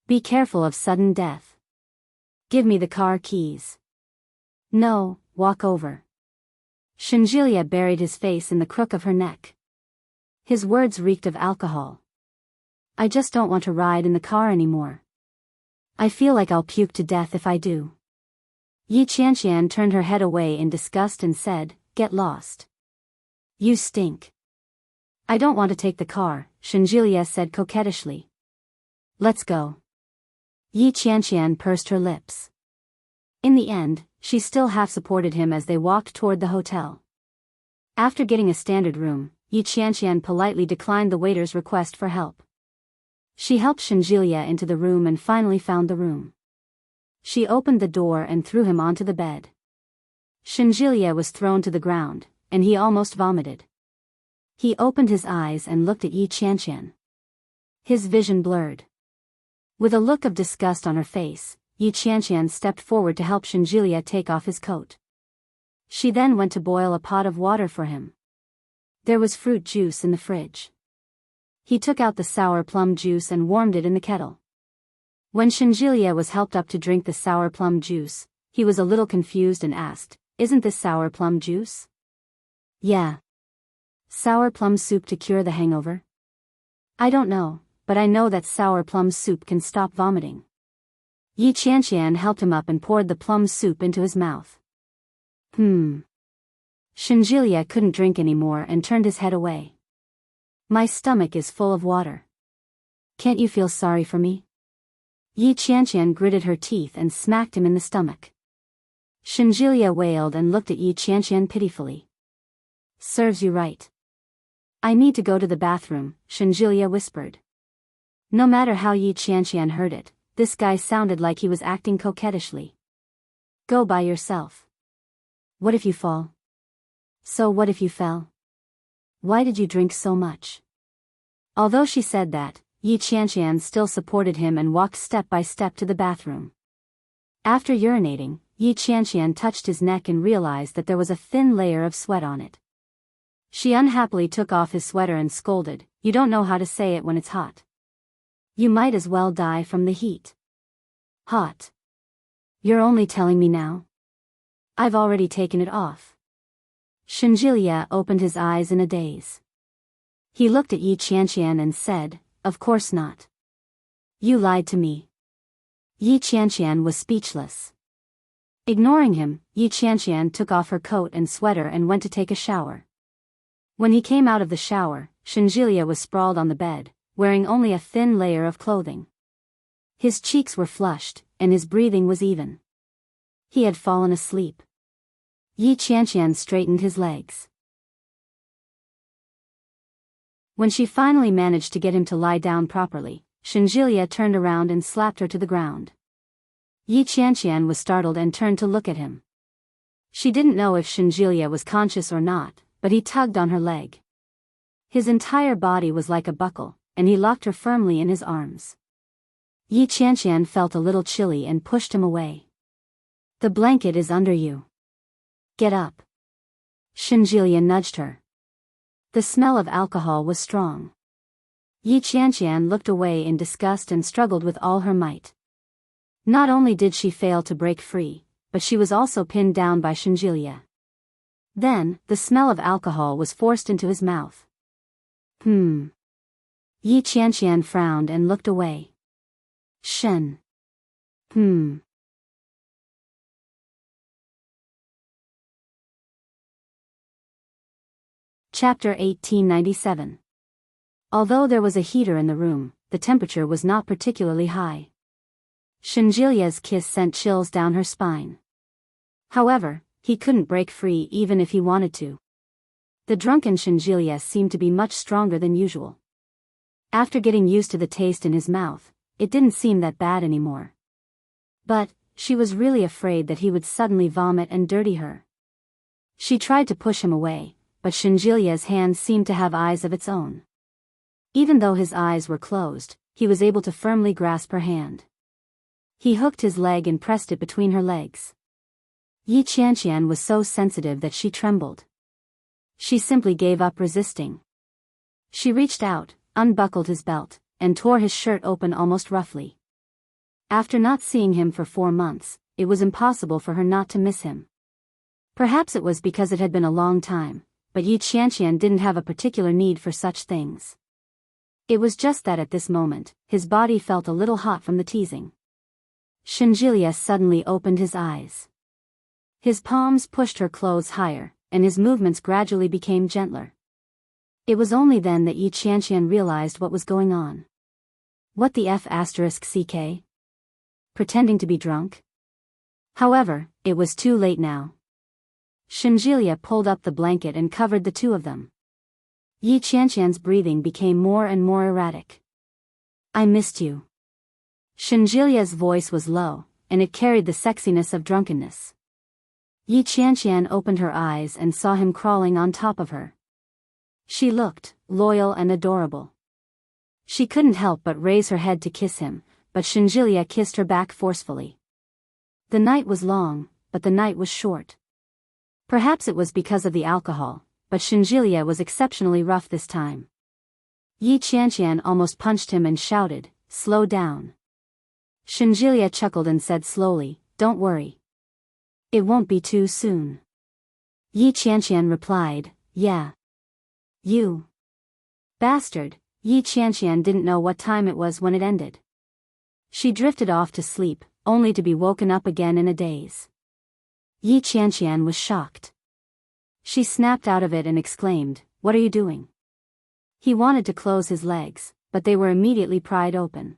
Be careful of sudden death. Give me the car keys. No, walk over. Shinjilia buried his face in the crook of her neck. His words reeked of alcohol. I just don't want to ride in the car anymore. I feel like I'll puke to death if I do. Yi Qianqian turned her head away in disgust and said, get lost. You stink. I don't want to take the car, Shinjilia said coquettishly. Let's go. Yi Qianqian pursed her lips. In the end, she still half supported him as they walked toward the hotel. After getting a standard room, Yi Qianqian politely declined the waiter's request for help. She helped Shinjilia into the room and finally found the room. She opened the door and threw him onto the bed. Shinjilia was thrown to the ground, and he almost vomited. He opened his eyes and looked at Yi Qianqian. His vision blurred. With a look of disgust on her face, Yi Qianqian stepped forward to help Shinjilia take off his coat. She then went to boil a pot of water for him. There was fruit juice in the fridge. He took out the sour plum juice and warmed it in the kettle. When Shinjilia was helped up to drink the sour plum juice, he was a little confused and asked, isn't this sour plum juice? Yeah. Sour plum soup to cure the hangover? I don't know, but I know that sour plum soup can stop vomiting. Yi Qianqian helped him up and poured the plum soup into his mouth. Shinjilia couldn't drink anymore and turned his head away. My stomach is full of water. Can't you feel sorry for me? Yi Qianqian gritted her teeth and smacked him in the stomach. Shinjilia wailed and looked at Yi Qianqian pitifully. Serves you right. I need to go to the bathroom, Shinjilia whispered. No matter how Yi Qianqian heard it, this guy sounded like he was acting coquettishly. Go by yourself. What if you fall? So what if you fell? Why did you drink so much? Although she said that, Yi Qianqian still supported him and walked step by step to the bathroom. After urinating, Yi Qianqian touched his neck and realized that there was a thin layer of sweat on it. She unhappily took off his sweater and scolded, "You don't know how to say it when it's hot. You might as well die from the heat." "Hot? You're only telling me now? I've already taken it off." Shinjilia opened his eyes in a daze. He looked at Yi Qianqian and said, "Of course not. You lied to me." Yi Qianqian was speechless. Ignoring him, Yi Qianqian took off her coat and sweater and went to take a shower. When he came out of the shower, Shinjilia was sprawled on the bed, wearing only a thin layer of clothing. His cheeks were flushed, and his breathing was even. He had fallen asleep. Yi Qianqian straightened his legs. When she finally managed to get him to lie down properly, Shinjilia turned around and slapped her to the ground. Yi Qianqian was startled and turned to look at him. She didn't know if Shinjilia was conscious or not, but he tugged on her leg. His entire body was like a buckle, and he locked her firmly in his arms. Yi Qianqian felt a little chilly and pushed him away. "The blanket is under you. Get up." Shinjilia nudged her. The smell of alcohol was strong. Yi Qianqian looked away in disgust and struggled with all her might. Not only did she fail to break free, but she was also pinned down by Shinjilia. Then, the smell of alcohol was forced into his mouth. Yi Qianqian frowned and looked away. Shen. Chapter 1897. Although there was a heater in the room, the temperature was not particularly high. Shinjilia's kiss sent chills down her spine. However, he couldn't break free even if he wanted to. The drunken Shinjilia seemed to be much stronger than usual. After getting used to the taste in his mouth, it didn't seem that bad anymore. But, she was really afraid that he would suddenly vomit and dirty her. She tried to push him away, but Shinjilia's hand seemed to have eyes of its own. Even though his eyes were closed, he was able to firmly grasp her hand. He hooked his leg and pressed it between her legs. Yi Qianqian was so sensitive that she trembled. She simply gave up resisting. She reached out, unbuckled his belt, and tore his shirt open almost roughly. After not seeing him for 4 months, it was impossible for her not to miss him. Perhaps it was because it had been a long time, but Yi Qianqian didn't have a particular need for such things. It was just that at this moment, his body felt a little hot from the teasing. Shinjilia suddenly opened his eyes. His palms pushed her clothes higher, and his movements gradually became gentler. It was only then that Yi Qianqian realized what was going on. What the f***ck? Pretending to be drunk? However, it was too late now. Shinjilia pulled up the blanket and covered the two of them. Yi Qianqian's breathing became more and more erratic. "I missed you." Shinjilia's voice was low, and it carried the sexiness of drunkenness. Yi Qianqian opened her eyes and saw him crawling on top of her. She looked loyal and adorable. She couldn't help but raise her head to kiss him, but Shinjilia kissed her back forcefully. The night was long, but the night was short. Perhaps it was because of the alcohol, but Shinjilia was exceptionally rough this time. Yi Qianqian almost punched him and shouted, "Slow down." Shinjilia chuckled and said slowly, "Don't worry. It won't be too soon." Yi Qianqian replied, "Yeah. You bastard." Yi Qianqian didn't know what time it was when it ended. She drifted off to sleep, only to be woken up again in a daze. Yi Qianqian was shocked. She snapped out of it and exclaimed, "What are you doing?" He wanted to close his legs, but they were immediately pried open.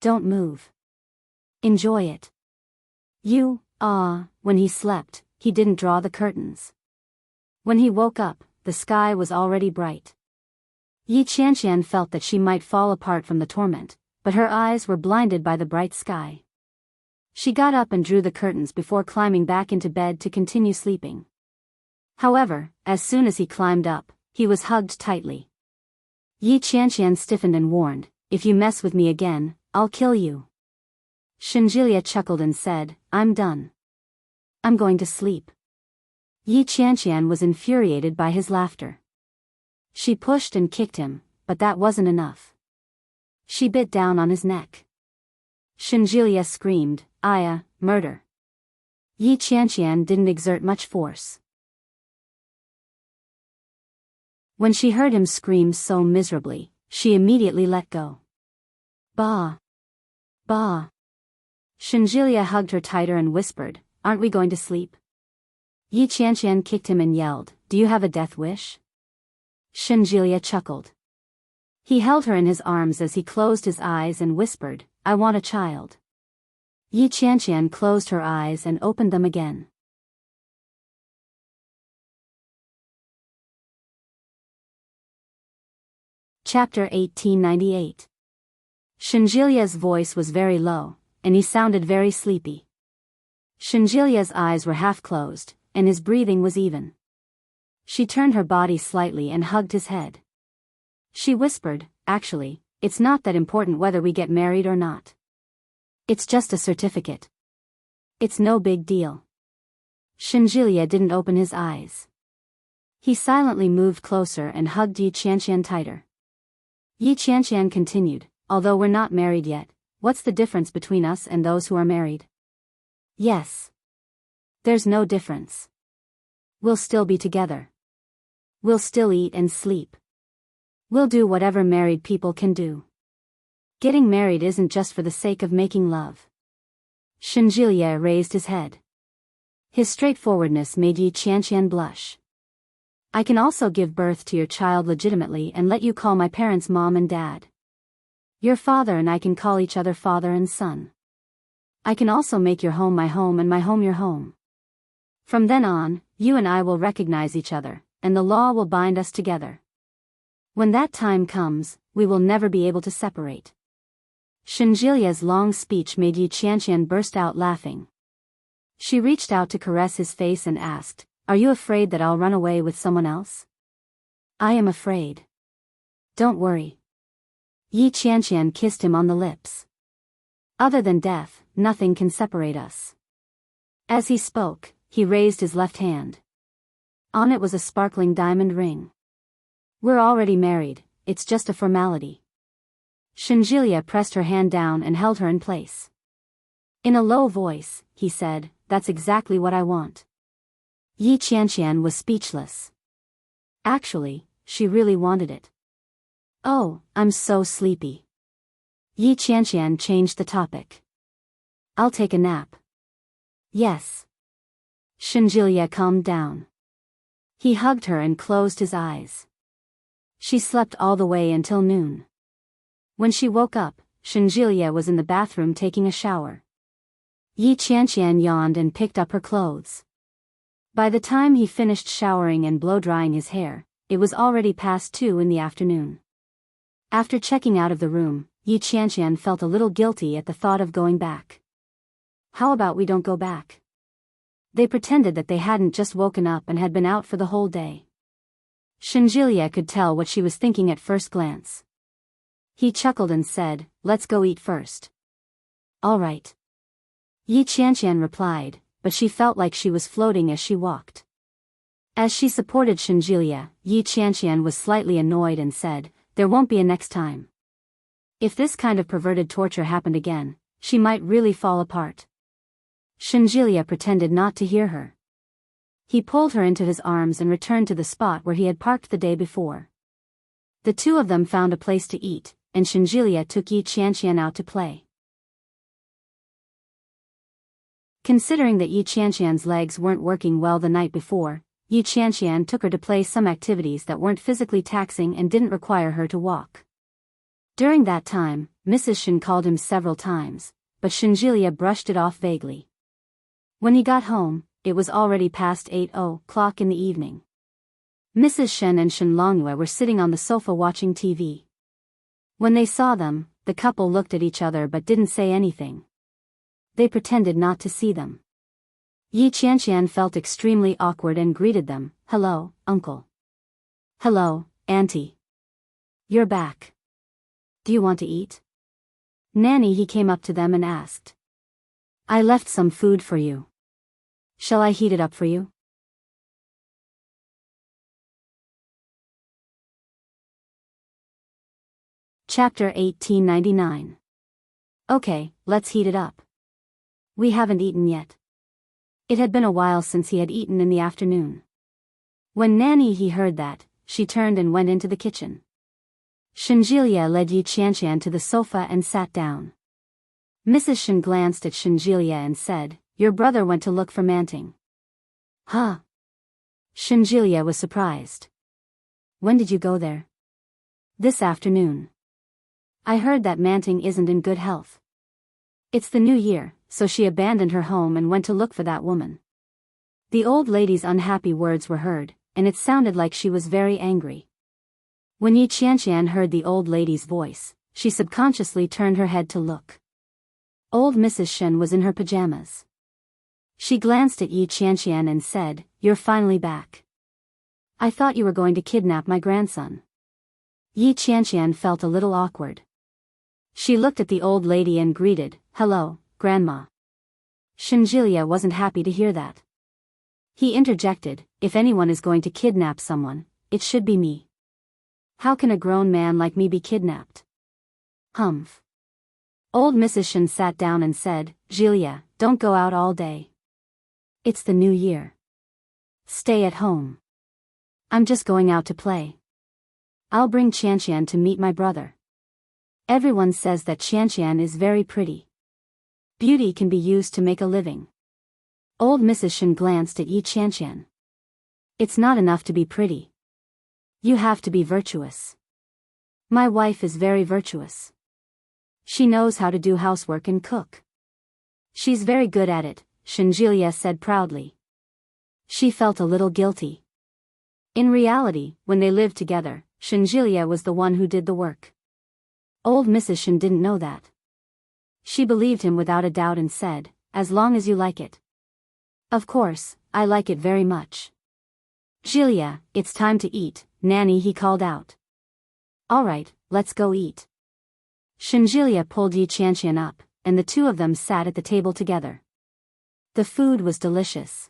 "Don't move. Enjoy it." When he slept, he didn't draw the curtains. When he woke up, the sky was already bright. Yi Qianqian felt that she might fall apart from the torment, but her eyes were blinded by the bright sky. She got up and drew the curtains before climbing back into bed to continue sleeping. However, as soon as he climbed up, he was hugged tightly. Yi Qianqian stiffened and warned, if you mess with me again, I'll kill you. Shinjilia chuckled and said, I'm done. I'm going to sleep. Yi Qianqian was infuriated by his laughter. She pushed and kicked him, but that wasn't enough. She bit down on his neck. Shinjilia screamed, Aya, murder. Yi Qianqian didn't exert much force. When she heard him scream so miserably, she immediately let go. Bah! Bah! Shinjilia hugged her tighter and whispered, aren't we going to sleep? Yi Qianqian kicked him and yelled, do you have a death wish? Shinjilia chuckled. He held her in his arms as he closed his eyes and whispered, I want a child. Yi Qianqian closed her eyes and opened them again. Chapter 1898. Shinjilia's voice was very low, and he sounded very sleepy. Shinjilia's eyes were half closed, and his breathing was even. She turned her body slightly and hugged his head. She whispered, actually, it's not that important whether we get married or not. It's just a certificate. It's no big deal. Shinjilia didn't open his eyes. He silently moved closer and hugged Yi Qianqian tighter. Yi Qianqian continued, although we're not married yet, what's the difference between us and those who are married? Yes. There's no difference. We'll still be together. We'll still eat and sleep. We'll do whatever married people can do. Getting married isn't just for the sake of making love. Shinjilia raised his head. His straightforwardness made Yi Qianqian blush. I can also give birth to your child legitimately and let you call my parents mom and dad. Your father and I can call each other father and son. I can also make your home my home and my home your home. From then on, you and I will recognize each other, and the law will bind us together. When that time comes, we will never be able to separate. Shinjilia's long speech made Yi Qianqian burst out laughing. She reached out to caress his face and asked, are you afraid that I'll run away with someone else? I am afraid. Don't worry. Yi Qianqian kissed him on the lips. Other than death, nothing can separate us. As he spoke, he raised his left hand. On it was a sparkling diamond ring. We're already married, it's just a formality. Shinjilia pressed her hand down and held her in place. In a low voice, he said, that's exactly what I want. Yi Qianqian was speechless. Actually, she really wanted it. Oh, I'm so sleepy. Yi Qianqian changed the topic. I'll take a nap. Yes. Shinjilia calmed down. He hugged her and closed his eyes. She slept all the way until noon. When she woke up, Shinjilia was in the bathroom taking a shower. Yi Qianqian yawned and picked up her clothes. By the time he finished showering and blow-drying his hair, it was already past 2 in the afternoon. After checking out of the room, Yi Qianqian felt a little guilty at the thought of going back. How about we don't go back? They pretended that they hadn't just woken up and had been out for the whole day. Shinjilia could tell what she was thinking at first glance. He chuckled and said, let's go eat first. All right. Yi Qianqian replied, but she felt like she was floating as she walked. As she supported Shinjilia, Yi Qianqian was slightly annoyed and said, there won't be a next time. If this kind of perverted torture happened again, she might really fall apart. Shinjilia pretended not to hear her. He pulled her into his arms and returned to the spot where he had parked the day before. The two of them found a place to eat, and Shinjilia took Yi Qianqian out to play. Considering that Yi Qianqian's legs weren't working well the night before, Yi Qianqian took her to play some activities that weren't physically taxing and didn't require her to walk. During that time, Mrs. Shen called him several times, but Shinjilia brushed it off vaguely. When he got home, it was already past 8:00 in the evening. Mrs. Shen and Shen Longyue were sitting on the sofa watching TV. When they saw them, the couple looked at each other but didn't say anything. They pretended not to see them. Yi Qianqian felt extremely awkward and greeted them, hello, uncle. Hello, auntie. You're back. Do you want to eat? Nanny, he came up to them and asked. I left some food for you. Shall I heat it up for you? Chapter 1899. Okay, let's heat it up. We haven't eaten yet. It had been a while since he had eaten in the afternoon. When Nanny he heard that, she turned and went into the kitchen. Shenjilia led Yi Qianqian to the sofa and sat down. Mrs. Shen glanced at Shenjilia and said, Your brother went to look for Manting. Huh? Shenjilia was surprised. When did you go there? This afternoon. I heard that Manting isn't in good health. It's the new year, so she abandoned her home and went to look for that woman. The old lady's unhappy words were heard, and it sounded like she was very angry. When Yi Qianqian heard the old lady's voice, she subconsciously turned her head to look. Old Mrs. Shen was in her pajamas. She glanced at Yi Qianqian and said, You're finally back. I thought you were going to kidnap my grandson. Yi Qianqian felt a little awkward. She looked at the old lady and greeted, Hello, Grandma. Shenjilia wasn't happy to hear that. He interjected, If anyone is going to kidnap someone, it should be me. How can a grown man like me be kidnapped? Humph. Old Mrs. Shen sat down and said, Jilia, don't go out all day. It's the new year. Stay at home. I'm just going out to play. I'll bring Qianqian to meet my brother. Everyone says that Qianqian is very pretty. Beauty can be used to make a living. Old Mrs. Shen glanced at Yi Qianqian. It's not enough to be pretty. You have to be virtuous. My wife is very virtuous. She knows how to do housework and cook. She's very good at it, Shenjilia said proudly. She felt a little guilty. In reality, when they lived together, Shenjilia was the one who did the work. Old Mrs. Shen didn't know that. She believed him without a doubt and said, As long as you like it. Of course, I like it very much. Jilia, it's time to eat, Nanny, he called out. All right, let's go eat. Shenjilia pulled Yi Qianqian up, and the two of them sat at the table together. The food was delicious.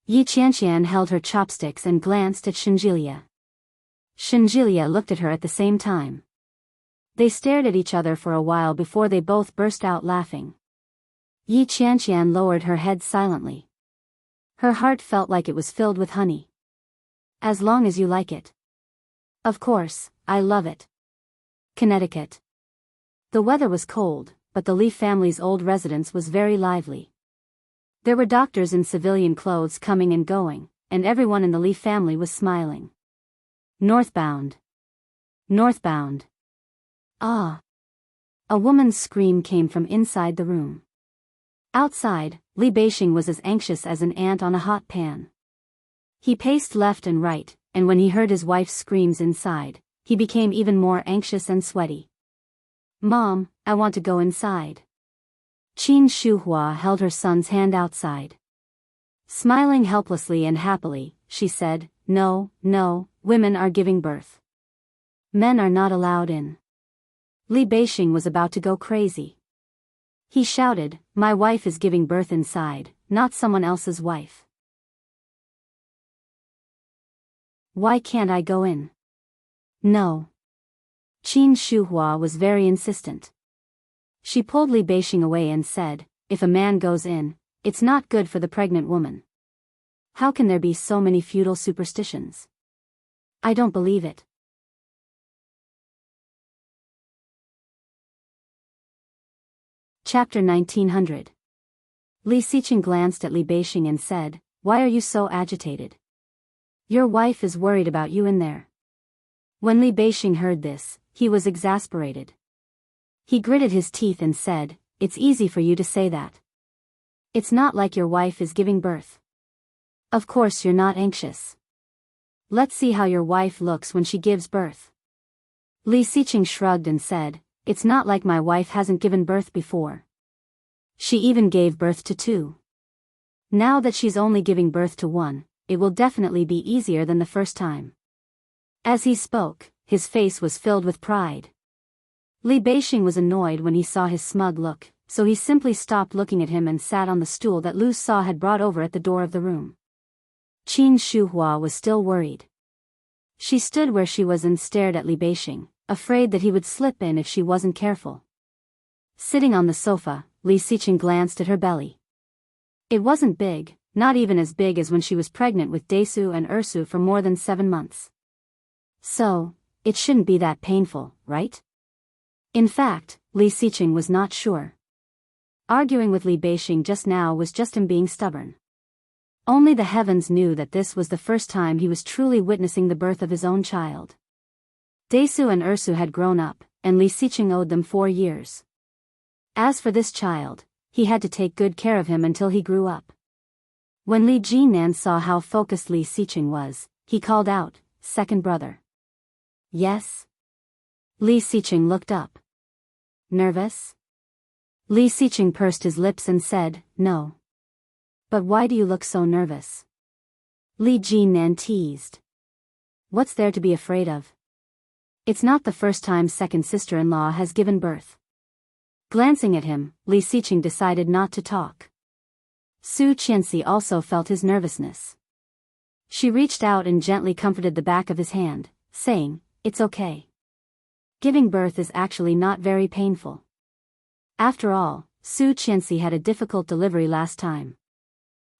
Yi Qianqian held her chopsticks and glanced at Shenjilia. Shenjilia looked at her at the same time. They stared at each other for a while before they both burst out laughing. Yi Qianqian lowered her head silently. Her heart felt like it was filled with honey. As long as you like it. Of course, I love it. Connecticut. The weather was cold, but the Li family's old residence was very lively. There were doctors in civilian clothes coming and going, and everyone in the Li family was smiling. Northbound. Northbound. Ah! A woman's scream came from inside the room. Outside, Li Beixing was as anxious as an ant on a hot pan. He paced left and right, and when he heard his wife's screams inside, he became even more anxious and sweaty. Mom, I want to go inside. Qin Shuhua held her son's hand outside. Smiling helplessly and happily, she said, No, no, women are giving birth. Men are not allowed in. Li Beixing was about to go crazy. He shouted, My wife is giving birth inside, not someone else's wife. Why can't I go in? No. Qin Shuhua was very insistent. She pulled Li Beixing away and said, If a man goes in, it's not good for the pregnant woman. How can there be so many feudal superstitions? I don't believe it. Chapter 1900. Li Xiqing glanced at Li Beixing and said, Why are you so agitated? Your wife is worried about you in there. When Li Beixing heard this, he was exasperated. He gritted his teeth and said, It's easy for you to say that. It's not like your wife is giving birth. Of course you're not anxious. Let's see how your wife looks when she gives birth. Li Xiqing shrugged and said, It's not like my wife hasn't given birth before. She even gave birth to 2. Now that she's only giving birth to 1, it will definitely be easier than the first time. As he spoke, his face was filled with pride. Li Beixing was annoyed when he saw his smug look, so he simply stopped looking at him and sat on the stool that Lu Sa had brought over at the door of the room. Qin Shuhua was still worried. She stood where she was and stared at Li Beixing, afraid that he would slip in if she wasn't careful. Sitting on the sofa, Li Xiqing glanced at her belly. It wasn't big, not even as big as when she was pregnant with Desu and Ursu for more than 7 months. So, it shouldn't be that painful, right? In fact, Li Xiqing was not sure. Arguing with Li Beixing just now was just him being stubborn. Only the heavens knew that this was the first time he was truly witnessing the birth of his own child. Desu and Ursu had grown up, and Li Xiqing owed them 4 years. As for this child, he had to take good care of him until he grew up. When Li Jinan saw how focused Li Xiqing was, he called out, "Second brother." "Yes?" Li Xiqing looked up. "Nervous?" Li Xiqing pursed his lips and said, "No." "But why do you look so nervous?" Li Jinan teased. "What's there to be afraid of? It's not the first time second sister-in-law has given birth." Glancing at him, Li Xiqing decided not to talk. Su Qianxi also felt his nervousness. She reached out and gently comforted the back of his hand, saying, "It's okay. Giving birth is actually not very painful. After all, Su Qianxi had a difficult delivery last time.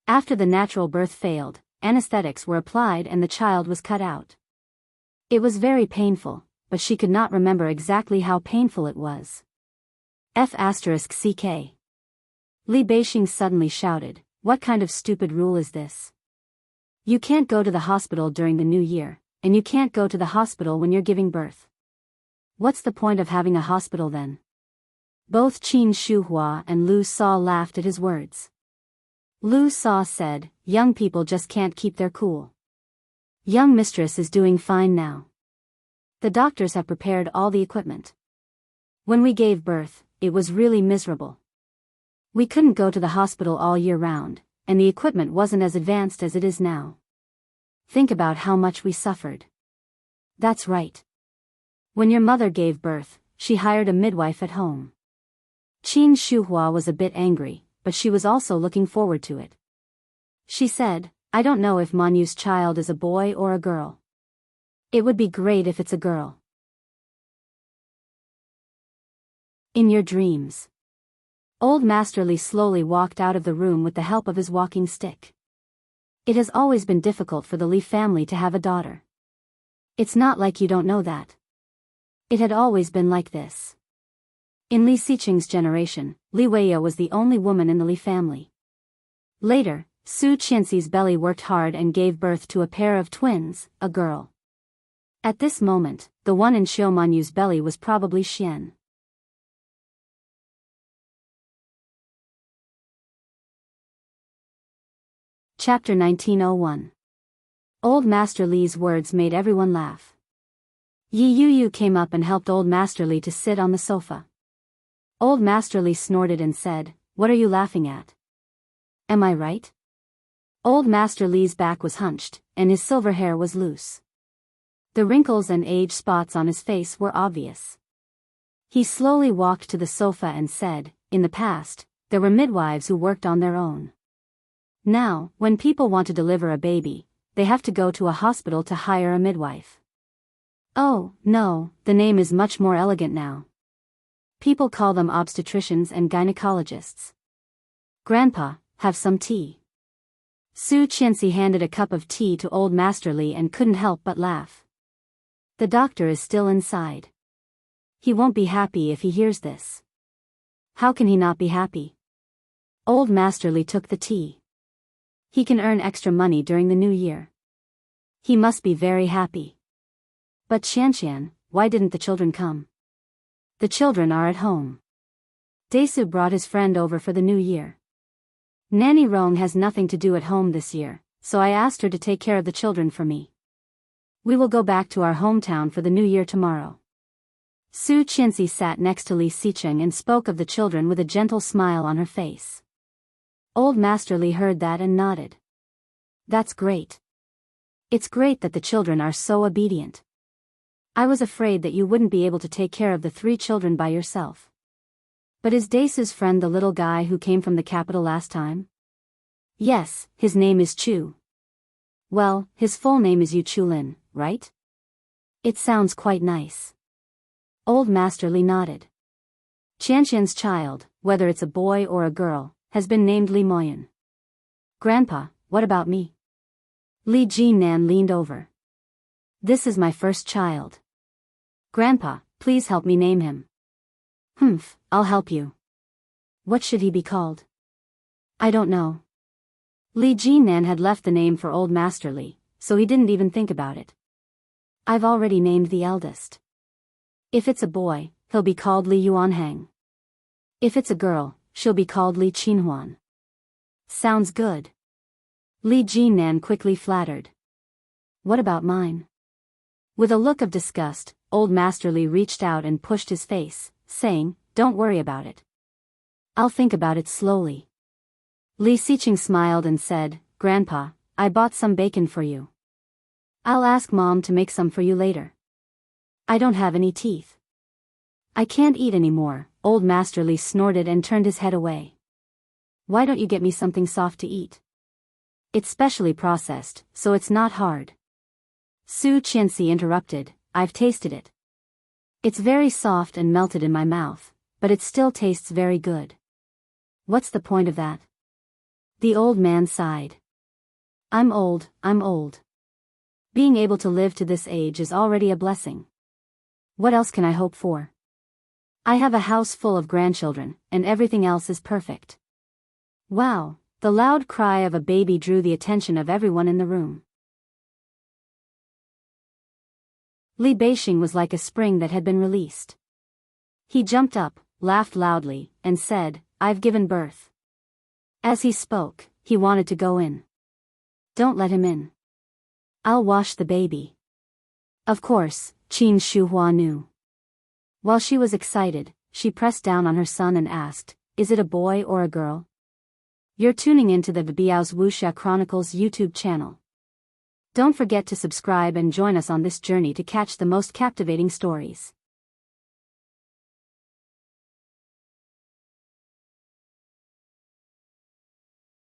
After the natural birth failed, anesthetics were applied and the child was cut out. It was very painful, but she could not remember exactly how painful it was. F***ck. Li Beixing suddenly shouted, "What kind of stupid rule is this? You can't go to the hospital during the new year, and you can't go to the hospital when you're giving birth. What's the point of having a hospital then?" Both Qin Shuhua and Lu Sa laughed at his words. Lu Sa said, "Young people just can't keep their cool. Young mistress is doing fine now. The doctors have prepared all the equipment. When we gave birth, it was really miserable. We couldn't go to the hospital all year round, and the equipment wasn't as advanced as it is now. Think about how much we suffered." "That's right. When your mother gave birth, she hired a midwife at home." Qin Shuhua was a bit angry, but she was also looking forward to it. She said, "I don't know if Manyu's child is a boy or a girl. It would be great if it's a girl." In your dreams. Old Master Li slowly walked out of the room with the help of his walking stick. It has always been difficult for the Li family to have a daughter. It's not like you don't know that. It had always been like this. In Li Xiqing's generation, Li Weiya was the only woman in the Li family. Later, Su Qianxi's belly worked hard and gave birth to a pair of twins, a girl. At this moment, the one in Xiao Manyu's belly was probably Xian. Chapter 1901. Old Master Li's words made everyone laugh. Yi Yu came up and helped Old Master Li to sit on the sofa. Old Master Li snorted and said, "What are you laughing at? Am I right?" Old Master Li's back was hunched, and his silver hair was loose. The wrinkles and age spots on his face were obvious. He slowly walked to the sofa and said, "In the past, there were midwives who worked on their own. Now, when people want to deliver a baby, they have to go to a hospital to hire a midwife. Oh, no, the name is much more elegant now. People call them obstetricians and gynecologists. Grandpa, have some tea." Su Qianxi handed a cup of tea to Old Master Li and couldn't help but laugh. The doctor is still inside. He won't be happy if he hears this. How can he not be happy? Old Master Li took the tea. He can earn extra money during the new year. He must be very happy. But Qianqian, why didn't the children come? The children are at home. Desu brought his friend over for the new year. Nanny Rong has nothing to do at home this year, so I asked her to take care of the children for me. We will go back to our hometown for the new year tomorrow. Su Qianxi sat next to Li Xiqing and spoke of the children with a gentle smile on her face. Old Master Li heard that and nodded. That's great. It's great that the children are so obedient. I was afraid that you wouldn't be able to take care of the 3 children by yourself. But is Dace's friend the little guy who came from the capital last time? Yes, his name is Chu. Well, his full name is Yu Chulin, right? It sounds quite nice. Old Master Li nodded. Qianqian's child, whether it's a boy or a girl, has been named Li Moyan. Grandpa, what about me? Li Jinan leaned over. This is my first child. Grandpa, please help me name him. Humph, I'll help you. What should he be called? I don't know. Li Jinan had left the name for Old Master Li, so he didn't even think about it. I've already named the eldest. If it's a boy, he'll be called Li Yuanhang. If it's a girl, she'll be called Li Qinhuan. Sounds good. Li Jinan quickly flattered. What about mine? With a look of disgust, Old Master Li reached out and pushed his face, saying, Don't worry about it. I'll think about it slowly. Li Xiqing smiled and said, Grandpa, I bought some bacon for you. I'll ask Mom to make some for you later. I don't have any teeth. I can't eat anymore. Old Master Li snorted and turned his head away. Why don't you get me something soft to eat? It's specially processed, so it's not hard. Su Qianxi interrupted, I've tasted it. It's very soft and melted in my mouth, but it still tastes very good. What's the point of that? The old man sighed. I'm old. Being able to live to this age is already a blessing. What else can I hope for? I have a house full of grandchildren, and everything else is perfect. Wow, the loud cry of a baby drew the attention of everyone in the room. Li Beixing was like a spring that had been released. He jumped up, laughed loudly, and said, I've given birth. As he spoke, he wanted to go in. Don't let him in. I'll wash the baby. Of course, Qin Shuhua knew. While she was excited, she pressed down on her son and asked, Is it a boy or a girl? You're tuning into the Biyao's Wuxia Chronicles YouTube channel. Don't forget to subscribe and join us on this journey to catch the most captivating stories.